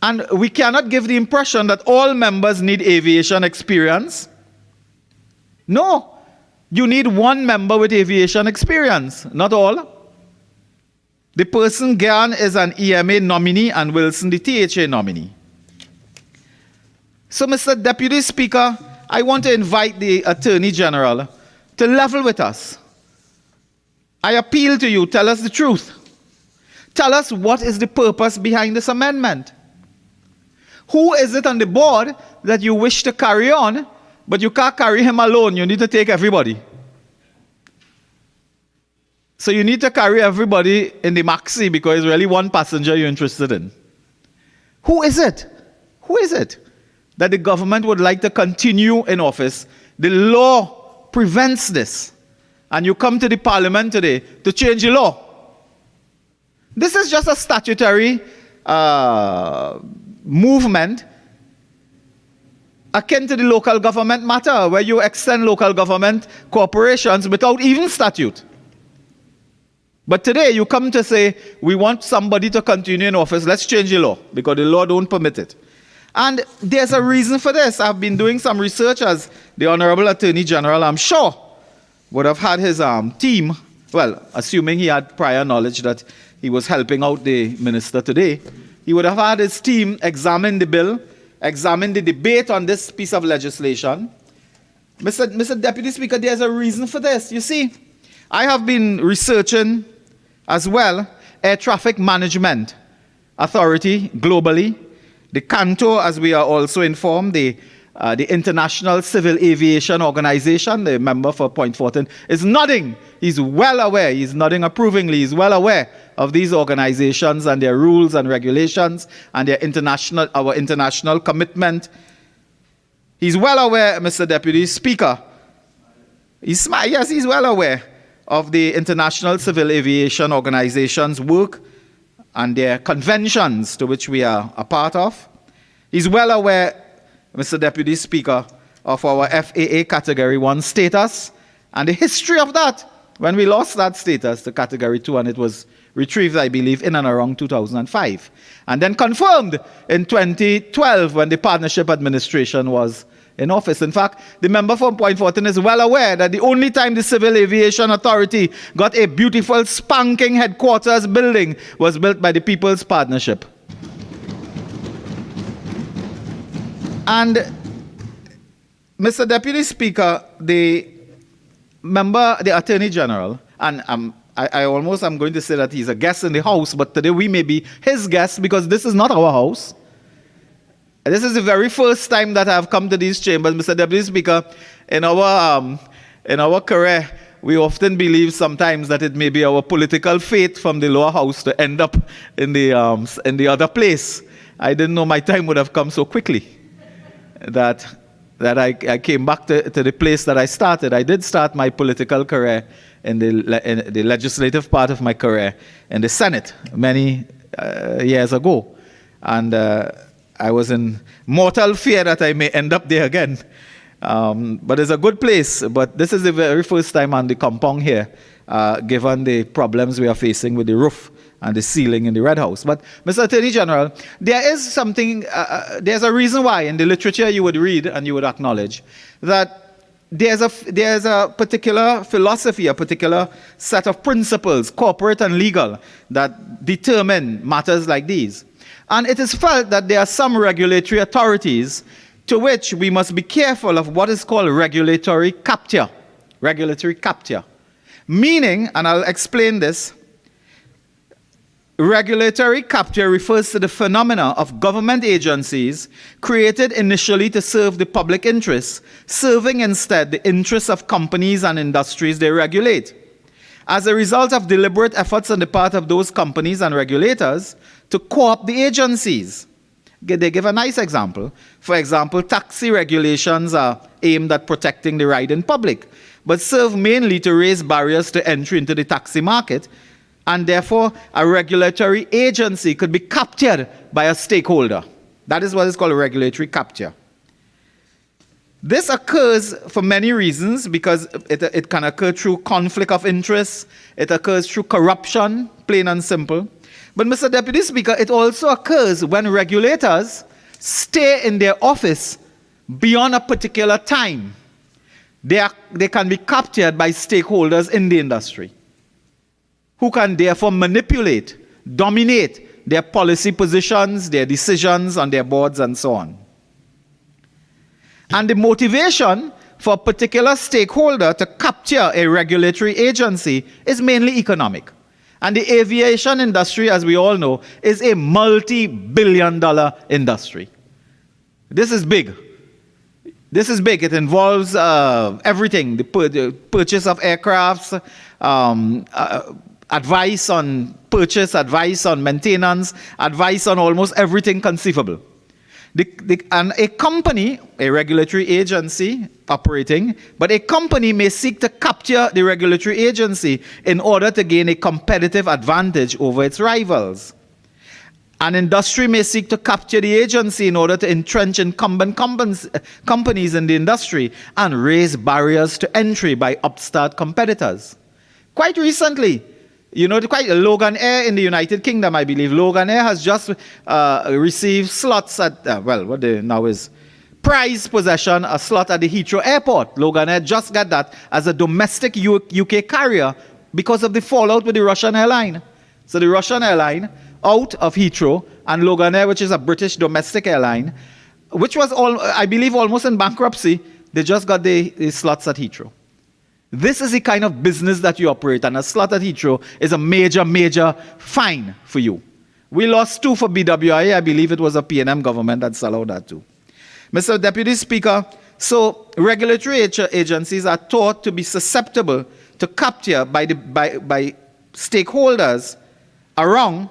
Speaker 6: And we cannot give the impression that all members need aviation experience. No, you need 1 member with aviation experience, not all. The person, Gyan, is an EMA nominee and Wilson, the THA nominee. So, Mr. Deputy Speaker, I want to invite the Attorney General to level with us. I appeal to you, tell us the truth. Tell us what is the purpose behind this amendment. Who is it on the board that you wish to carry on, but you can't carry him alone, you need to take everybody. So you need to carry everybody in the maxi because it's really 1 passenger you're interested in. Who is it? Who is it? that the government would like to continue in office, the law prevents this. And you come to the parliament today to change the law. This is just a statutory movement akin to the local government matter, where you extend local government corporations without even statute. But today you come to say, we want somebody to continue in office, let's change the law, because the law don't permit it. And there's a reason for this. I've been doing some research, as the Honorable Attorney General, I'm sure, would have had his team, well, assuming he had prior knowledge that he was helping out the minister today, he would have had his team examine the bill, examine the debate on this piece of legislation. Mr. Deputy Speaker, there's a reason for this. You see, I have been researching as well Air Traffic Management Authority globally, the CANTO, as we are also informed, the International Civil Aviation Organization, the member for Point Fortin, is nodding. He's well aware, he's nodding approvingly, he's well aware of these organizations and their rules and regulations and their our international commitment. He's well aware, Mr. Deputy Speaker. Yes, he's well aware of the International Civil Aviation Organization's work and their conventions to which we are a part of. He's well aware, Mr. Deputy Speaker, of our FAA Category 1 status and the history of that when we lost that status to Category 2, and it was retrieved, I believe, in and around 2005. And then confirmed in 2012 when the partnership administration was in office. In fact, the member from Point Fortin is well aware that the only time the Civil Aviation Authority got a beautiful spanking headquarters building was built by the People's Partnership. And Mr. Deputy Speaker, the Attorney General, and I almost am going to say that he's a guest in the House, but today we may be his guest because this is not our House. This is the very first time that I have come to these chambers, Mr. Deputy Speaker. In our career, we often believe sometimes that it may be our political fate from the lower house to end up in the other place. I didn't know my time would have come so quickly. That I came back to the place that I started. I did start my political career in the legislative part of my career in the Senate many years ago. And I was in mortal fear that I may end up there again. But it's a good place. But this is the very first time on the compound here, given the problems we are facing with the roof and the ceiling in the Red House. But, Mr. Attorney General, there is something, there's a reason why in the literature you would read and you would acknowledge that there's a particular philosophy, a particular set of principles, corporate and legal, that determine matters like these. And it is felt that there are some regulatory authorities to which we must be careful of what is called regulatory capture. Regulatory capture. Meaning, and I'll explain this, regulatory capture refers to the phenomena of government agencies created initially to serve the public interest, serving instead the interests of companies and industries they regulate. As a result of deliberate efforts on the part of those companies and regulators to co-opt the agencies. They give a nice example. For example, taxi regulations are aimed at protecting the riding public, but serve mainly to raise barriers to entry into the taxi market, and therefore a regulatory agency could be captured by a stakeholder. That is what is called a regulatory capture. This occurs for many reasons, because it can occur through conflict of interest, it occurs through corruption, plain and simple. But Mr. Deputy Speaker, it also occurs when regulators stay in their office beyond a particular time. They can be captured by stakeholders in the industry, who can therefore manipulate, dominate their policy positions, their decisions on their boards, and so on. And the motivation for a particular stakeholder to capture a regulatory agency is mainly economic. And the aviation industry, as we all know, is a multi-billion-dollar industry. This is big. This is big. It involves everything, the purchase of aircrafts, advice on purchase, advice on maintenance, advice on almost everything conceivable. And a company, a regulatory agency operating, but a company may seek to capture the regulatory agency in order to gain a competitive advantage over its rivals. An industry may seek to capture the agency in order to entrench incumbent companies in the industry and raise barriers to entry by upstart competitors. Quite recently, Logan Air in the United Kingdom, I believe, Logan Air has just received slots at, what they now is, prize possession, a slot at the Heathrow Airport. Logan Air just got that as a domestic UK carrier because of the fallout with the Russian airline. So the Russian airline out of Heathrow, and Logan Air, which is a British domestic airline, which was, I believe, almost in bankruptcy, they just got the slots at Heathrow. This is the kind of business that you operate, and a slot at Heathrow is a major, major fine for you. We lost 2 for BWI. I believe it was a PNM government that allowed that too. Mr. Deputy Speaker, so regulatory agencies are thought to be susceptible to capture by stakeholders around,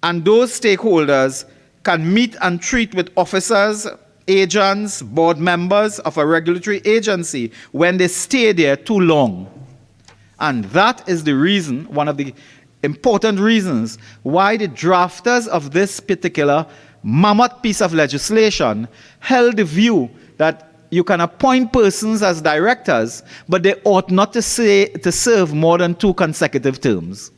Speaker 6: and those stakeholders can meet and treat with officers, agents, board members of a regulatory agency when they stay there too long. And that is the reason, one of the important reasons, why the drafters of this particular mammoth piece of legislation held the view that you can appoint persons as directors, but they ought not to serve more than 2 consecutive terms.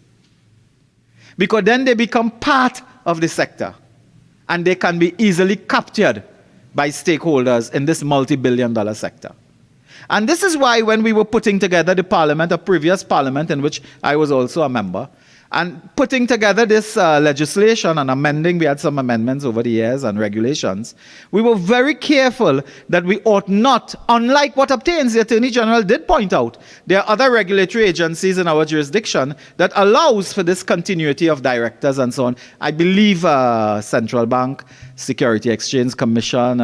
Speaker 6: Because then they become part of the sector, and they can be easily captured by stakeholders in this multi-billion-dollar sector. And this is why when we were putting together the parliament, a previous parliament in which I was also a member, and putting together this legislation and amending, we had some amendments over the years and regulations, we were very careful that we ought not, unlike what obtains, the Attorney General did point out, there are other regulatory agencies in our jurisdiction that allows for this continuity of directors and so on. I believe Central Bank, Security Exchange Commission,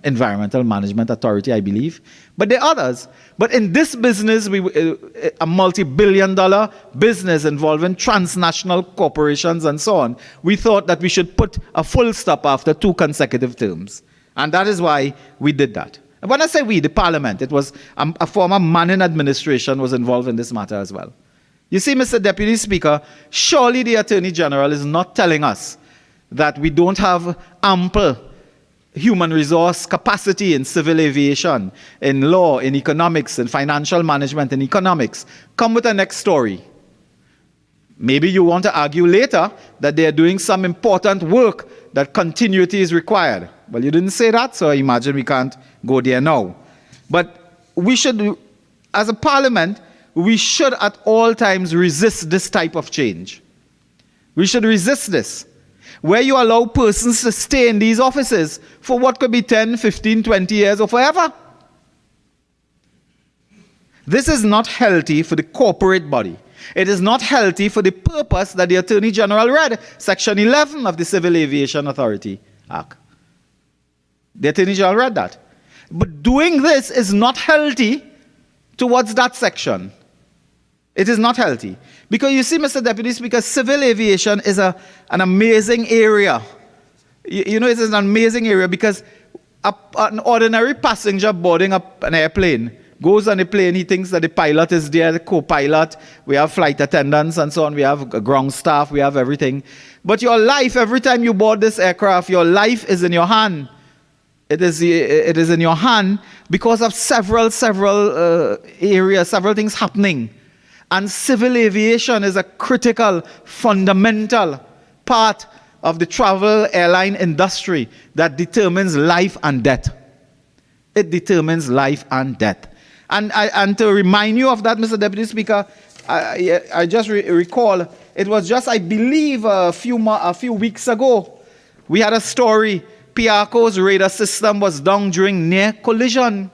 Speaker 6: Environmental Management Authority, I believe. But there are others. But in this business, a multi-billion-dollar business involving transnational corporations and so on, we thought that we should put a full stop after 2 consecutive terms. And that is why we did that. And when I say we, the Parliament, it was a former Manning administration was involved in this matter as well. You see, Mr. Deputy Speaker, surely the Attorney General is not telling us that we don't have ample human resource capacity in civil aviation, in law, in economics, in financial management, in economics. Come with the next story. Maybe you want to argue later that they are doing some important work that continuity is required. Well, you didn't say that, so I imagine we can't go there now. But we should, as a parliament, we should at all times resist this type of change. We should resist this, where you allow persons to stay in these offices for what could be 10, 15, 20 years or forever. This is not healthy for the corporate body. It is not healthy for the purpose that the Attorney General read, Section 11 of the Civil Aviation Authority Act. The Attorney General read that. But doing this is not healthy towards that section. It is not healthy. Because you see, Mr. Deputy Speaker, civil aviation is an amazing area. You know, it is an amazing area because an ordinary passenger boarding up an airplane goes on the plane, he thinks that the pilot is there, the co-pilot, we have flight attendants and so on, we have ground staff, we have everything. But your life, every time you board this aircraft, your life is in your hand. It is in your hand because of several areas, several things happening. And civil aviation is a critical, fundamental part of the travel airline industry that determines life and death. It determines life and death. And to remind you of that, Mr. Deputy Speaker, I just recall, it was just, I believe, a few weeks ago, we had a story. Piarco's radar system was down during near collision.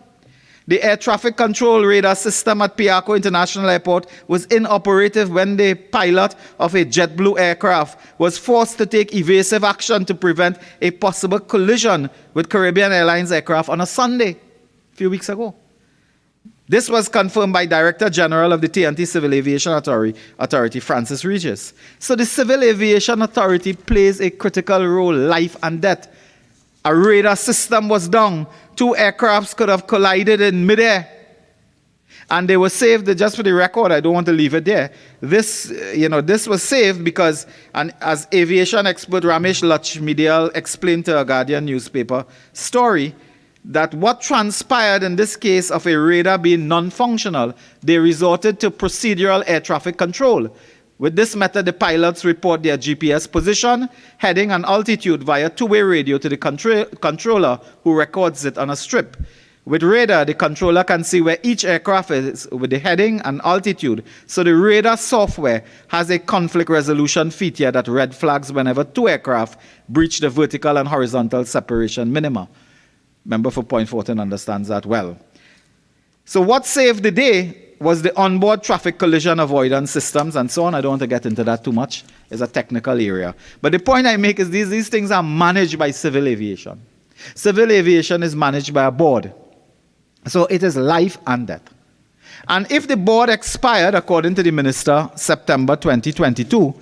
Speaker 6: The air traffic control radar system at Piarco International Airport was inoperative when the pilot of a JetBlue aircraft was forced to take evasive action to prevent a possible collision with Caribbean Airlines aircraft on a Sunday, a few weeks ago. This was confirmed by Director General of the TNT Civil Aviation Authority, Francis Regis. So the Civil Aviation Authority plays a critical role, life and death. A radar system was down. 2 aircrafts could have collided in midair. And they were saved, just for the record, I don't want to leave it there. This was saved because, and as aviation expert Ramesh Lachmedial explained to a Guardian newspaper story, that what transpired in this case of a radar being non-functional, they resorted to procedural air traffic control. With this method, the pilots report their GPS position, heading, and altitude via two-way radio to the controller, who records it on a strip. With radar, the controller can see where each aircraft is with the heading and altitude. So the radar software has a conflict resolution feature that red flags whenever 2 aircraft breach the vertical and horizontal separation minima. Member for Point Fortin understands that well. So what saved the day was the onboard traffic collision avoidance systems and so on. I don't want to get into that too much. It's a technical area. But the point I make is these things are managed by civil aviation. Civil aviation is managed by a board. So it is life and death. And if the board expired, according to the minister, September 2022,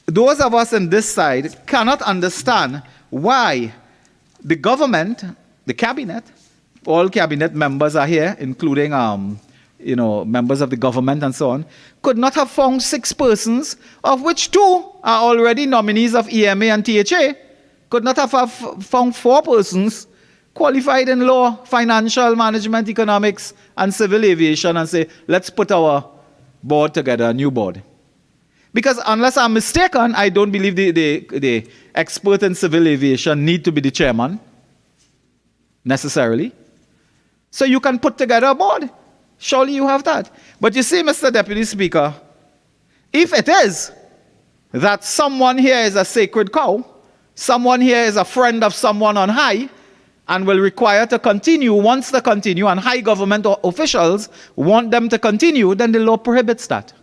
Speaker 6: those of us on this side cannot understand why the government, the cabinet, all cabinet members are here, including members of the government and so on, could not have found 6 persons, of which 2 are already nominees of EMA and THA, could not have found 4 persons qualified in law, financial management, economics, and civil aviation, and say, let's put our board together, a new board. Because unless I'm mistaken, I don't believe the expert in civil aviation need to be the chairman, necessarily. So you can put together a board. Surely you have that. But you see, Mr. Deputy Speaker, if it is that someone here is a sacred cow, someone here is a friend of someone on high, and will require to continue, wants to continue, and high government officials want them to continue, then the law prohibits that.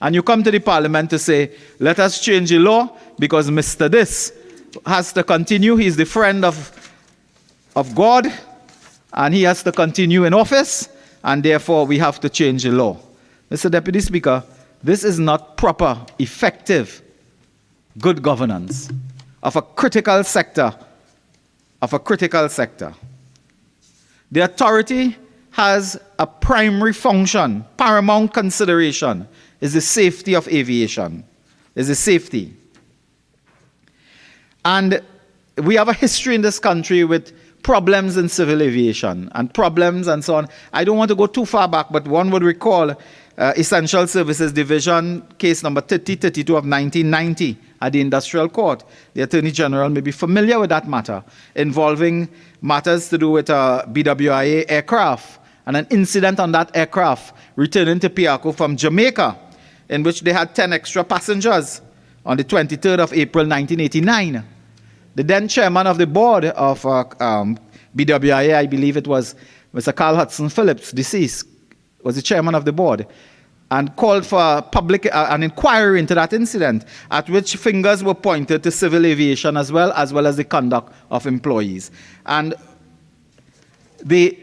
Speaker 6: And you come to the parliament to say, let us change the law because Mr. This has to continue. He's the friend of God, and he has to continue in office, and therefore we have to change the law. Mr. Deputy Speaker, this is not proper, effective, good governance of a critical sector. The authority has a primary function, paramount consideration, is the safety of aviation, is the safety. And we have a history in this country with problems in civil aviation and problems and so on. I don't want to go too far back, but one would recall Essential Services Division, case number 3032 of 1990 at the Industrial Court. The Attorney General may be familiar with that matter, involving matters to do with a BWIA aircraft and an incident on that aircraft returning to Piaco from Jamaica, in which they had 10 extra passengers on the 23rd of April 1989. The then chairman of the board of BWIA, I believe it was Mr. Carl Hudson Phillips, deceased, was the chairman of the board, and called for public an inquiry into that incident, at which fingers were pointed to civil aviation as well as the conduct of employees. And the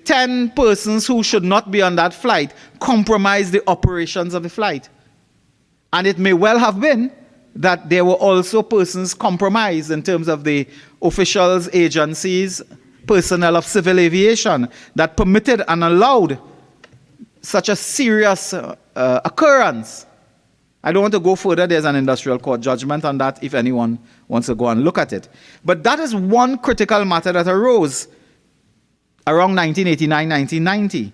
Speaker 6: 10 persons who should not be on that flight compromised the operations of the flight. And it may well have been that there were also persons compromised in terms of the officials, agencies, personnel of civil aviation that permitted and allowed such a serious occurrence. I don't want to go further. There's an industrial court judgment on that if anyone wants to go and look at it. But that is one critical matter that arose around 1989, 1990.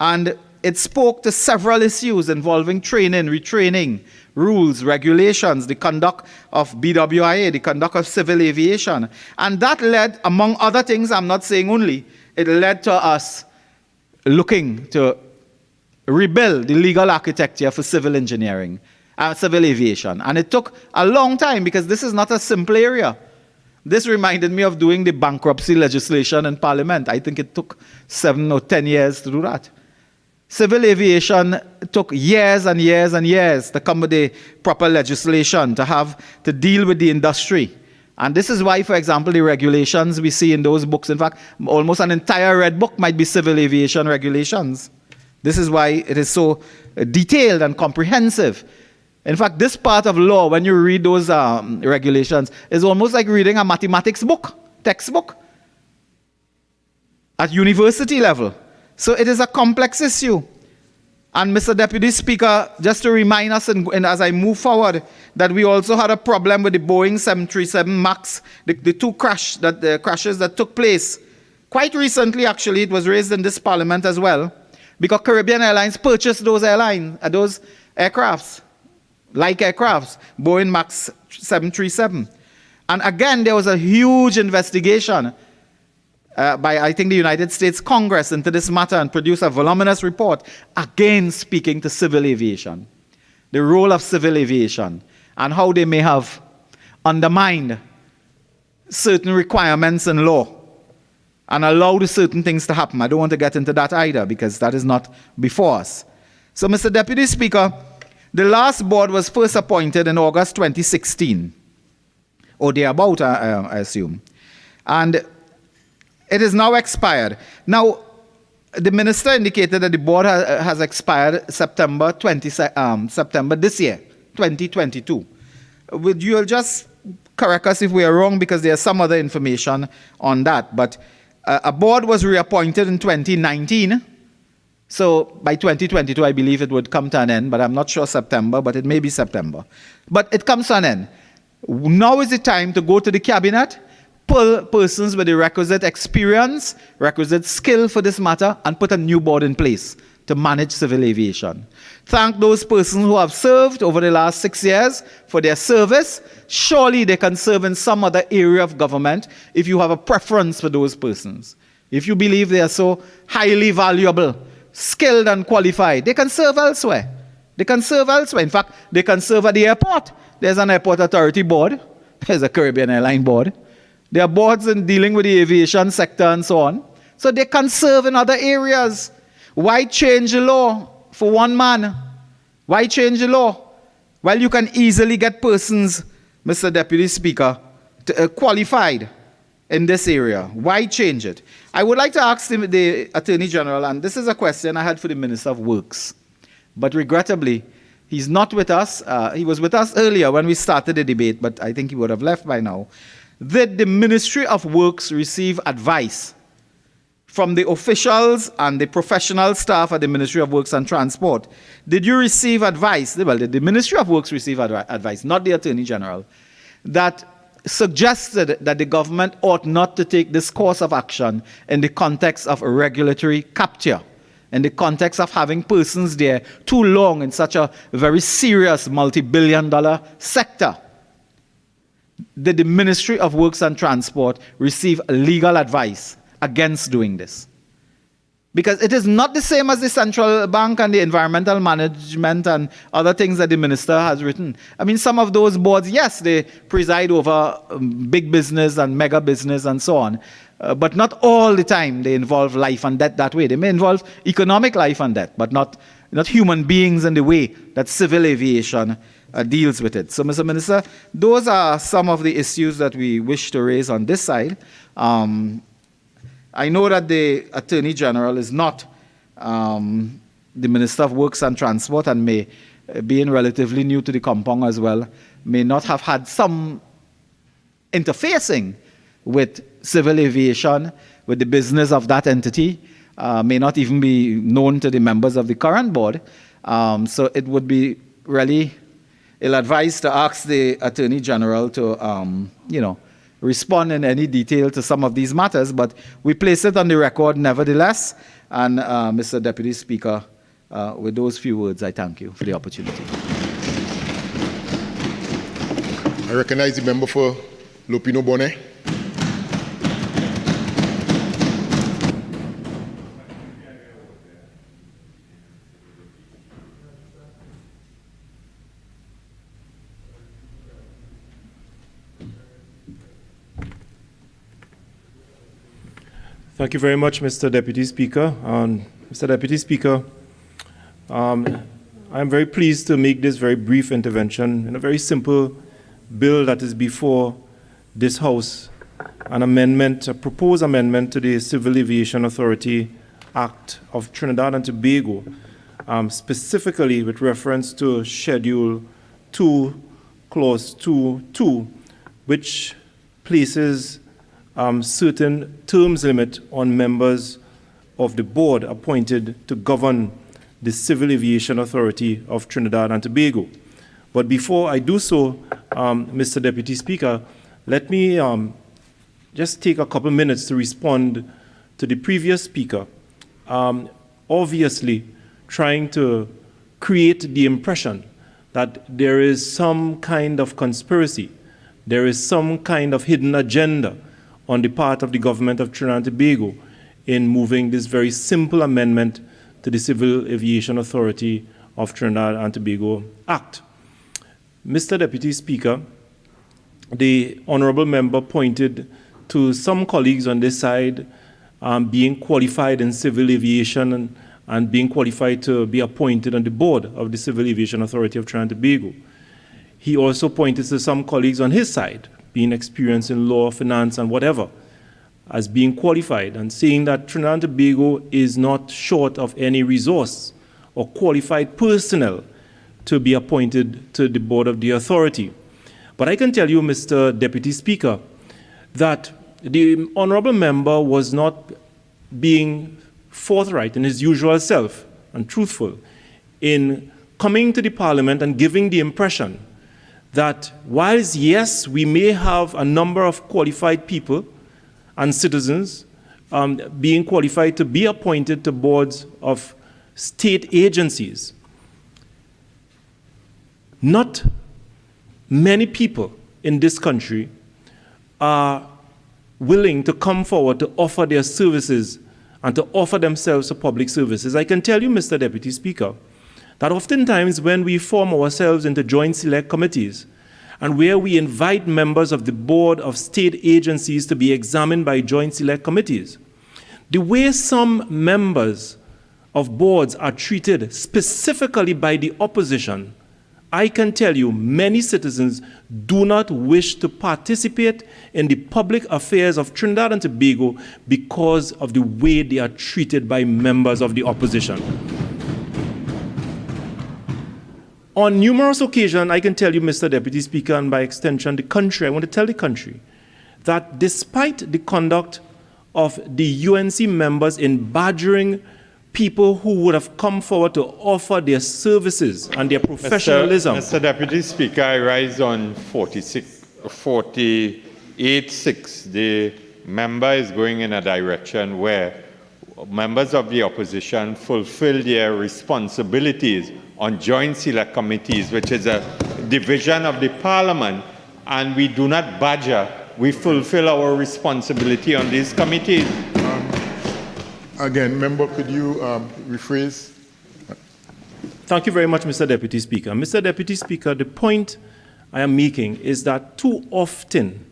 Speaker 6: And it spoke to several issues involving training, retraining, rules, regulations, the conduct of BWIA, the conduct of civil aviation. And that led, among other things, I'm not saying only, it led to us looking to rebuild the legal architecture for civil engineering, civil aviation. And it took a long time because this is not a simple area. This reminded me of doing the bankruptcy legislation in Parliament. I think it took 7 or 10 years to do that. Civil aviation took years and years and years to come with the proper legislation to deal with the industry. And this is why, for example, the regulations we see in those books, in fact, almost an entire red book might be civil aviation regulations. This is why it is so detailed and comprehensive. In fact, this part of law, when you read those regulations, is almost like reading a mathematics book, textbook, at university level. So it is a complex issue. And Mr. Deputy Speaker, just to remind us, and as I move forward, that we also had a problem with the Boeing 737 MAX, the two crashes that took place. Quite recently, actually, it was raised in this parliament as well, because Caribbean Airlines purchased those aircrafts, Boeing MAX 737. And again, there was a huge investigation by, I think, the United States Congress into this matter and produced a voluminous report, again speaking to civil aviation, the role of civil aviation, and how they may have undermined certain requirements in law and allowed certain things to happen. I don't want to get into that either, because that is not before us. So, Mr. Deputy Speaker, the last board was first appointed in August 2016, or thereabout, I assume. And it is now expired. Now, the minister indicated that the board has expired September this year, 2022. Would you just correct us if we are wrong, because there's some other information on that. But a board was reappointed in 2019. So by 2022, I believe it would come to an end, but I'm not sure September, but it may be September. But it comes to an end. Now is the time to go to the cabinet, pull persons with the requisite experience, requisite skill for this matter, and put a new board in place to manage civil aviation. Thank those persons who have served over the last 6 years for their service. Surely they can serve in some other area of government if you have a preference for those persons. If you believe they are so highly valuable, skilled and qualified, they can serve elsewhere. They can serve elsewhere. In fact, they can serve at the airport. There's an airport authority board. There's a Caribbean airline board. There are boards in dealing with the aviation sector and so on. So they can serve in other areas. Why change the law for one man? Why change the law? Well, you can easily get persons, Mr. Deputy Speaker, qualified in this area. Why change it? I would like to ask the Attorney General, and this is a question I had for the Minister of Works, but regrettably, he's not with us. He was with us earlier when we started the debate, but I think he would have left by now. Did the Ministry of Works receive advice from the officials and the professional staff at the Ministry of Works and Transport? Did you receive advice? Well, did the Ministry of Works receive advice, not the Attorney General, that suggested that the government ought not to take this course of action in the context of regulatory capture, in the context of having persons there too long in such a very serious multi-billion-dollar sector? Did the Ministry of Works and Transport receive legal advice against doing this? Because it is not the same as the central bank and the environmental management and other things that the minister has written. I mean, some of those boards, yes, they preside over big business and mega business and so on, but not all the time they involve life and death that way. They may involve economic life and death, but not human beings in the way that civil aviation deals with it. So, Mr. Minister, those are some of the issues that we wish to raise on this side. I know that the Attorney General is not the Minister of Works and Transport, and may, being relatively new to the compound as well, may not have had some interfacing with civil aviation, with the business of that entity, may not even be known to the members of the current board. So it would be really ill-advised to ask the Attorney General to, respond in any detail to some of these matters, but we place it on the record nevertheless. And Mr. Deputy Speaker, with those few words, I thank you for the opportunity.
Speaker 2: I recognize the member for Lupino Bonnet.
Speaker 12: Thank you very much, Mr. Deputy Speaker. Mr. Deputy Speaker, I am very pleased to make this very brief intervention in a very simple bill that is before this House, a proposed amendment to the Civil Aviation Authority Act of Trinidad and Tobago, specifically with reference to Schedule 2, Clause 2.2, which places certain terms limit on members of the board appointed to govern the Civil Aviation Authority of Trinidad and Tobago. But before I do so, Mr. Deputy Speaker, let me just take a couple minutes to respond to the previous speaker, obviously trying to create the impression that there is some kind of conspiracy, there is some kind of hidden agenda on the part of the government of Trinidad and Tobago in moving this very simple amendment to the Civil Aviation Authority of Trinidad and Tobago Act. Mr. Deputy Speaker, the honorable member pointed to some colleagues on this side being qualified in civil aviation and being qualified to be appointed on the board of the Civil Aviation Authority of Trinidad and Tobago. He also pointed to some colleagues on his side, being experienced in law, finance, and whatever, as being qualified, and saying that Trinidad and Tobago is not short of any resource or qualified personnel to be appointed to the board of the authority. But I can tell you, Mr. Deputy Speaker, that the honorable member was not being forthright in his usual self and truthful in coming to the parliament and giving the impression that whilst, yes, we may have a number of qualified people and citizens being qualified to be appointed to boards of state agencies, not many people in this country are willing to come forward to offer their services and to offer themselves to public services. I can tell you, Mr. Deputy Speaker, that oftentimes when we form ourselves into joint select committees and where we invite members of the board of state agencies to be examined by joint select committees, the way some members of boards are treated specifically by the opposition, I can tell you many citizens do not wish to participate in the public affairs of Trinidad and Tobago because of the way they are treated by members of the opposition. On numerous occasions, I can tell you, Mr. Deputy Speaker, and by extension the country, I want to tell the country that despite the conduct of the UNC members in badgering people who would have come forward to offer their services and their professionalism.
Speaker 8: Mr. Deputy Speaker, I rise on 48.6. The member is going in a direction where members of the opposition fulfill their responsibilities on joint select committees, which is a division of the parliament, and we do not badger. We fulfill our responsibility on these committees.
Speaker 2: Again, member, could you rephrase?
Speaker 12: Thank you very much, Mr. Deputy Speaker. Mr. Deputy Speaker, the point I am making is that too often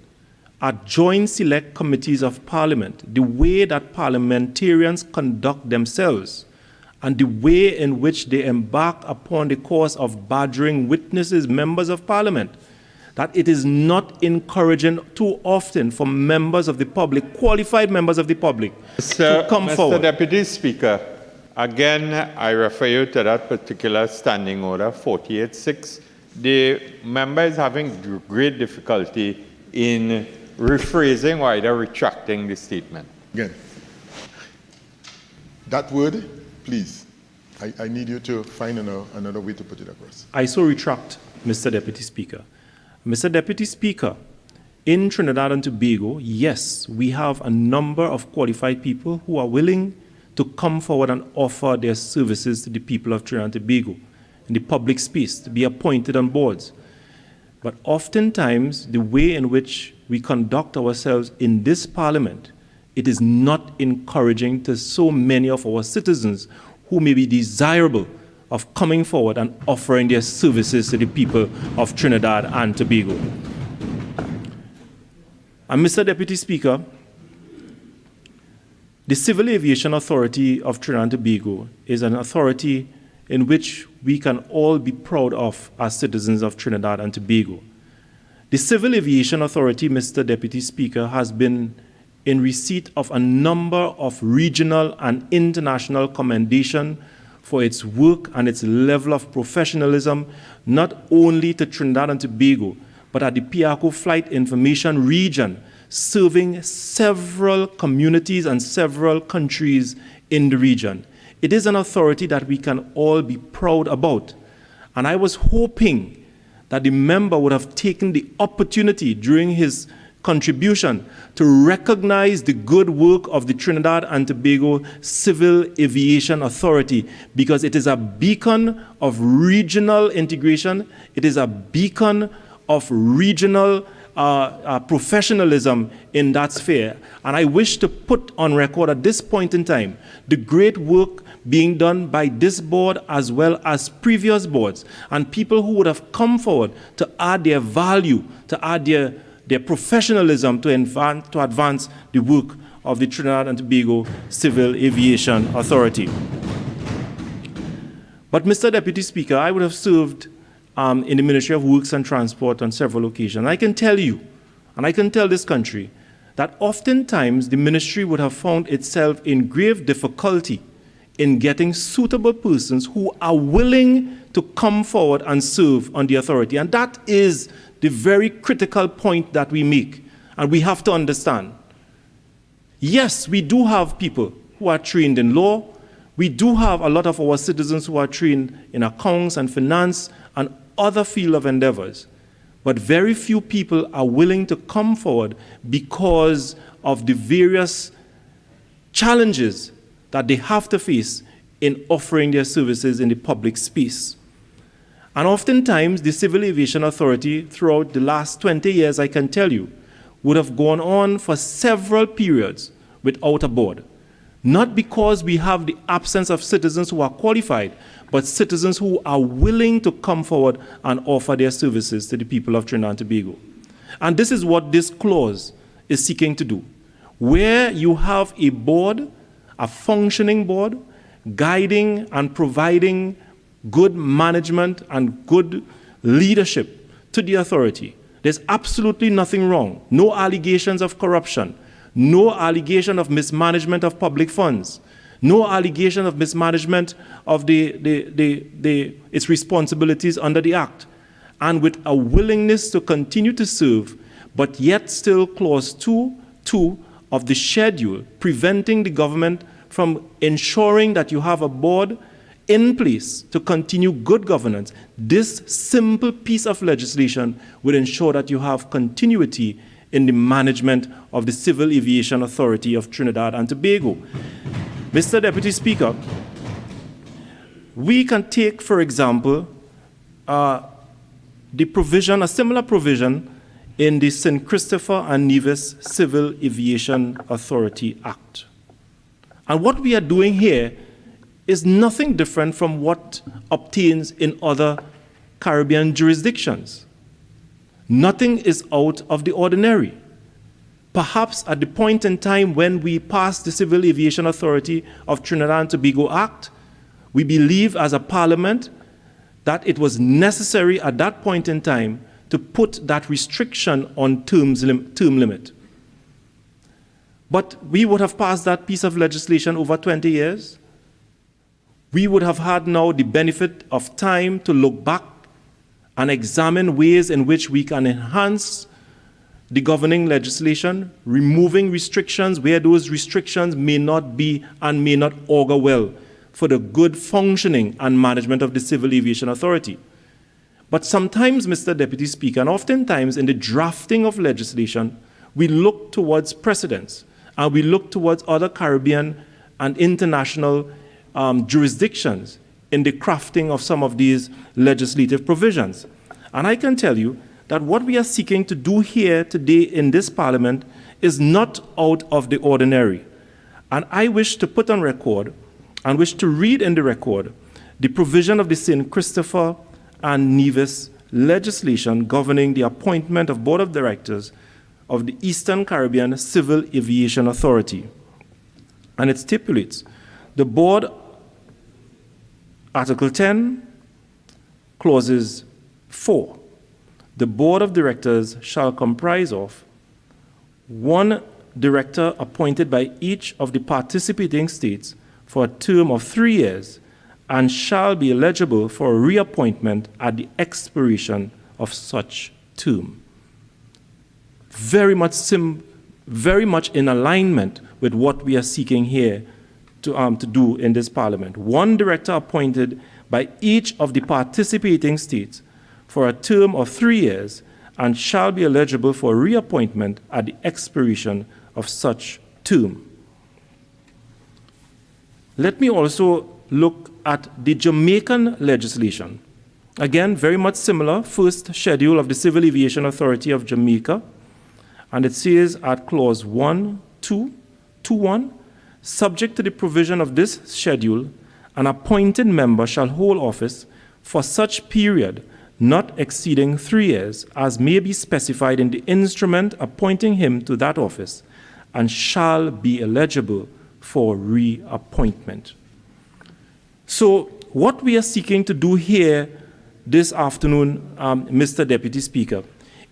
Speaker 12: at joint select committees of parliament, the way that parliamentarians conduct themselves and the way in which they embark upon the course of badgering witnesses, members of parliament, that it is not encouraging too often for members of the public, qualified members of the public, to come forward.
Speaker 8: Mr. Deputy Speaker, again, I refer you to that particular standing order, 48.6. The member is having great difficulty in rephrasing or either retracting the statement.
Speaker 2: Again, that word, please. I need you to find another way to put it across.
Speaker 12: I so retract, Mr. Deputy Speaker. Mr. Deputy Speaker, in Trinidad and Tobago, yes, we have a number of qualified people who are willing to come forward and offer their services to the people of Trinidad and Tobago in the public space, to be appointed on boards. But oftentimes, the way in which we conduct ourselves in this parliament, it is not encouraging to so many of our citizens who may be desirable of coming forward and offering their services to the people of Trinidad and Tobago. And Mr. Deputy Speaker, the Civil Aviation Authority of Trinidad and Tobago is an authority in which we can all be proud of as citizens of Trinidad and Tobago. The Civil Aviation Authority, Mr. Deputy Speaker, has been in receipt of a number of regional and international commendation for its work and its level of professionalism, not only to Trinidad and Tobago, but at the Piarco Flight Information Region, serving several communities and several countries in the region. It is an authority that we can all be proud about. And I was hoping that the member would have taken the opportunity during his contribution to recognize the good work of the Trinidad and Tobago Civil Aviation Authority, because it is a beacon of regional integration. It is a beacon of regional professionalism in that sphere. And I wish to put on record at this point in time the great work being done by this board as well as previous boards, and people who would have come forward to add their value, to add their professionalism to advance the work of the Trinidad and Tobago Civil Aviation Authority. But Mr. Deputy Speaker, I would have served in the Ministry of Works and Transport on several occasions. I can tell you, and I can tell this country, that oftentimes the ministry would have found itself in grave difficulty in getting suitable persons who are willing to come forward and serve on the authority. And that is the very critical point that we make, and we have to understand. Yes, we do have people who are trained in law. We do have a lot of our citizens who are trained in accounts and finance and other field of endeavors. But very few people are willing to come forward because of the various challenges that they have to face in offering their services in the public space. And oftentimes, the Civil Aviation Authority, throughout the last 20 years, I can tell you, would have gone on for several periods without a board. Not because we have the absence of citizens who are qualified, but citizens who are willing to come forward and offer their services to the people of Trinidad and Tobago. And this is what this clause is seeking to do. Where you have a board, a functioning board, guiding and providing good management and good leadership to the authority, there's absolutely nothing wrong. No allegations of corruption, no allegation of mismanagement of public funds, no allegation of mismanagement of its responsibilities under the Act, and with a willingness to continue to serve, but yet still clause 2.2 of the schedule preventing the government from ensuring that you have a board in place to continue good governance. This simple piece of legislation will ensure that you have continuity in the management of the Civil Aviation Authority of Trinidad and Tobago. Mr. Deputy Speaker, we can take, for example, the provision, a similar provision in the St. Christopher and Nevis Civil Aviation Authority Act. And what we are doing here is nothing different from what obtains in other Caribbean jurisdictions. Nothing is out of the ordinary. Perhaps at the point in time when we passed the Civil Aviation Authority of Trinidad and Tobago Act, we believe as a parliament that it was necessary at that point in time to put that restriction on term limit. But we would have passed that piece of legislation over 20 years. We would have had now the benefit of time to look back and examine ways in which we can enhance the governing legislation, removing restrictions where those restrictions may not be and may not augur well for the good functioning and management of the Civil Aviation Authority. But sometimes, Mr. Deputy Speaker, and oftentimes in the drafting of legislation, we look towards precedents and we look towards other Caribbean and international jurisdictions in the crafting of some of these legislative provisions. And I can tell you that what we are seeking to do here today in this Parliament is not out of the ordinary. And I wish to put on record and wish to read in the record the provision of the St. Christopher and Nevis legislation governing the appointment of Board of Directors of the Eastern Caribbean Civil Aviation Authority. And it stipulates the board, Article 10, clauses 4. The Board of Directors shall comprise of one director appointed by each of the participating states for a term of 3 years
Speaker 11: and shall be eligible for reappointment at the expiration of such term. Very much in alignment with what we are seeking here to do in this Parliament. One director appointed by each of the participating states for a term of 3 years and shall be eligible for reappointment at the expiration of such term. Let me also look at the Jamaican legislation. Again, very much similar, first schedule of the Civil Aviation Authority of Jamaica, and it says at clause 1.2.1, subject to the provision of this schedule, an appointed member shall hold office for such period not exceeding 3 years, as may be specified in the instrument appointing him to that office, and shall be eligible for reappointment. So what we are seeking to do here this afternoon, Mr. Deputy Speaker,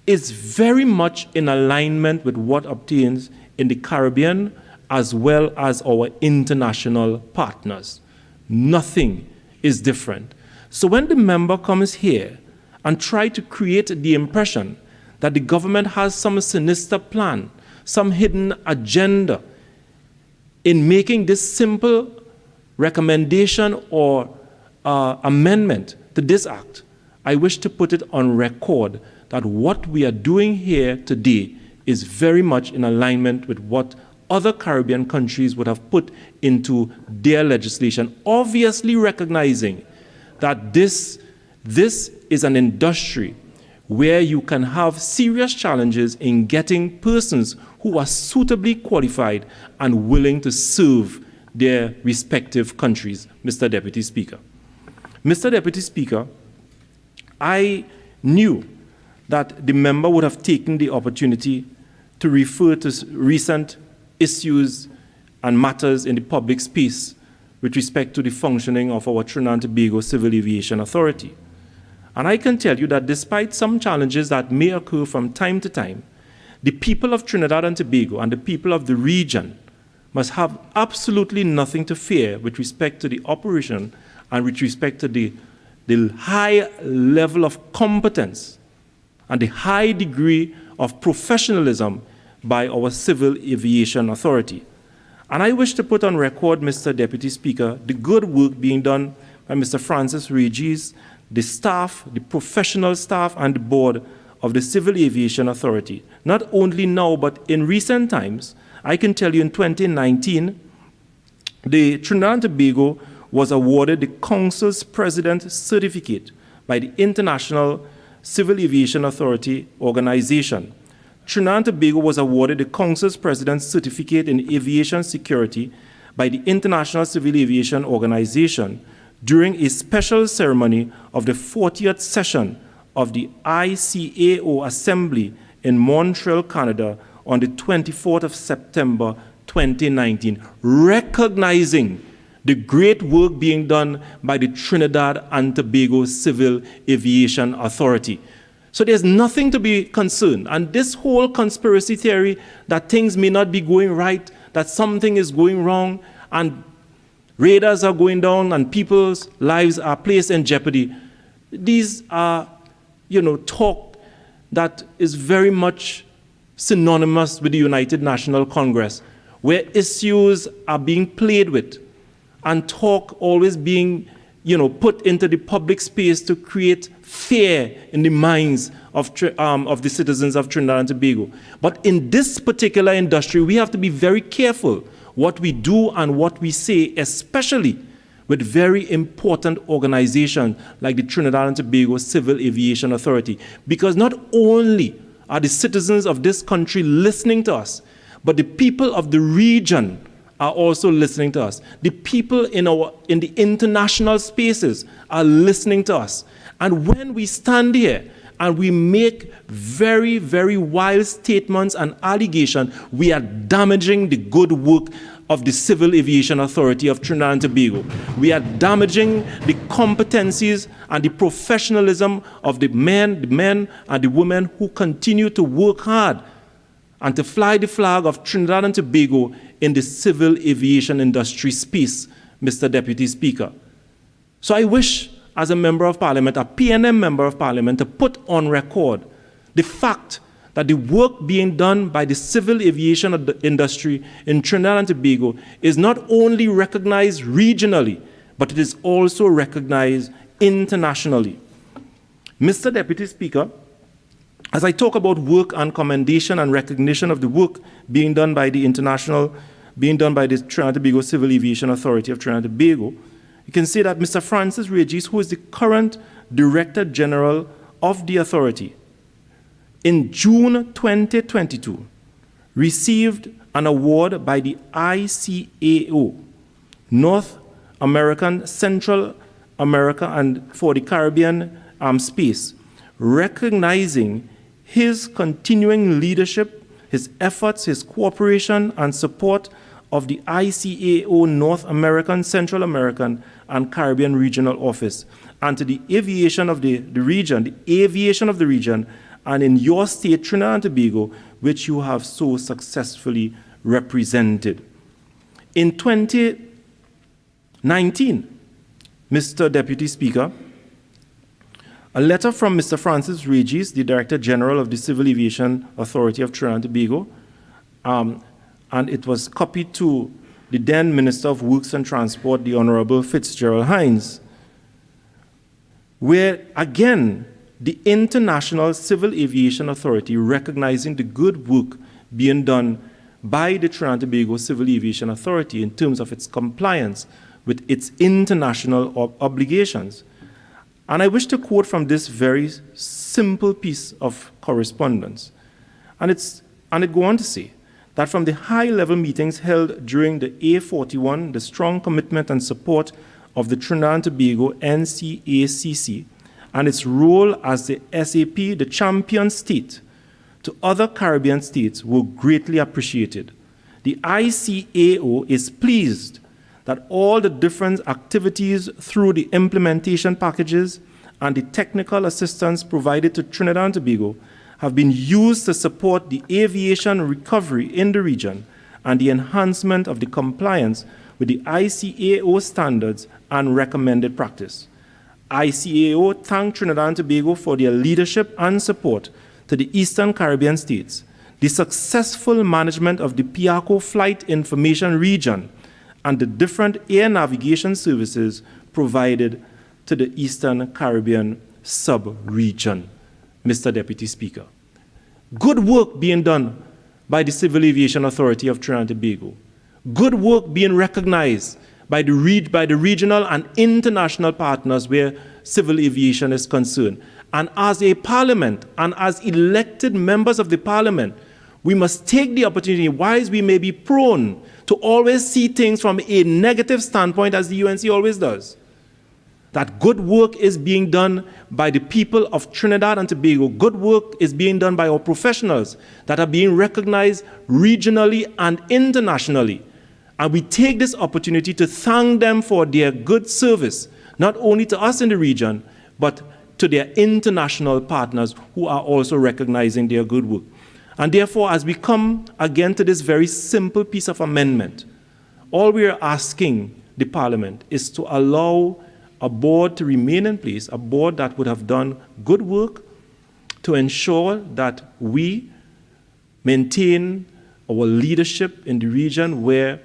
Speaker 11: is very much in alignment with what obtains in the Caribbean as well as our international partners. Nothing is different. So when the member comes here and tries to create the impression that the government has some sinister plan, some hidden agenda in making this simple recommendation or amendment to this act, I wish to put it on record that what we are doing here today is very much in alignment with what other Caribbean countries would have put into their legislation, obviously recognizing that this is an industry where you can have serious challenges in getting persons who are suitably qualified and willing to serve their respective countries, Mr. Deputy Speaker. Mr. Deputy Speaker, I knew that the member would have taken the opportunity to refer to recent issues and matters in the public space with respect to the functioning of our Trinidad and Tobago Civil Aviation Authority. And I can tell you that despite some challenges that may occur from time to time, the people of Trinidad and Tobago and the people of the region must have absolutely nothing to fear with respect to the operation and with respect to the high level of competence and the high degree of professionalism by our Civil Aviation Authority. And I wish to put on record, Mr. Deputy Speaker, the good work being done by Mr. Francis Regis, the staff, the professional staff, and the board of the Civil Aviation Authority. Not only now, but in recent times, I can tell you in 2019, the Trinidad and Tobago was awarded the Council's President Certificate by the International Civil Aviation Authority Organization. Trinidad and Tobago was awarded the Council's President Certificate in Aviation Security by the International Civil Aviation Organization during a special ceremony of the 40th session of the ICAO Assembly in Montreal, Canada on the 24th of September 2019, recognizing the great work being done by the Trinidad and Tobago Civil Aviation Authority. So there's nothing to be concerned. And this whole conspiracy theory that things may not be going right, that something is going wrong, and radars are going down and people's lives are placed in jeopardy, these are, talk that is very much synonymous with the United National Congress, where issues are being played with and talk always being, put into the public space to create fear in the minds of the citizens of Trinidad and Tobago. But in this particular industry, we have to be very careful what we do and what we say, especially with very important organizations like the Trinidad and Tobago Civil Aviation Authority, because not only are the citizens of this country listening to us, but the people of the region are also listening to us. The people in the international spaces are listening to us. And when we stand here and we make very, very wild statements and allegations, we are damaging the good work of the Civil Aviation Authority of Trinidad and Tobago. We are damaging the competencies and the professionalism of the men and the women who continue to work hard and to fly the flag of Trinidad and Tobago in the civil aviation industry space, Mr. Deputy Speaker. So I wish, as a member of parliament, a PNM member of parliament, to put on record the fact that the work being done by the civil aviation industry in Trinidad and Tobago is not only recognized regionally, but it is also recognized internationally. Mr. Deputy Speaker, as I talk about work and commendation and recognition of the work being done by the Trinidad and Tobago Civil Aviation Authority of Trinidad and Tobago, you can see that Mr. Francis Regis, who is the current Director General of the authority, in June 2022, received an award by the ICAO, North American, Central America, and for the Caribbean space, recognizing his continuing leadership, his efforts, his cooperation and support of the ICAO North American, Central American, and Caribbean Regional Office, and to the aviation of the region, and in your state, Trinidad and Tobago, which you have so successfully represented. In 2019, Mr. Deputy Speaker, a letter from Mr. Francis Regis, the Director General of the Civil Aviation Authority of Trinidad and Tobago, and it was copied to the then Minister of Works and Transport, the Honorable Fitzgerald Hines, where again, the International Civil Aviation Authority, recognizing the good work being done by the Trinidad and Tobago Civil Aviation Authority in terms of its compliance with its international obligations. And I wish to quote from this very simple piece of correspondence. And it goes on to say that from the high-level meetings held during the A41, the strong commitment and support of the Trinidad and Tobago NCACC and its role as the SAP, the champion state, to other Caribbean states were greatly appreciated. The ICAO is pleased that all the different activities through the implementation packages and the technical assistance provided to Trinidad and Tobago have been used to support the aviation recovery in the region and the enhancement of the compliance with the ICAO standards and recommended practice. ICAO thanked Trinidad and Tobago for their leadership and support to the Eastern Caribbean states, the successful management of the Piaco Flight Information Region, and the different air navigation services provided to the Eastern Caribbean sub-region. Mr. Deputy Speaker, good work being done by the Civil Aviation Authority of Trinidad and Tobago, good work being recognized by the regional and international partners where civil aviation is concerned. And as a parliament and as elected members of the parliament, we must take the opportunity, whilst we may be prone to always see things from a negative standpoint, as the UNC always does, that good work is being done by the people of Trinidad and Tobago. Good work is being done by our professionals that are being recognized regionally and internationally. And we take this opportunity to thank them for their good service, not only to us in the region, but to their international partners who are also recognizing their good work. And therefore, as we come again to this very simple piece of amendment, all we are asking the Parliament is to allow a board to remain in place, a board that would have done good work to ensure that we maintain our leadership in the region where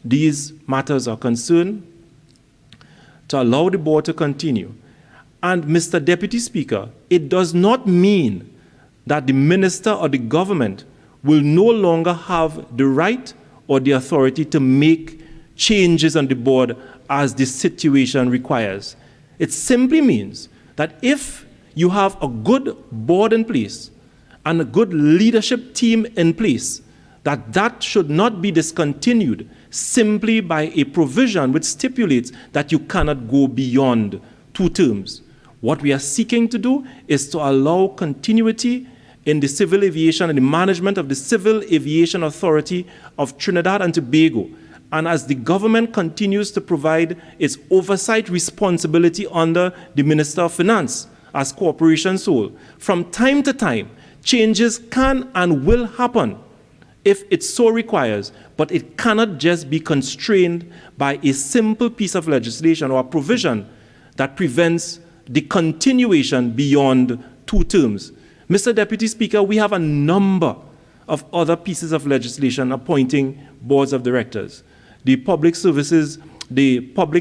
Speaker 11: these matters are concerned, to allow the board to continue. And Mr. Deputy Speaker, it does not mean that the minister or the government will no longer have the right or the authority to make changes on the board as the situation requires. It simply means that if you have a good board in place and a good leadership team in place, that should not be discontinued simply by a provision which stipulates that you cannot go beyond 2 terms. What we are seeking to do is to allow continuity in the civil aviation and the management of the Civil Aviation Authority of Trinidad and Tobago. And as the government continues to provide its oversight responsibility under the Minister of Finance as corporation sole, from time to time, changes can and will happen if it so requires, but it cannot just be constrained by a simple piece of legislation or a provision that prevents the continuation beyond 2 terms. Mr. Deputy Speaker, we have a number of other pieces of legislation appointing boards of directors. The Public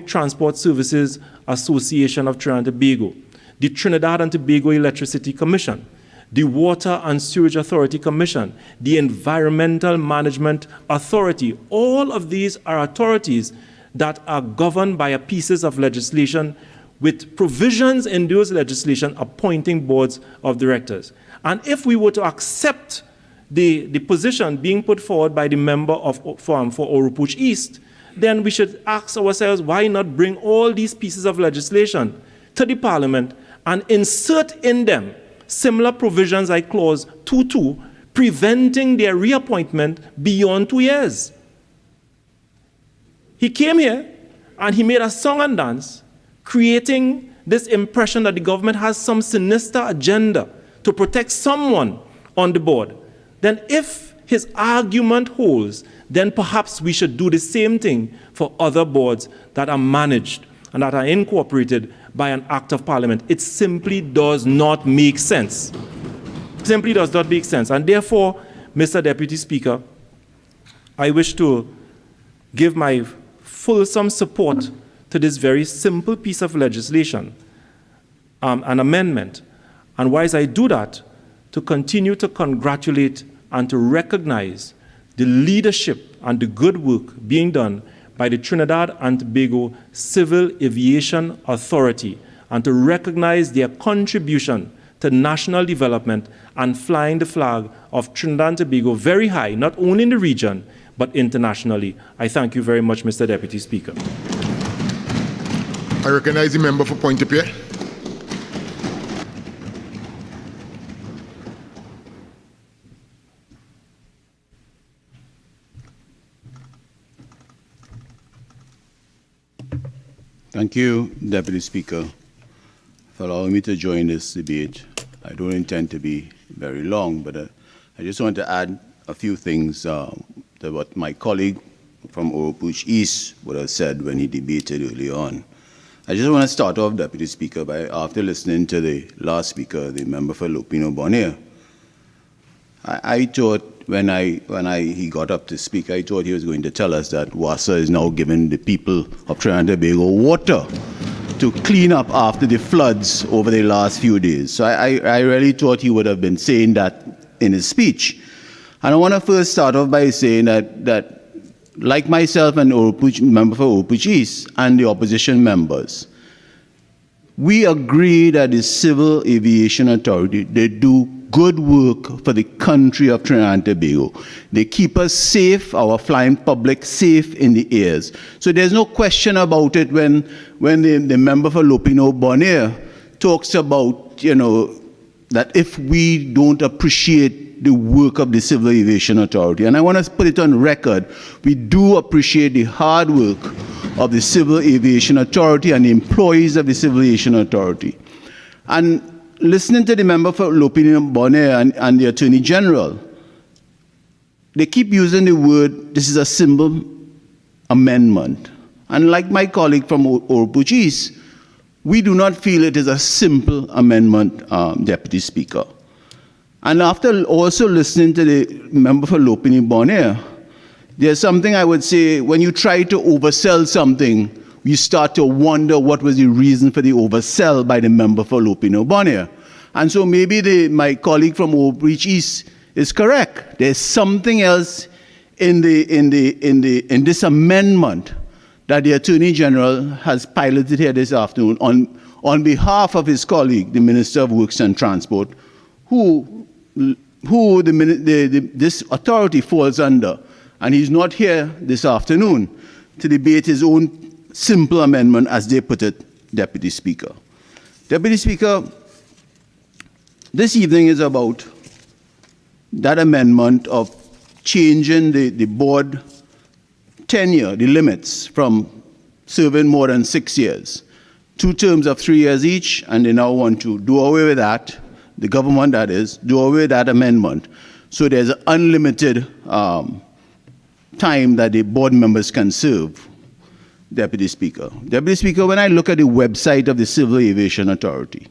Speaker 11: Transport Services Association of Trinidad and Tobago, the Trinidad and Tobago Electricity Commission, the Water and Sewage Authority Commission, the Environmental Management Authority. All of these are authorities that are governed by pieces of legislation with provisions in those legislation appointing boards of directors. And if we were to accept the position being put forward by the member for Oropouche East, then we should ask ourselves, why not bring all these pieces of legislation to the Parliament and insert in them similar provisions like Clause 2.2, preventing their reappointment beyond 2 years. He came here and he made a song and dance, creating this impression that the government has some sinister agenda to protect someone on the board. Then if his argument holds, then perhaps we should do the same thing for other boards that are managed and that are incorporated by an act of parliament. It simply does not make sense. Simply does not make sense. And therefore, Mr. Deputy Speaker, I wish to give my fulsome support to this very simple piece of legislation, an amendment. And whilst I do that, to continue to congratulate and to recognize the leadership and the good work being done by the Trinidad and Tobago Civil Aviation Authority, and to recognize their contribution to national development and flying the flag of Trinidad and Tobago very high, not only in the region, but internationally. I thank you very much, Mr. Deputy Speaker.
Speaker 2: I recognize the member for Pointe-a-Pierre.
Speaker 14: Thank you, Deputy Speaker, for allowing me to join this debate. I don't intend to be very long, but I just want to add a few things to what my colleague from Oropouche East would have said when he debated early on. I just want to start off, Deputy Speaker, by after listening to the last speaker, the member for Lopino-Bonaire, I thought when he got up to speak, I thought he was going to tell us that WASA is now giving the people of Trinidad and Tobago water to clean up after the floods over the last few days. So I really thought he would have been saying that in his speech. And I want to first start off by saying that like myself and member for Oropouche East and the opposition members, we agree that the Civil Aviation Authority, they do good work for the country of Trinidad and Tobago. They keep us safe, our flying public safe in the airs. So there's no question about it when the member for Lopino-Bonaire talks about, that if we don't appreciate the work of the Civil Aviation Authority, and I want to put it on record, we do appreciate the hard work of the Civil Aviation Authority and the employees of the Civil Aviation Authority. And listening to the member for Lopino-Bonaire and the Attorney General, they keep using the word, this is a simple amendment. And like my colleague from Oropouche East, we do not feel it is a simple amendment, Deputy Speaker. And after also listening to the member for Lopino-Bonaire, there's something I would say, when you try to oversell something, you start to wonder what was the reason for the oversell by the member for Lopino-Bonaire. And so maybe my colleague from Oropouche East is correct. There's something else in this amendment that the Attorney General has piloted here this afternoon on behalf of his colleague, the Minister of Works and Transport, who this authority falls under. And he's not here this afternoon to debate his own simple amendment, as they put it, Deputy Speaker. Deputy Speaker, this evening is about that amendment of changing the board tenure, the limits, from serving more than 6 years. 2 terms of 3 years each, and they now want to do away with that, the government that is, do away with that amendment. So there's an unlimited time that the board members can serve. Deputy Speaker. Deputy Speaker, when I look at the website of the Civil Aviation Authority,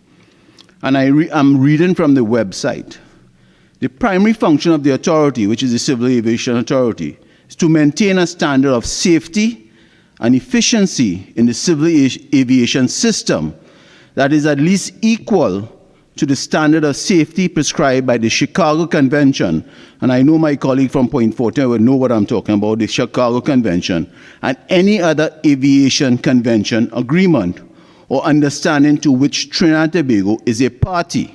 Speaker 14: and I'm reading from the website, the primary function of the authority, which is the Civil Aviation Authority, is to maintain a standard of safety and efficiency in the civil aviation system that is at least equal to the standard of safety prescribed by the Chicago Convention. And I know my colleague from Point 14 will know what I'm talking about, the Chicago Convention, and any other aviation convention agreement or understanding to which Trinidad and Tobago is a party,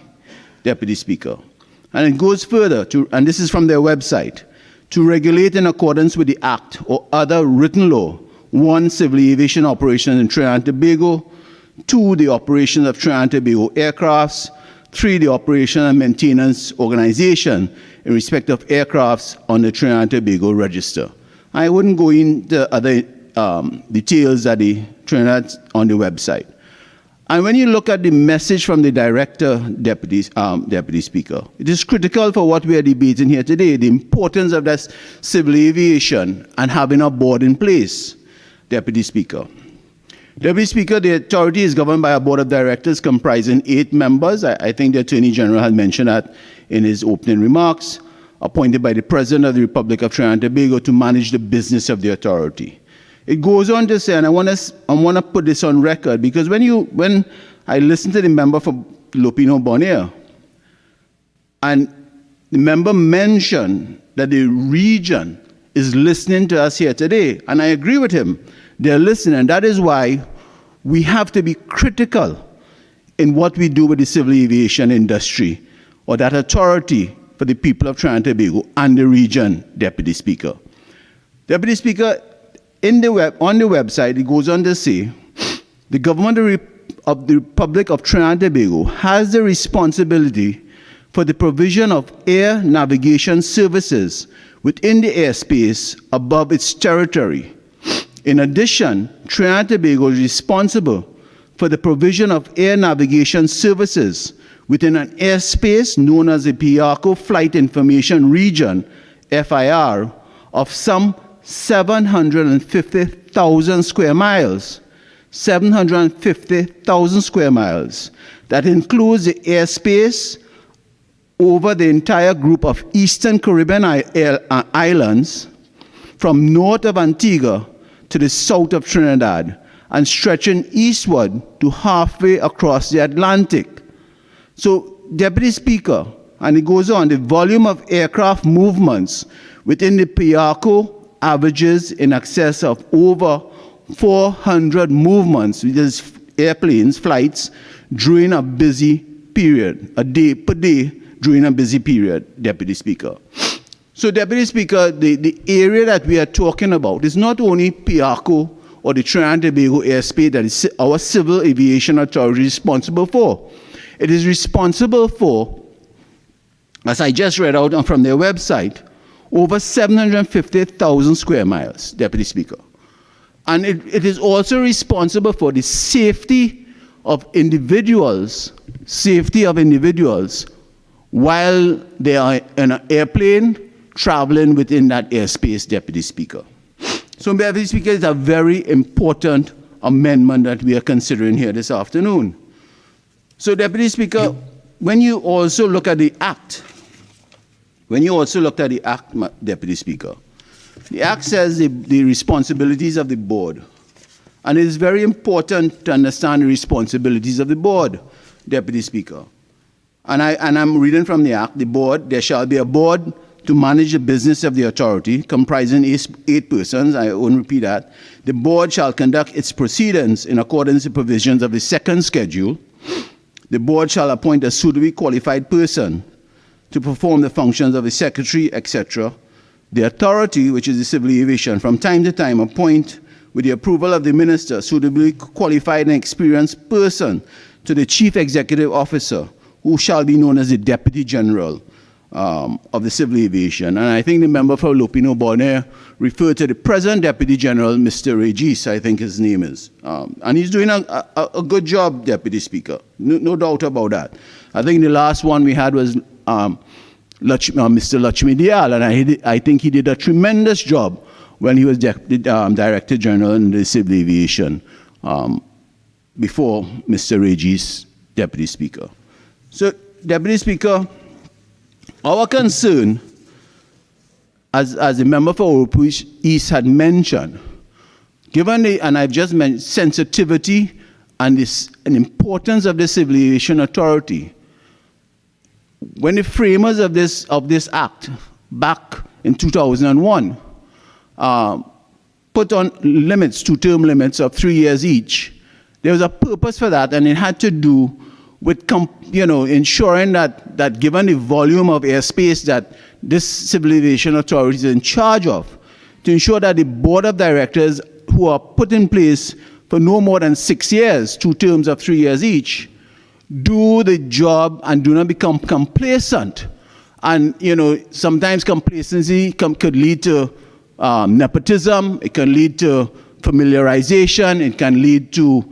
Speaker 14: Deputy Speaker. And it goes further, and this is from their website, to regulate in accordance with the Act or other written law, 1, civil aviation operations in Trinidad and Tobago, 2, the operations of Trinidad and Tobago aircrafts, 3, the operation and maintenance organization in respect of aircrafts on the Trinidad and Tobago register. I wouldn't go into other details that the Trinidad on the website. And when you look at the message from the director, Deputy Speaker, it is critical for what we are debating here today, the importance of this civil aviation and having a board in place, Deputy Speaker. Deputy Speaker, the authority is governed by a board of directors comprising 8 members. I think the Attorney General had mentioned that in his opening remarks, appointed by the President of the Republic of Trinidad and Tobago to manage the business of the authority. It goes on to say, and I want to put this on record, because when I listened to the member for Lupino Bonaire, and the member mentioned that the region is listening to us here today, and I agree with him. They're listening, and that is why we have to be critical in what we do with the civil aviation industry, or that authority for the people of Trinidad and Tobago and the region, Deputy Speaker. Deputy Speaker, on the website, it goes on to say, the government of the Republic of Trinidad and Tobago has the responsibility for the provision of air navigation services within the airspace above its territory. In addition, Trinidad and Tobago is responsible for the provision of air navigation services within an airspace known as the PIACO Flight Information Region, FIR, of some 750,000 square miles. 750,000 square miles. That includes the airspace over the entire group of Eastern Caribbean islands, from north of Antigua to the south of Trinidad, and stretching eastward to halfway across the Atlantic. So, Deputy Speaker, and it goes on, the volume of aircraft movements within the PIACO averages in excess of over 400 movements, which is airplanes, flights, during a busy period, a day per day during a busy period, Deputy Speaker. So, Deputy Speaker, the area that we are talking about is not only PIACO or the Trinidad and Tobago airspace that is our Civil Aviation Authority responsible for. It is responsible for, as I just read out from their website, over 750,000 square miles, Deputy Speaker. And it is also responsible for the safety of individuals while they are in an airplane traveling within that airspace, Deputy Speaker. So, Deputy Speaker, it's a very important amendment that we are considering here this afternoon. So, Deputy Speaker, when you also look at the Act, Deputy Speaker, the Act says the responsibilities of the board. And it is very important to understand the responsibilities of the board, Deputy Speaker. And I'm reading from the Act, the board, there shall be a board to manage the business of the authority, comprising 8 persons, I won't repeat that. The board shall conduct its proceedings in accordance with provisions of the second schedule. The board shall appoint a suitably qualified person to perform the functions of the secretary, etc. The authority, which is the Civil Aviation, from time to time appoint, with the approval of the minister, suitably qualified and experienced person to the chief executive officer, who shall be known as the Deputy General of the Civil Aviation. And I think the member for Lupino Bonaire referred to the present Deputy General, Mr. Regis, I think his name is. And he's doing a good job, Deputy Speaker. No doubt about that. I think the last one we had was Mr. Lakshmi Dial, and I think he did a tremendous job when he was Director General in the Civil Aviation before Mr. Reggie's Deputy Speaker. So, Deputy Speaker, our concern, as the member for Oropouche East had mentioned, given the, and I've just mentioned, sensitivity and importance of the Civil Aviation Authority, when the framers of this act back in 2001 put on limits, 2-term limits of 3 years each, there was a purpose for that, and it had to do with ensuring that given the volume of airspace that this Civil Aviation Authority is in charge of, to ensure that the board of directors who are put in place for no more than 6 years, 2 terms of 3 years each, do the job and do not become complacent. And sometimes complacency could lead to nepotism, it can lead to familiarization, it can lead to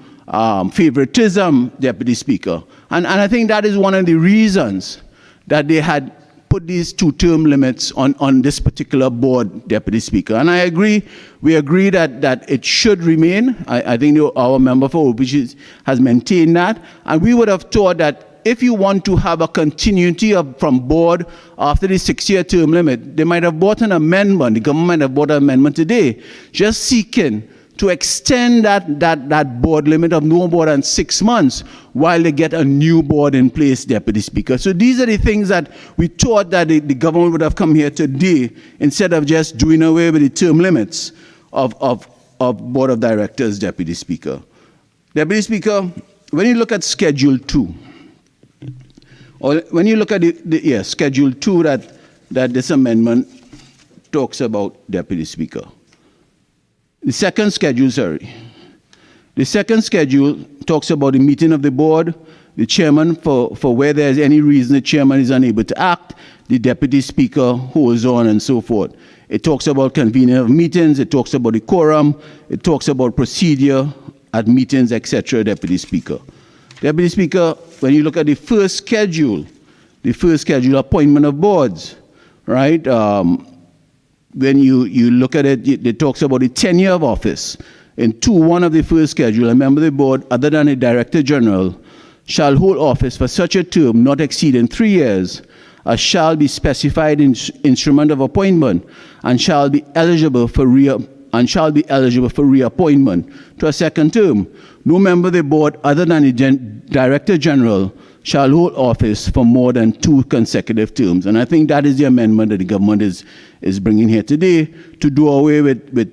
Speaker 14: favoritism, Deputy Speaker. And I think that is one of the reasons that they had put these 2-term limits on this particular board, Deputy Speaker. And I agree, we agree that it should remain. I think our member for Oropouche has maintained that. And we would have thought that if you want to have a continuity from board after the 6-year term limit, they might have brought an amendment, the government might have brought an amendment today, just seeking to extend that board limit of no more than 6 months while they get a new board in place, Deputy Speaker. So these are the things that we thought that the government would have come here today instead of just doing away with the term limits of Board of Directors, Deputy Speaker. Deputy Speaker, when you look at Schedule 2, or when you look at Schedule 2 that this amendment talks about, Deputy Speaker, the second schedule talks about the meeting of the board, the chairman, for where there's any reason the chairman is unable to act, the deputy speaker holds on, and so forth. It talks about convening of meetings, it talks about the quorum, it talks about procedure at meetings, etc., Deputy Speaker. Deputy Speaker, when you look at the first schedule, appointment of boards, right? When you look at it, it talks about the tenure of office. In 2.1 of the first schedule, a member of the board, other than a Director General, shall hold office for such a term not exceeding 3 years, as shall be specified in instrument of appointment, and shall be eligible for reappointment to a second term. No member of the board, other than the Director General, shall hold office for more than 2 consecutive terms. And I think that is the amendment that the government is bringing here today, to do away with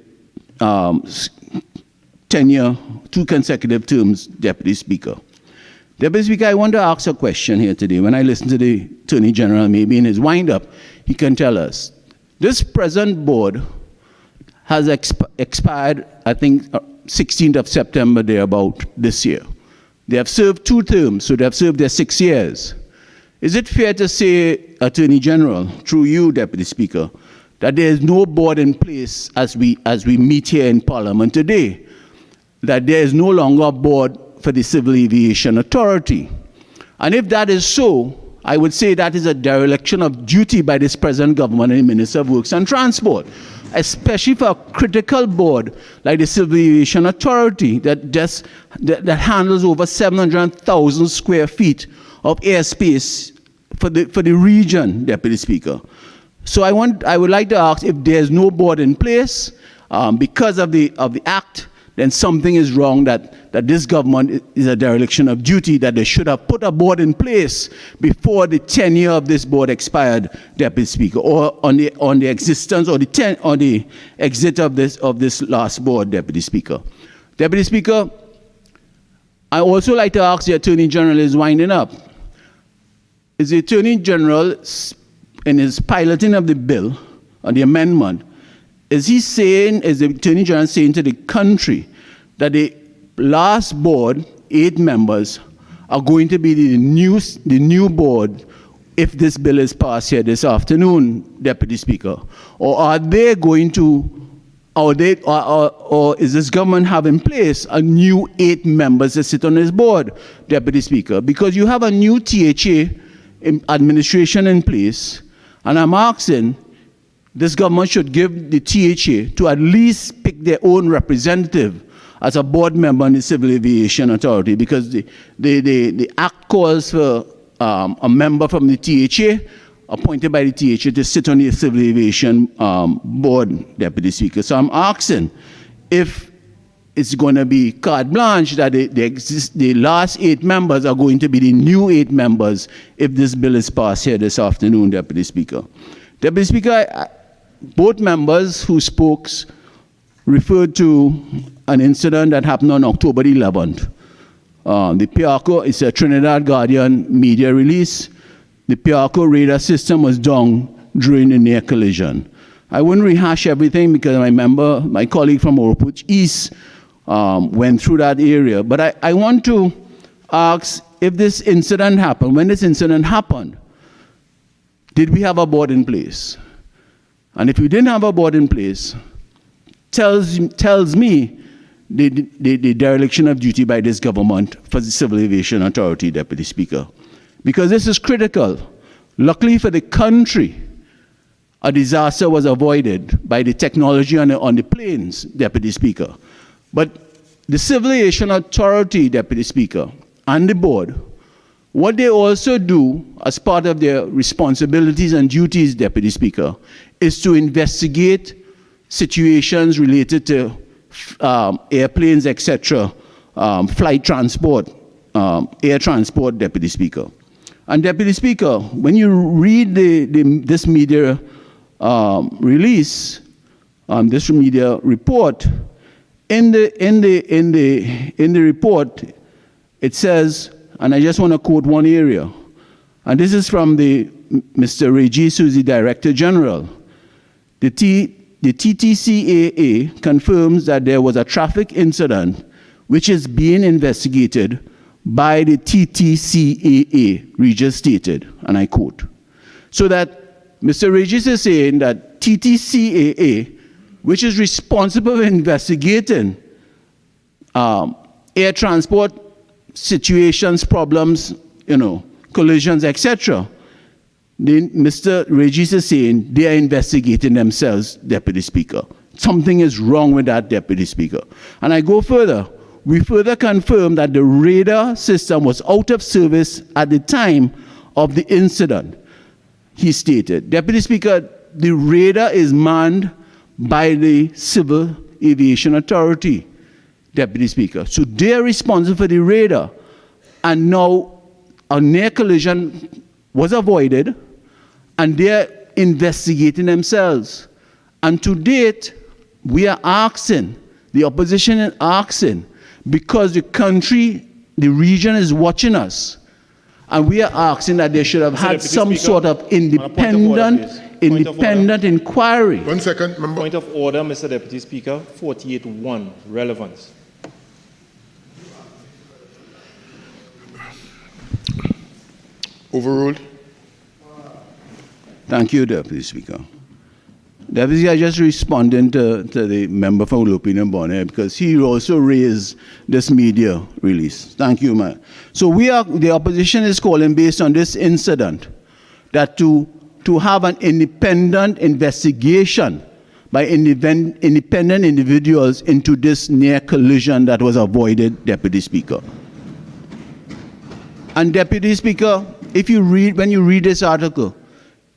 Speaker 14: tenure, 2 consecutive terms, Deputy Speaker. Deputy Speaker, I want to ask a question here today. When I listen to the Attorney General, maybe in his wind-up, he can tell us. This present board has expired, I think, 16th of September, thereabout, this year. They have served 2 terms, so they have served their 6 years. Is it fair to say, Attorney General, through you, Deputy Speaker, that there is no board in place as we meet here in Parliament today, that there is no longer a board for the Civil Aviation Authority? And if that is so, I would say that is a dereliction of duty by this present government and the Minister of Works and Transport, especially for a critical board like the Civil Aviation Authority that handles over 700,000 square feet of airspace for the region, Deputy Speaker. So I would like to ask, if there's no board in place because of the act, then something is wrong, that this government is a dereliction of duty, that they should have put a board in place before the tenure of this board expired, Deputy Speaker, or on the existence or the exit of this last board, Deputy Speaker. Deputy Speaker, I also like to ask the Attorney General is winding up. Is the Attorney General, in his piloting of the bill, or the amendment, is the Attorney General saying to the country that the last board, 8 members, are going to be the new board if this bill is passed here this afternoon, Deputy Speaker? Or are they going to, or is this government have in place a new 8 members to sit on this board, Deputy Speaker? Because you have a new THA administration in place, and I'm asking, this government should give the THA to at least pick their own representative as a board member on the Civil Aviation Authority, because the act calls for a member from the THA, appointed by the THA, to sit on the Civil Aviation Board, Deputy Speaker. So I'm asking if it's going to be carte blanche that the last 8 members are going to be the new 8 members if this bill is passed here this afternoon, Deputy Speaker. Deputy Speaker, both members who spoke referred to an incident that happened on October 11th. The Piarco is a Trinidad Guardian media release. The Piarco radar system was down during the near collision. I wouldn't rehash everything because I remember my colleague from Oropouche East went through that area. But I want to ask, if this incident happened, when this incident happened, did we have a board in place? And if we didn't have a board in place, tells me the dereliction of duty by this government for the Civil Aviation Authority, Deputy Speaker. Because this is critical. Luckily for the country, a disaster was avoided by the technology on the planes, Deputy Speaker. But the Civil Aviation Authority, Deputy Speaker, and the board, what they also do as part of their responsibilities and duties, Deputy Speaker, is to investigate situations related to airplanes, etc., flight transport, air transport, Deputy Speaker. And Deputy Speaker, when you read this media release, this media report, in the report, it says, and I just want to quote one area, and this is from Mr. Regis, who's the Director General. The TTCAA confirms that there was a traffic incident which is being investigated by the TTCAA, Regis stated, and I quote. So that Mr. Regis is saying that TTCAA, which is responsible for investigating air transport situations, problems, collisions, etc., Mr. Regis is saying they are investigating themselves, Deputy Speaker. Something is wrong with that, Deputy Speaker. And I go further. We further confirm that the radar system was out of service at the time of the incident, he stated. Deputy Speaker, the radar is manned by the Civil Aviation Authority, Deputy Speaker. So they're responsible for the radar. And now a near collision was avoided, and they're investigating themselves. And to date, we are asking, the opposition is asking, because the country, the region is watching us, and we are asking that they should have had some sort of independent inquiry.
Speaker 2: 1 second, member.
Speaker 12: Point of order, Mr. Deputy Speaker, 48.1, relevance.
Speaker 2: Overruled.
Speaker 14: Thank you, Deputy Speaker. Deputy, I just responding to the member from Lupin Bonnet because he also raised this media release. Thank you, man. So the opposition is calling, based on this incident, that to have an independent investigation by independent individuals into this near collision that was avoided, Deputy Speaker. And Deputy Speaker, when you read this article,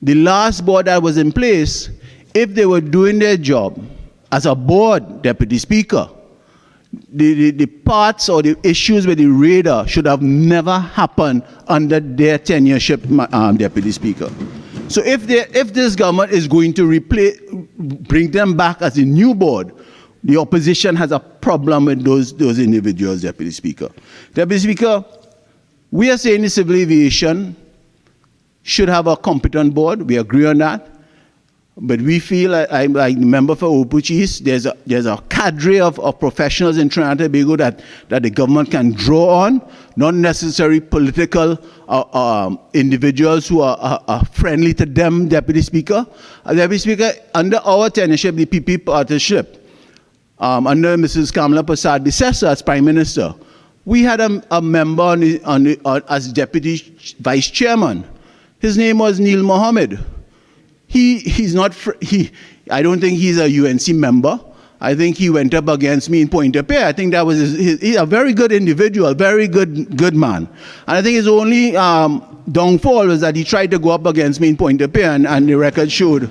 Speaker 14: the last board that was in place, if they were doing their job as a board, Deputy Speaker, the parts or the issues with the radar should have never happened under their tenureship, Deputy Speaker. So if this government is going to bring them back as a new board, the opposition has a problem with those individuals, Deputy Speaker. Deputy Speaker, we are saying the civil aviation should have a competent board. We agree on that. But we feel, like the member for Oropouche East, there's a cadre of professionals in Trinidad and Tobago that the government can draw on, not necessarily political individuals who are friendly to them, Deputy Speaker. Deputy Speaker, under our tenureship, the PP partnership, under Mrs. Kamala Prasad Bissessa as Prime Minister, we had a member as Deputy Vice Chairman. His name was Neil Mohammed. he's not, I don't think he's a UNC member. I think he went up against me in Pointe-a-Pierre. I think that was he's a very good individual, very good man. And I think his only downfall was that he tried to go up against me in Pointe-a-Pierre, and the record showed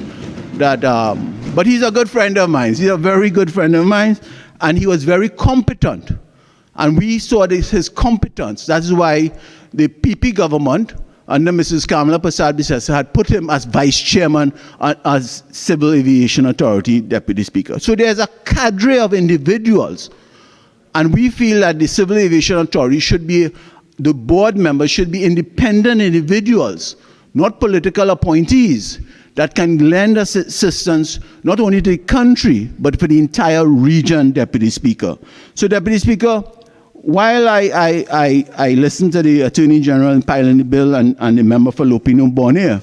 Speaker 14: that, but he's a good friend of mine. He's a very good friend of mine, and he was very competent. And we saw his competence. That's why the PP government, under Mrs. Kamala Prasad-Bissessar, had put him as vice chairman as Civil Aviation Authority Deputy Speaker. So there's a cadre of individuals, and we feel that the Civil Aviation Authority should be, the board members should be independent individuals, not political appointees, that can lend assistance not only to the country, but for the entire region, Deputy Speaker. So, Deputy Speaker, while I listened to the Attorney General in piling the bill and the member for Lopino Bonnier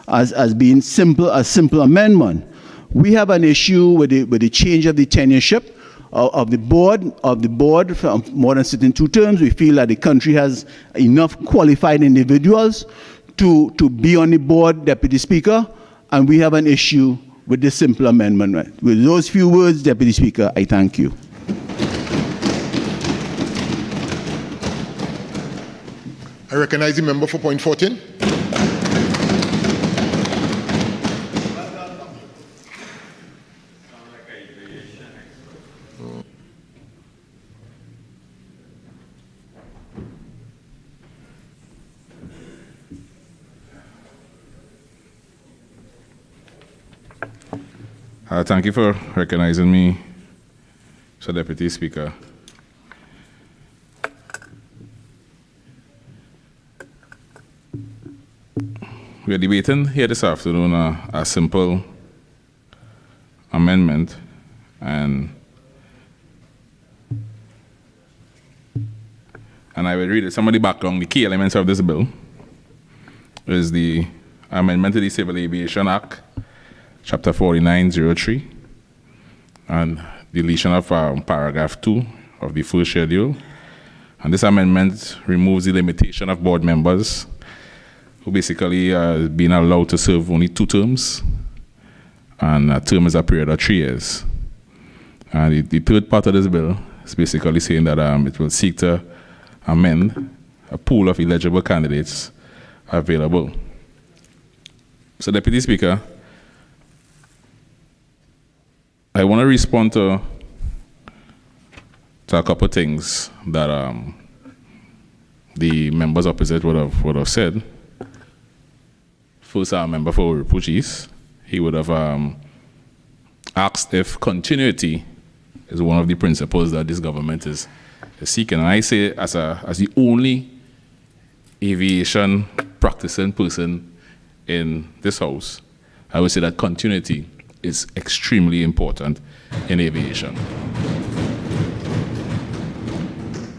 Speaker 14: as being a simple amendment, we have an issue with the change of the tenureship of the board from more than sitting 2 terms. We feel that the country has enough qualified individuals to be on the board, Deputy Speaker, and we have an issue with this simple amendment. With those few words, Deputy Speaker, I thank you.
Speaker 2: I recognize the member for point 14.
Speaker 5: Thank you for recognizing me, Mr. Deputy Speaker. We are debating here this afternoon a simple amendment, and I will read it. Some of the background, the key elements of this bill is the amendment to the Civil Aviation Act, Chapter 4903, and deletion of paragraph 2 of the first schedule. And this amendment removes the limitation of board members who basically are being allowed to serve only 2 terms, and a term is a period of 3 years. And the third part of this bill is basically saying that it will seek to amend a pool of eligible candidates available. So, Deputy Speaker, I want to respond to a couple of things that the members opposite would have said. First, our member for Refugees, he would have asked if continuity is one of the principles that this government is seeking. And I say, as the only aviation practicing person in this house, I would say that continuity is extremely important in aviation.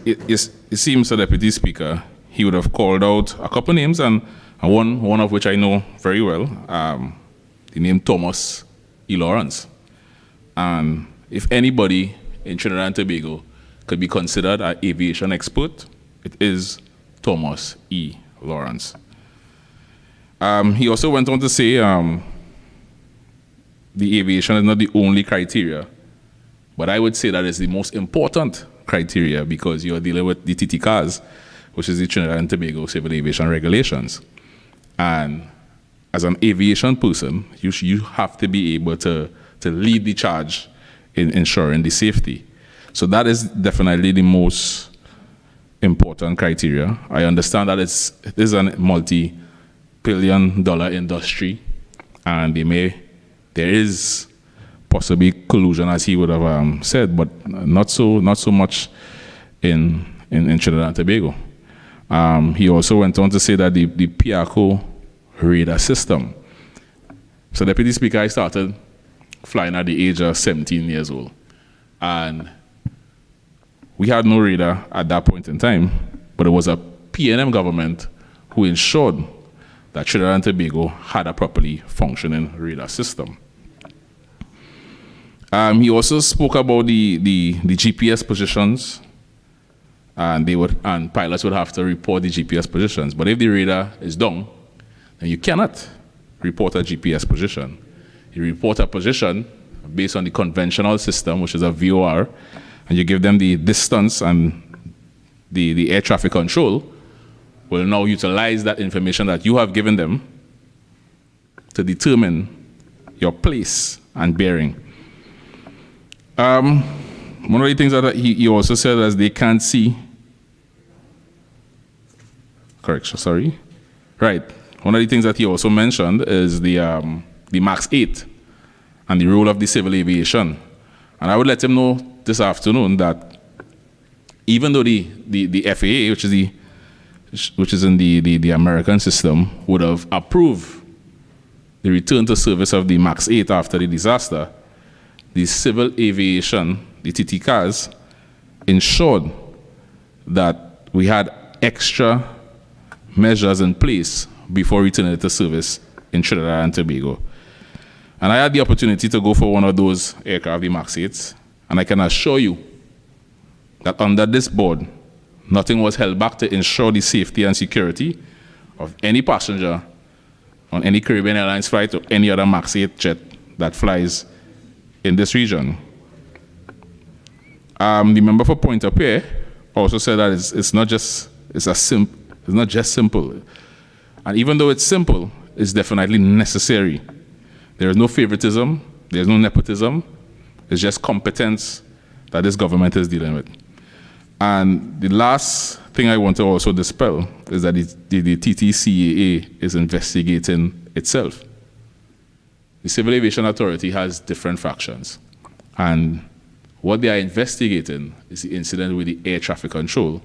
Speaker 5: It seems, the Deputy Speaker, he would have called out a couple names, and one of which I know very well, the name Thomas E. Lawrence. And if anybody in Trinidad and Tobago could be considered an aviation expert, it is Thomas E. Lawrence. He also went on to say the aviation is not the only criteria, but I would say that is the most important criteria, because you are dealing with the TTCAS, which is the Trinidad and Tobago Civil Aviation Regulations. And as an aviation person, you have to be able to lead the charge in ensuring the safety. So that is definitely the most important criteria. I understand that it is a multi-billion-dollar industry, and there is possibly collusion, as he would have said, but not so much in Trinidad and Tobago. He also went on to say that the PIACO radar system. So, Deputy Speaker, I started flying at the age of 17 years old, and we had no radar at that point in time, but it was a PNM government who ensured that Trinidad and Tobago had a properly functioning radar system. He also spoke about the GPS positions, and pilots would have to report the GPS positions. But if the radar is down, then you cannot report a GPS position. You report a position based on the conventional system, which is a VOR, and you give them the distance, and the air traffic control will now utilize that information that you have given them to determine your place and bearing. One of the things that he also said is they can't see. Correction, sorry. Right. One of the things that he also mentioned is the MAX 8 and the role of the civil aviation. And I would let him know this afternoon that even though the FAA, which is in the American system, would have approved the return to service of the MAX 8 after the disaster, the civil aviation, the TTCAS, ensured that we had extra measures in place before returning it to service in Trinidad and Tobago. And I had the opportunity to go for one of those aircraft, the MAX 8s, and I can assure you that under this board, nothing was held back to ensure the safety and security of any passenger on any Caribbean Airlines flight or any other MAX 8 jet that flies in this region. The member for Pointe-à-Pierre also said that it's not just simple. And even though it's simple, it's definitely necessary. There is no favoritism, there's no nepotism, it's just competence that this government is dealing with. And the last thing I want to also dispel is that the TTCAA is investigating itself. The Civil Aviation Authority has different factions, and what they are investigating is the incident with the air traffic control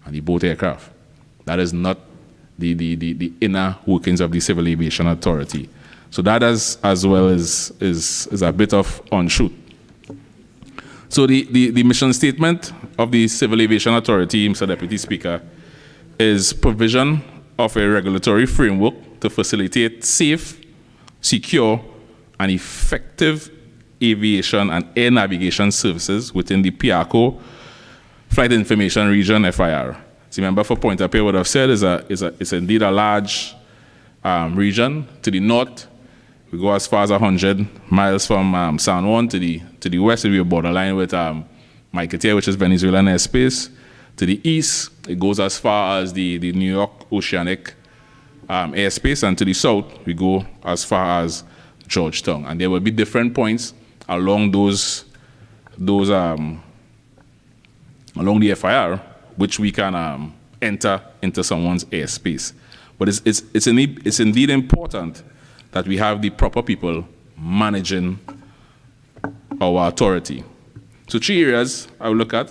Speaker 5: and the boat aircraft. That is not the inner workings of the Civil Aviation Authority. So that as well is a bit of untruth. So the mission statement of the Civil Aviation Authority, Mr. Deputy Speaker, is provision of a regulatory framework to facilitate safe, secure, and effective aviation and air navigation services within the PIACO Flight Information Region, FIR. The member for Pointe-à-Pierre would have said it's indeed a large region. To the north, we go as far as 100 miles from San Juan. To the west, we are borderline with Maiquetía, which is Venezuelan airspace. To the east, it goes as far as the New York Oceanic airspace, and to the south, we go as far as Georgetown. And there will be different points along along the FIR, which we can enter into someone's airspace. But it's indeed important that we have the proper people managing our authority. So 3 areas I will look at,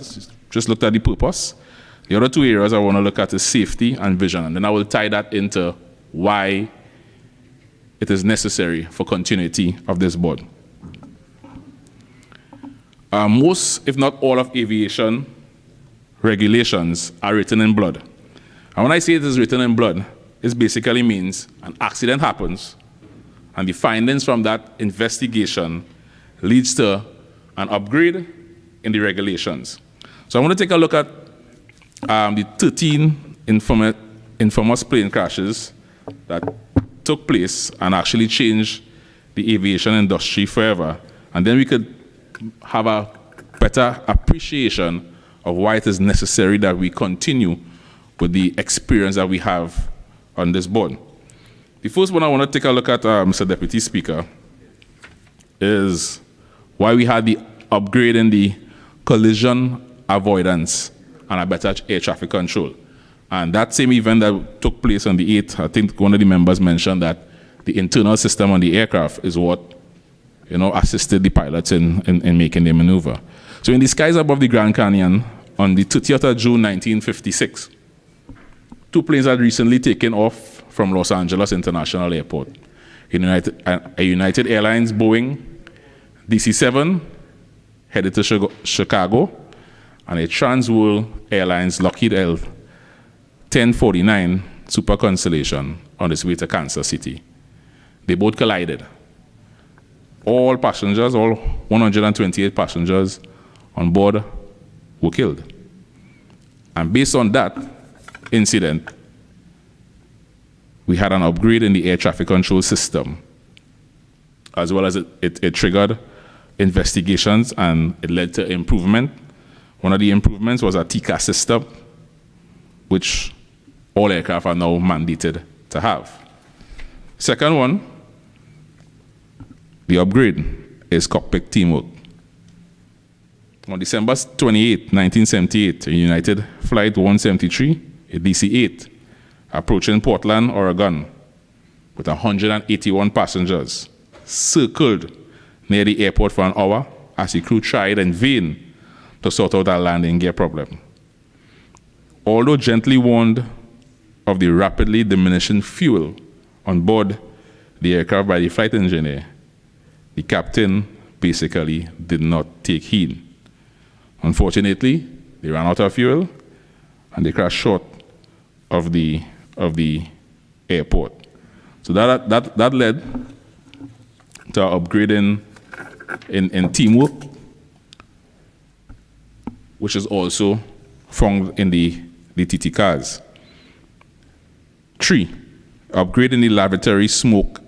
Speaker 5: just looked at the purpose. The other 2 areas I want to look at is safety and vision, and then I will tie that into why it is necessary for continuity of this board. Most, if not all, of aviation regulations are written in blood. And when I say it is written in blood, it basically means an accident happens, and the findings from that investigation leads to an upgrade in the regulations. So I want to take a look at the 13 infamous plane crashes that took place and actually changed the aviation industry forever. And then we could have a better appreciation of why it is necessary that we continue with the experience that we have on this board. The first one I want to take a look at, Mr. Deputy Speaker, is why we had the upgrade in the collision avoidance and a better air traffic control. And that same event that took place on the 8th, I think one of the members mentioned that the internal system on the aircraft is what assisted the pilots in making their maneuver. So in the skies above the Grand Canyon, on the 30th of June 1956, 2 planes had recently taken off from Los Angeles International Airport. A United Airlines Boeing DC-7 headed to Chicago, and a Trans World Airlines Lockheed L-1049 Super Constellation on its way to Kansas City. They both collided. All 128 passengers on board were killed. And based on that incident, we had an upgrade in the air traffic control system, as well as it triggered investigations and it led to improvement. One of the improvements was a TCAS system, which all aircraft are now mandated to have. Second one, the upgrade is cockpit teamwork. On December 28, 1978, a United Flight 173, a DC-8, approaching Portland, Oregon, with 181 passengers, circled near the airport for an hour as the crew tried in vain to sort out a landing gear problem. Although gently warned of the rapidly diminishing fuel on board the aircraft by the flight engineer, the captain basically did not take heed. Unfortunately, they ran out of fuel and they crashed short of the airport. So that led to upgrading in teamwork, which is also found in the TT cars. 3, upgrading the lavatory smoke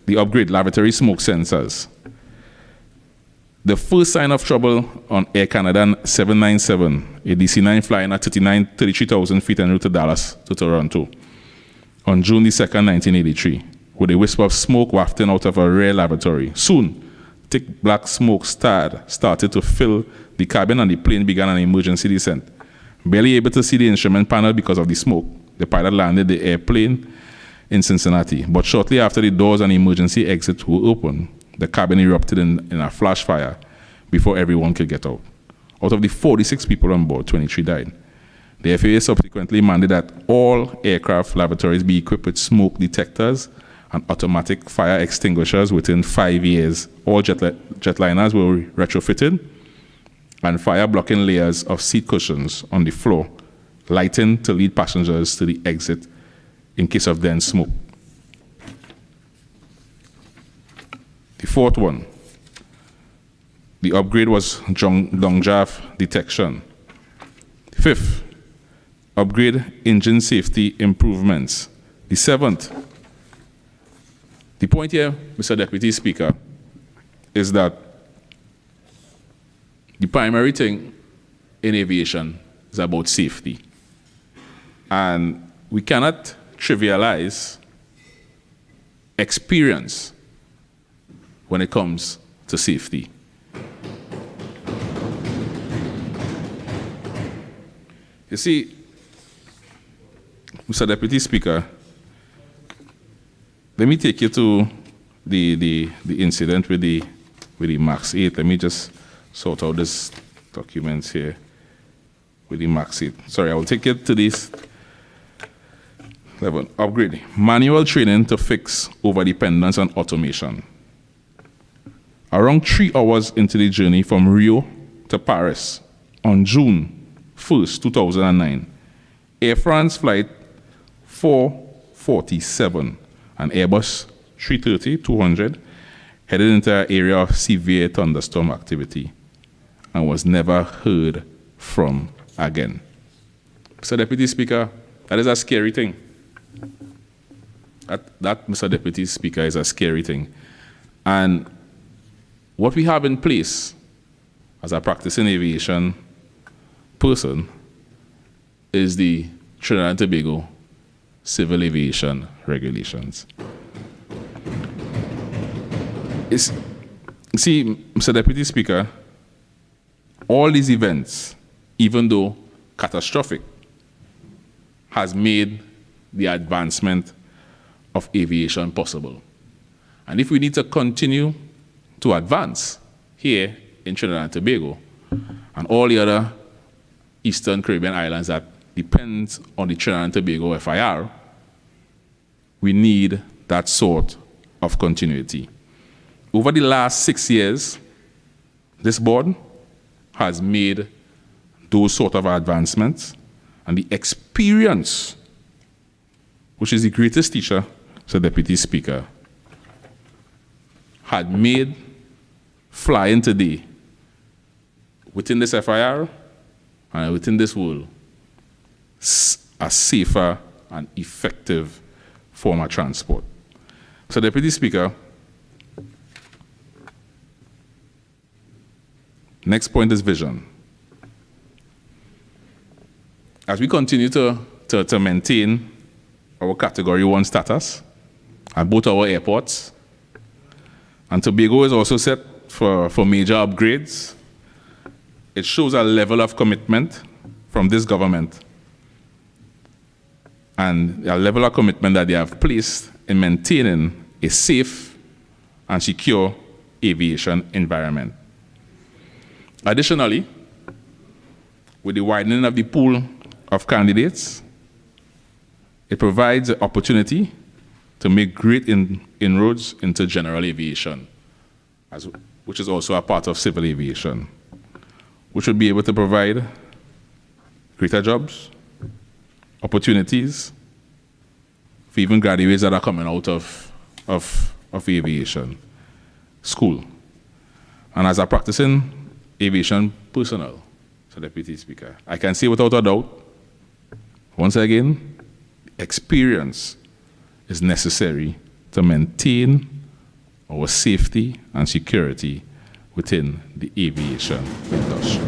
Speaker 5: lavatory smoke sensors. The first sign of trouble on Air Canada 797, a DC-9 flying at 33,000 feet en route to Dallas to Toronto, on June the 2nd, 1983, with a wisp of smoke wafting out of a rear lavatory. Soon, thick black smoke started to fill the cabin and the plane began an emergency descent. Barely able to see the instrument panel because of the smoke, the pilot landed the airplane in Cincinnati. But shortly after the doors and emergency exits were opened, the cabin erupted in a flash fire before everyone could get out. Out of the 46 people on board, 23 died. The FAA subsequently mandated that all aircraft lavatories be equipped with smoke detectors and automatic fire extinguishers within 5 years. All jetliners were retrofitted, and fire-blocking layers of seat cushions on the floor, lighting to lead passengers to the exit in case of dense smoke. The fourth one, the upgrade was downdraft detection. Fifth, upgrade engine safety improvements. The seventh, the point here, Mr. Deputy Speaker, is that the primary thing in aviation is about safety. And we cannot trivialize experience when it comes to safety. You see, Mr. Deputy Speaker, let me take you to the incident with the MAX 8. Let me just sort out this documents here with the MAX 8. Sorry, I will take you to this 11. Upgrade. Manual training to fix overdependence on automation. Around 3 hours into the journey from Rio to Paris on June 1st, 2009, Air France flight 447, an Airbus 330-200, headed into an area of severe thunderstorm activity and was never heard from again. Mr. Deputy Speaker, that is a scary thing. That, Mr. Deputy Speaker, is a scary thing. And what we have in place as a practicing aviation person is the Trinidad and Tobago Civil Aviation Regulations. See, Mr. Deputy Speaker, all these events, even though catastrophic, has made the advancement of aviation possible. And if we need to continue to advance here in Trinidad and Tobago and all the other Eastern Caribbean islands that depend on the Trinidad and Tobago FIR, we need that sort of continuity. Over the last 6 years, this board has made those sort of advancements, and the experience, which is the greatest teacher, Mr. Deputy Speaker, had made flying today within this FIR and within this world a safer and effective form of transport. So, Deputy Speaker, next point is vision. As we continue to maintain our Category 1 status at both our airports, and Tobago is also set for major upgrades, it shows a level of commitment from this government and a level of commitment that they have placed in maintaining a safe and secure aviation environment. Additionally, with the widening of the pool of candidates, it provides the opportunity to make great inroads into general aviation, which is also a part of civil aviation, which would be able to provide greater jobs, opportunities for even graduates that are coming out of aviation school. And as a practicing aviation personnel, so Deputy Speaker, I can say without a doubt, once again, experience is necessary to maintain our safety and security within the aviation industry.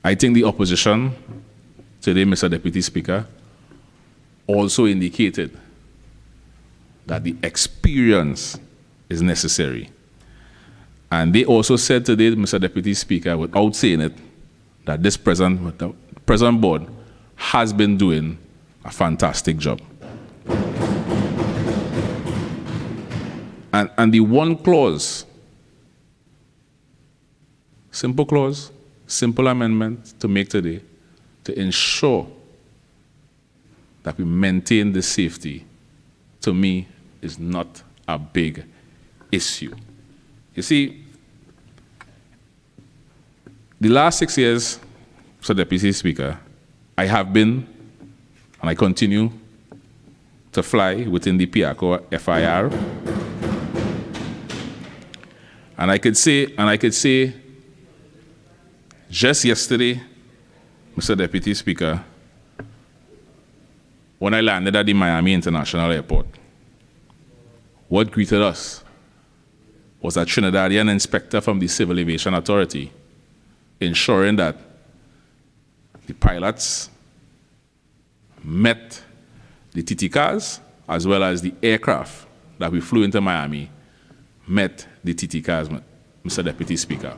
Speaker 5: I think the opposition today, Mr. Deputy Speaker, also indicated that the experience is necessary. And they also said today, Mr. Deputy Speaker, without saying it, that this present board has been doing a fantastic job. And the one clause, simple amendment to make today, to ensure that we maintain the safety, to me, is not a big issue. You see, the last 6 years, Mr. Deputy Speaker, I have been, and I continue to fly within the PIACO FIR. And I could say, just yesterday, Mr. Deputy Speaker, when I landed at the Miami International Airport, what greeted us was a Trinidadian inspector from the Civil Aviation Authority, ensuring that the pilots met the TT cars as well as the aircraft that we flew into Miami met the TT cars, Mr. Deputy Speaker.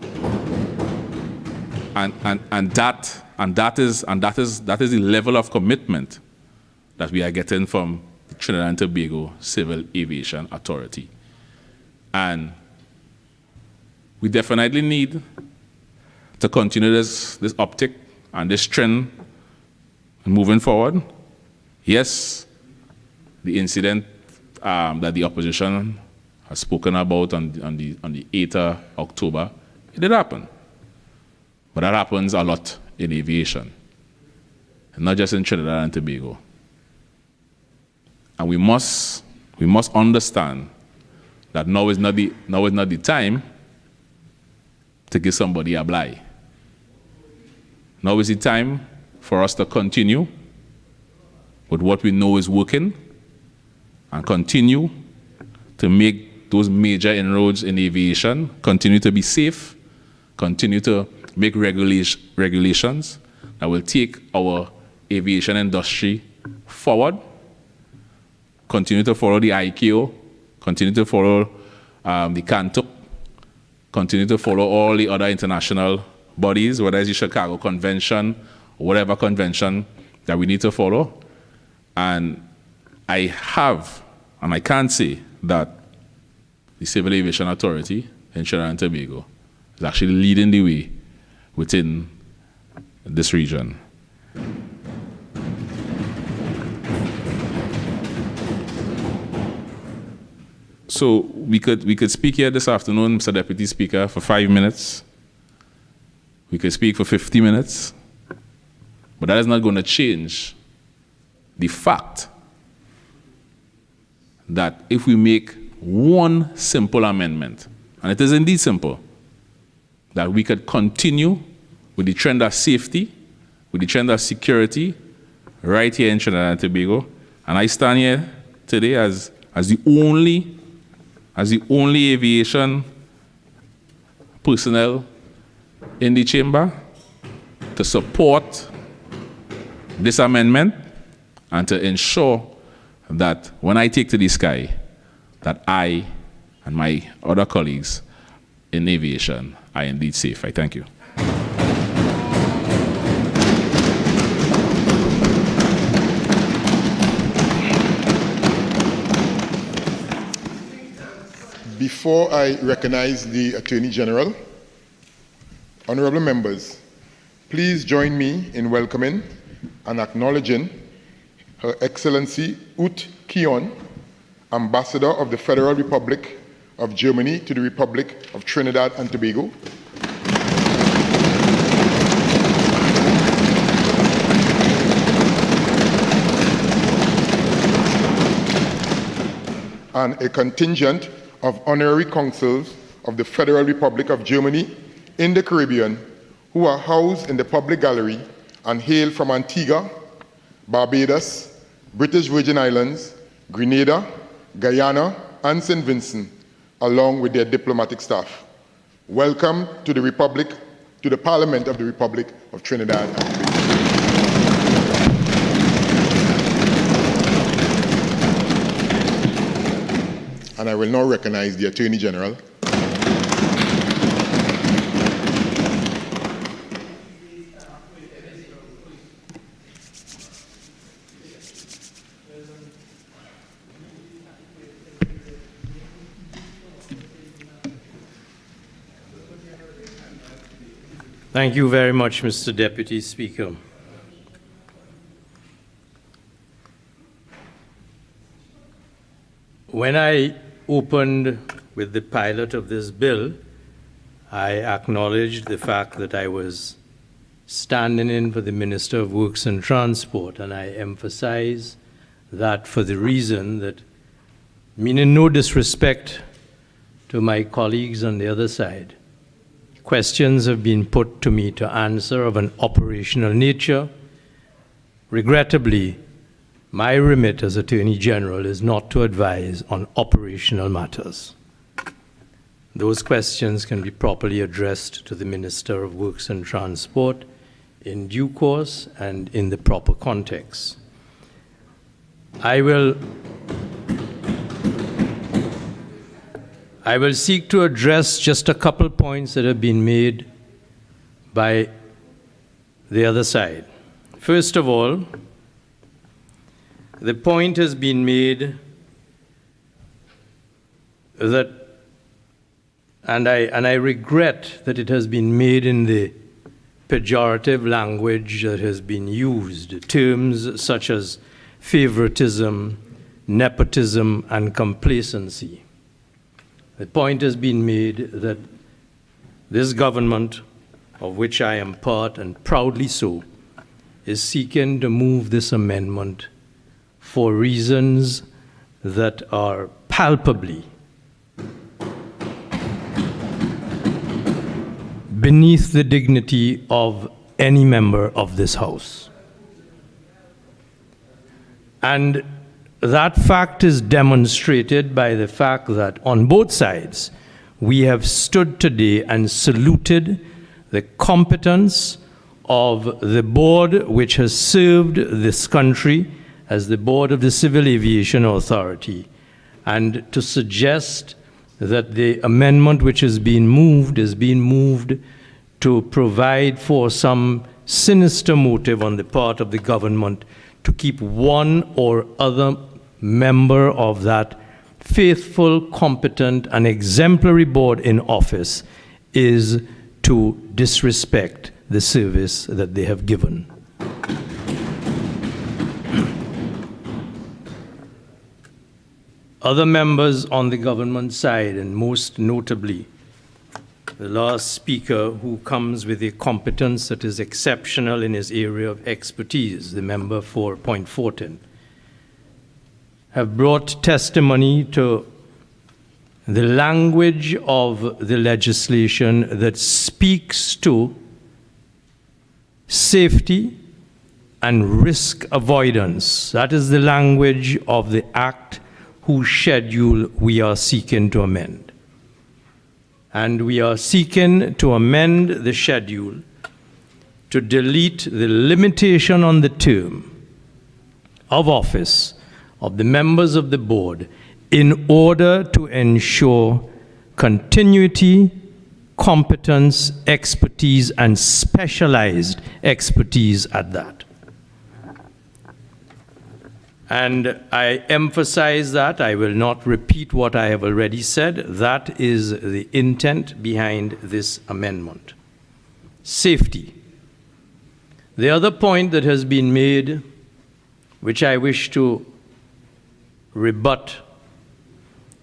Speaker 5: And that is the level of commitment that we are getting from the Trinidad and Tobago Civil Aviation Authority. And we definitely need to continue this uptick and this trend moving forward. Yes, the incident that the opposition has spoken about on the 8th of October, it did happen. But that happens a lot in aviation, and not just in Trinidad and Tobago. And we must understand that now is not the time to give somebody a blight. Now is the time for us to continue with what we know is working and continue to make those major inroads in aviation, continue to be safe, continue to make regulations that will take our aviation industry forward, continue to follow the ICAO, continue to follow the CANTUC, continue to follow all the other international bodies, whether it's the Chicago Convention or whatever convention that we need to follow. And I can say that the Civil Aviation Authority in Trinidad and Tobago is actually leading the way within this region. So we could speak here this afternoon, Mr. Deputy Speaker, for 5 minutes. We could speak for 50 minutes. But that is not going to change the fact that if we make one simple amendment, and it is indeed simple, that we could continue with the trend of safety, with the trend of security, right here in Trinidad and Tobago. And I stand here today as the only aviation personnel in the chamber to support this amendment and to ensure that when I take to the sky, that I and my other colleagues in aviation are indeed safe. I thank you.
Speaker 2: Before I recognize the Attorney General, honorable members, please join me in welcoming and acknowledging Her Excellency Ut Kion, Ambassador of the Federal Republic of Germany to the Republic of Trinidad and Tobago. And a contingent of honorary consuls of the Federal Republic of Germany in the Caribbean who are housed in the public gallery and hail from Antigua, Barbados, British Virgin Islands, Grenada, Guyana, and St. Vincent, along with their diplomatic staff. Welcome to the Republic, to the Parliament of the Republic of Trinidad and Tobago. And I will now recognize the Attorney General.
Speaker 7: Thank you very much, Mr. Deputy Speaker. When I opened with the pilot of this bill, I acknowledged the fact that I was standing in for the Minister of Works and Transport, and I emphasize that for the reason that, meaning no disrespect to my colleagues on the other side, questions have been put to me to answer of an operational nature. Regrettably, my remit as Attorney General is not to advise on operational matters. Those questions can be properly addressed to the Minister of Works and Transport in due course and in the proper context. I will seek to address just a couple points that have been made by the other side. First of all, the point has been made that, and I regret that it has been made in the pejorative language that has been used, terms such as favoritism, nepotism, and complacency. The point has been made that this government, of which I am part and proudly so, is seeking to move this amendment for reasons that are palpably beneath the dignity of any member of this House. And that fact is demonstrated by the fact that on both sides, we have stood today and saluted the competence of the board which has served this country as the board of the Civil Aviation Authority, and to suggest that the amendment which is being moved to provide for some sinister motive on the part of the government to keep one or other member of that faithful, competent, and exemplary board in office is to disrespect the service that they have given. Other members on the government side, and most notably the last speaker, who comes with a competence that is exceptional in his area of expertise, the member for Point Fortin, have brought testimony to the language of the legislation that speaks to safety, and risk avoidance. That is the language of the Act whose schedule we are seeking to amend. And we are seeking to amend the schedule to delete the limitation on the term of office of the members of the board in order to ensure continuity, competence, expertise, and specialized expertise at that. And I emphasize that. I will not repeat what I have already said. That is the intent behind this amendment. Safety. The other point that has been made, which I wish to rebut,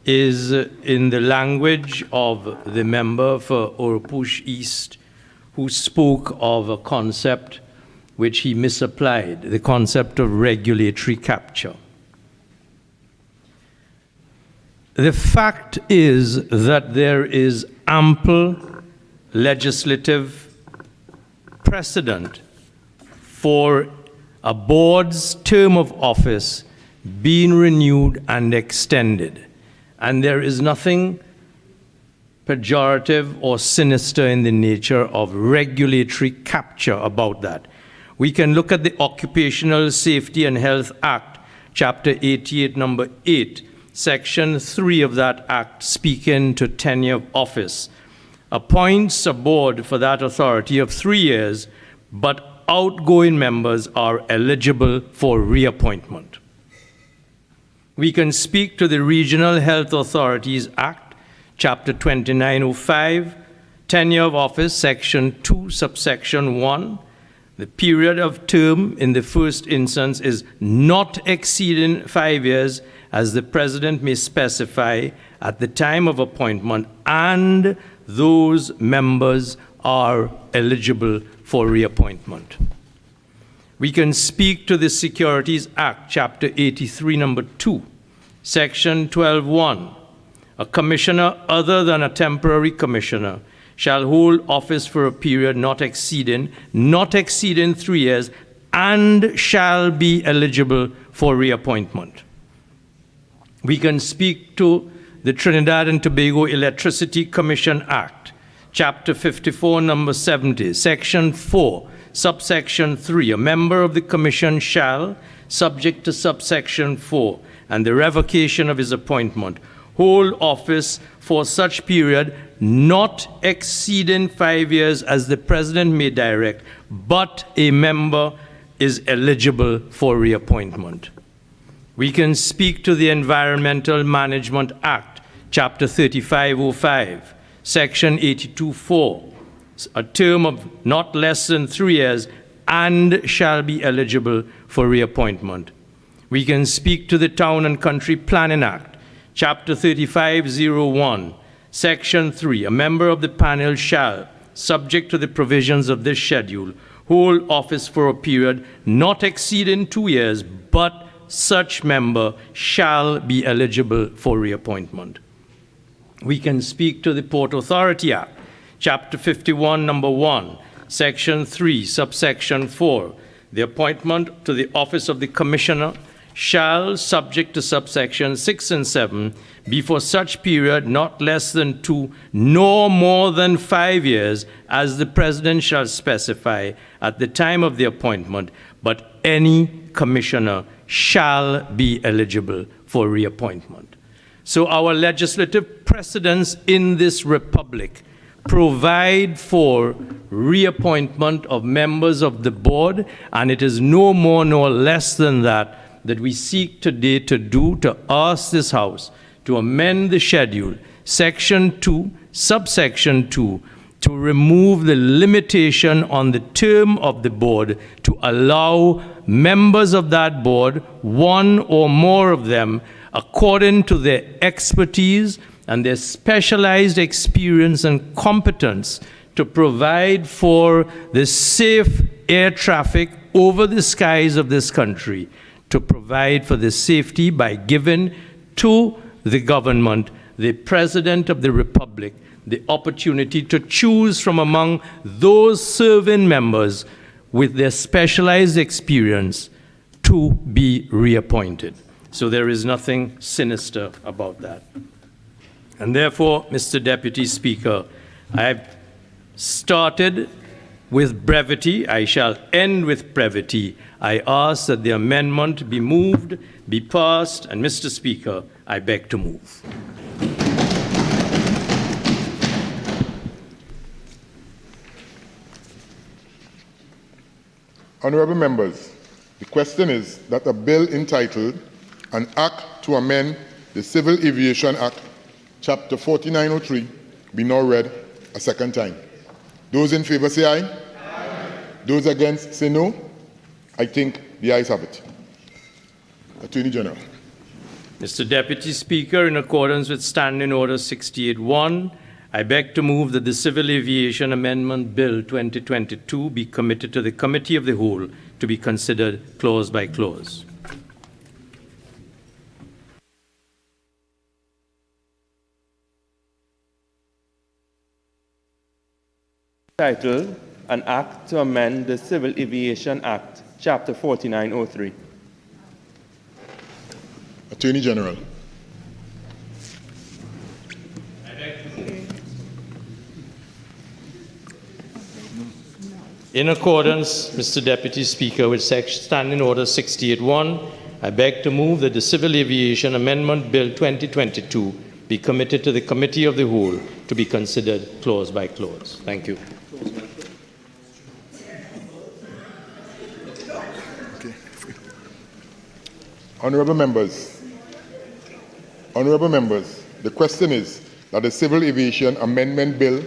Speaker 7: is in the language of the member for Oropush East, who spoke of a concept which he misapplied, the concept of regulatory capture. The fact is that there is ample legislative precedent for a board's term of office being renewed and extended. And there is nothing pejorative or sinister in the nature of regulatory capture about that. We can look at the Occupational Safety and Health Act, Chapter 88, Number 8, Section 3 of that Act, speaking to tenure of office, appoints a board for that authority of 3 years, but outgoing members are eligible for reappointment. We can speak to the Regional Health Authorities Act, Chapter 2905, Tenure of Office, Section 2, Subsection 1. The period of term in the first instance is not exceeding 5 years, as the President may specify at the time of appointment, and those members are eligible for reappointment. We can speak to the Securities Act, Chapter 83, Number 2, Section 12.1. A commissioner other than a temporary commissioner shall hold office for a period not exceeding 3 years and shall be eligible for reappointment. We can speak to the Trinidad and Tobago Electricity Commission Act, Chapter 54, Number 70, Section 4, Subsection 3. A member of the Commission shall, subject to Subsection 4 and the revocation of his appointment, hold office for such period not exceeding 5 years as the President may direct, but a member is eligible for reappointment. We can speak to the Environmental Management Act, Chapter 3505, Section 82.4, a term of not less than 3 years and shall be eligible for reappointment. We can speak to the Town and Country Planning Act, Chapter 3501, Section 3. A member of the panel shall, subject to the provisions of this schedule, hold office for a period not exceeding 2 years, but such member shall be eligible for reappointment. We can speak to the Port Authority Act, Chapter 51, Number 1, Section 3, Subsection 4. The appointment to the office of the Commissioner shall, subject to subsection 6 and 7, be for such period not less than 2 nor more than 5 years, as the President shall specify at the time of the appointment, but any commissioner shall be eligible for reappointment. So our legislative precedents in this republic provide for reappointment of members of the board, and it is no more nor less than that we seek today to do, to ask this House to amend the schedule, Section 2, Subsection 2, to remove the limitation on the term of the board to allow members of that board, one or more of them, according to their expertise and their specialized experience and competence, to provide for the safe air traffic over the skies of this country, to provide for the safety by giving to the government, the President of the Republic, the opportunity to choose from among those serving members with their specialized experience to be reappointed. So there is nothing sinister about that. And therefore, Mr. Deputy Speaker, I've started with brevity. I shall end with brevity. I ask that the amendment be moved, be passed, and Mr. Speaker, I beg to move.
Speaker 2: Honourable members, the question is that a bill entitled An Act to Amend the Civil Aviation Act, Chapter 4903, be now read a second time. Those in favour say aye. Aye. Those against say no. I think the ayes have it. Attorney General.
Speaker 7: Mr. Deputy Speaker, in accordance with Standing Order 68-1, I beg to move that the Civil Aviation Amendment Bill 2022 be committed to the Committee of the Whole to be considered clause by clause.
Speaker 11: Titled, An Act to Amend the Civil Aviation Act, Chapter 4903.
Speaker 2: Attorney General.
Speaker 7: In accordance, Mr. Deputy Speaker, with Standing Order 68-1, I beg to move that the Civil Aviation Amendment Bill 2022 be committed to the Committee of the Whole to be considered clause by clause. Thank you.
Speaker 2: Honourable members, the question is that the Civil Aviation Amendment Bill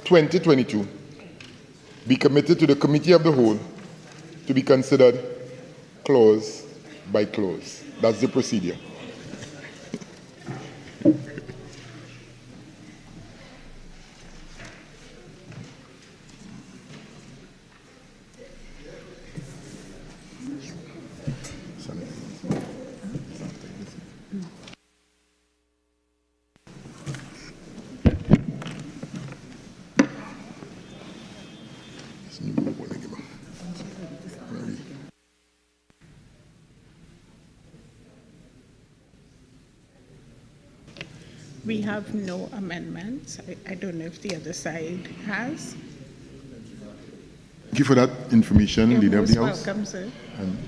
Speaker 2: 2022 be committed to the Committee of the Whole to be considered clause by clause. That's the procedure.
Speaker 13: We have no amendments. I don't know if the other side has.
Speaker 2: Thank you for that information,
Speaker 13: You're
Speaker 2: Leader of the
Speaker 13: most
Speaker 2: House.
Speaker 13: welcome, sir.
Speaker 2: And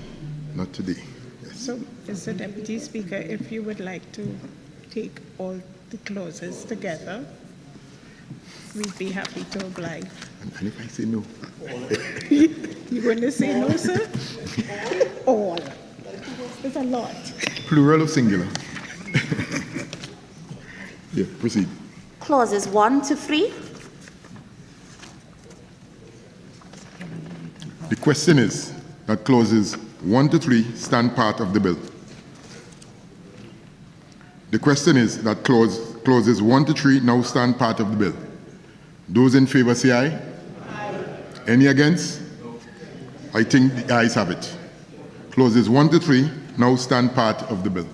Speaker 2: not today. Yes.
Speaker 13: So, Mr. Deputy Speaker, if you would like to take all the clauses together, we'd be happy to oblige.
Speaker 2: And if I say no?
Speaker 13: You going to say no, sir? All. There's a lot.
Speaker 2: Plural or singular? Yeah, proceed.
Speaker 15: Clauses 1 to 3.
Speaker 2: The question is that clauses 1 to 3 stand part of the bill. The question is that clauses 1 to 3 now stand part of the bill. Those in favour say aye. Aye. Any against? No. I think the ayes have it. Clauses 1 to 3 now stand part of the bill.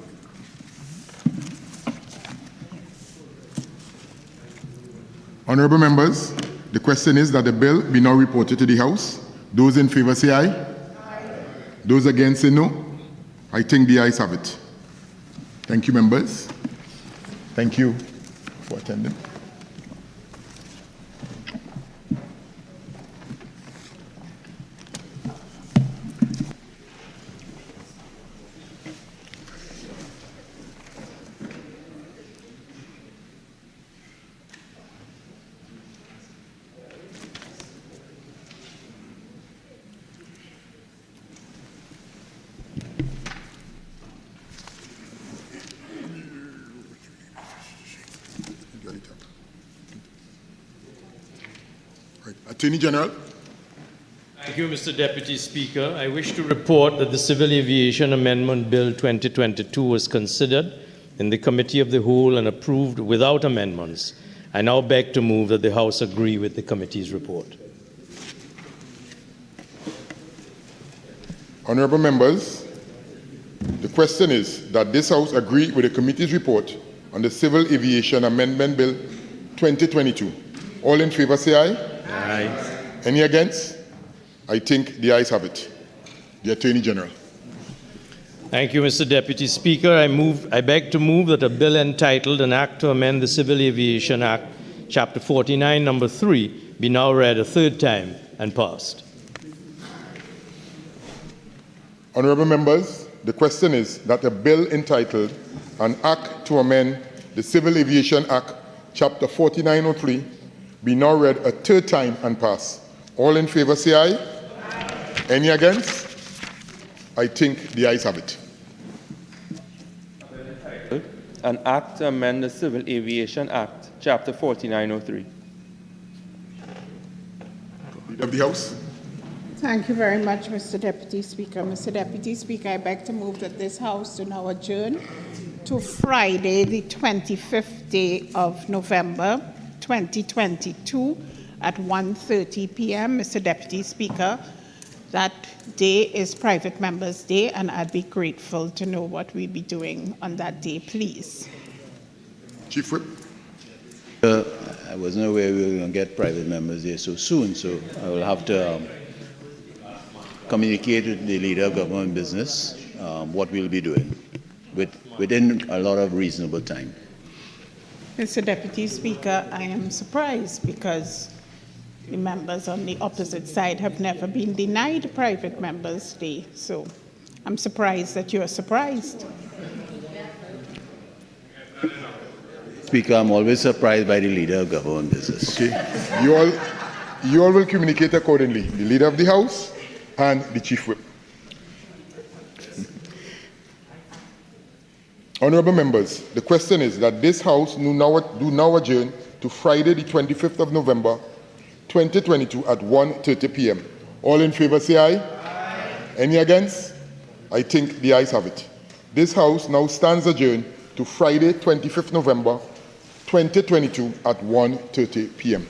Speaker 2: Honourable members, the question is that the bill be now reported to the House. Those in favour say aye. Aye. Those against say no. I think the ayes have it. Thank you, members. Thank you for attending. Attorney General.
Speaker 7: Thank you, Mr. Deputy Speaker. I wish to report that the Civil Aviation Amendment Bill 2022 was considered in the Committee of the Whole and approved without amendments. I now beg to move that the House agree with the committee's report.
Speaker 2: Honourable members, the question is that this House agree with the committee's report on the Civil Aviation Amendment Bill 2022. All in favour say aye.
Speaker 7: Aye.
Speaker 2: Any against? I think the ayes have it. The Attorney General.
Speaker 7: Thank you, Mr. Deputy Speaker. I beg to move that a bill entitled An Act to Amend the Civil Aviation Act, Chapter 49, Number 3, be now read a third time and passed.
Speaker 2: Honourable members, the question is that a bill entitled An Act to Amend the Civil Aviation Act, Chapter 4903, be now read a third time and pass. All in favour say aye. Aye. Any against? I think the ayes have it.
Speaker 17: An Act to Amend the Civil Aviation Act, Chapter 4903.
Speaker 2: Leader of the House.
Speaker 13: Thank you very much, Mr. Deputy Speaker. Mr. Deputy Speaker, I beg to move that this House do now adjourn to Friday, the 25th day of November, 2022, at 1:30 p.m. Mr. Deputy Speaker, that day is Private Members' Day, and I'd be grateful to know what we'll be doing on that day, please.
Speaker 2: Chief Whip.
Speaker 14: I wasn't aware we were going to get Private Members Day so soon, so I will have to communicate with the Leader of Government Business what we'll be doing within a lot of reasonable time.
Speaker 13: Mr. Deputy Speaker, I am surprised because the members on the opposite side have never been denied Private Members' Day, so I'm surprised that you're surprised.
Speaker 14: Speaker, I'm always surprised by the Leader of Government Business.
Speaker 2: Okay. You all will communicate accordingly. The Leader of the House and the Chief Whip. Honourable members, the question is that this House do now adjourn to Friday, the 25th of November, 2022 at 1:30 p.m. All in favour say aye. Aye. Any against? I think the ayes have it. This House now stands adjourned to Friday, 25th November, 2022 at 1:30 p.m.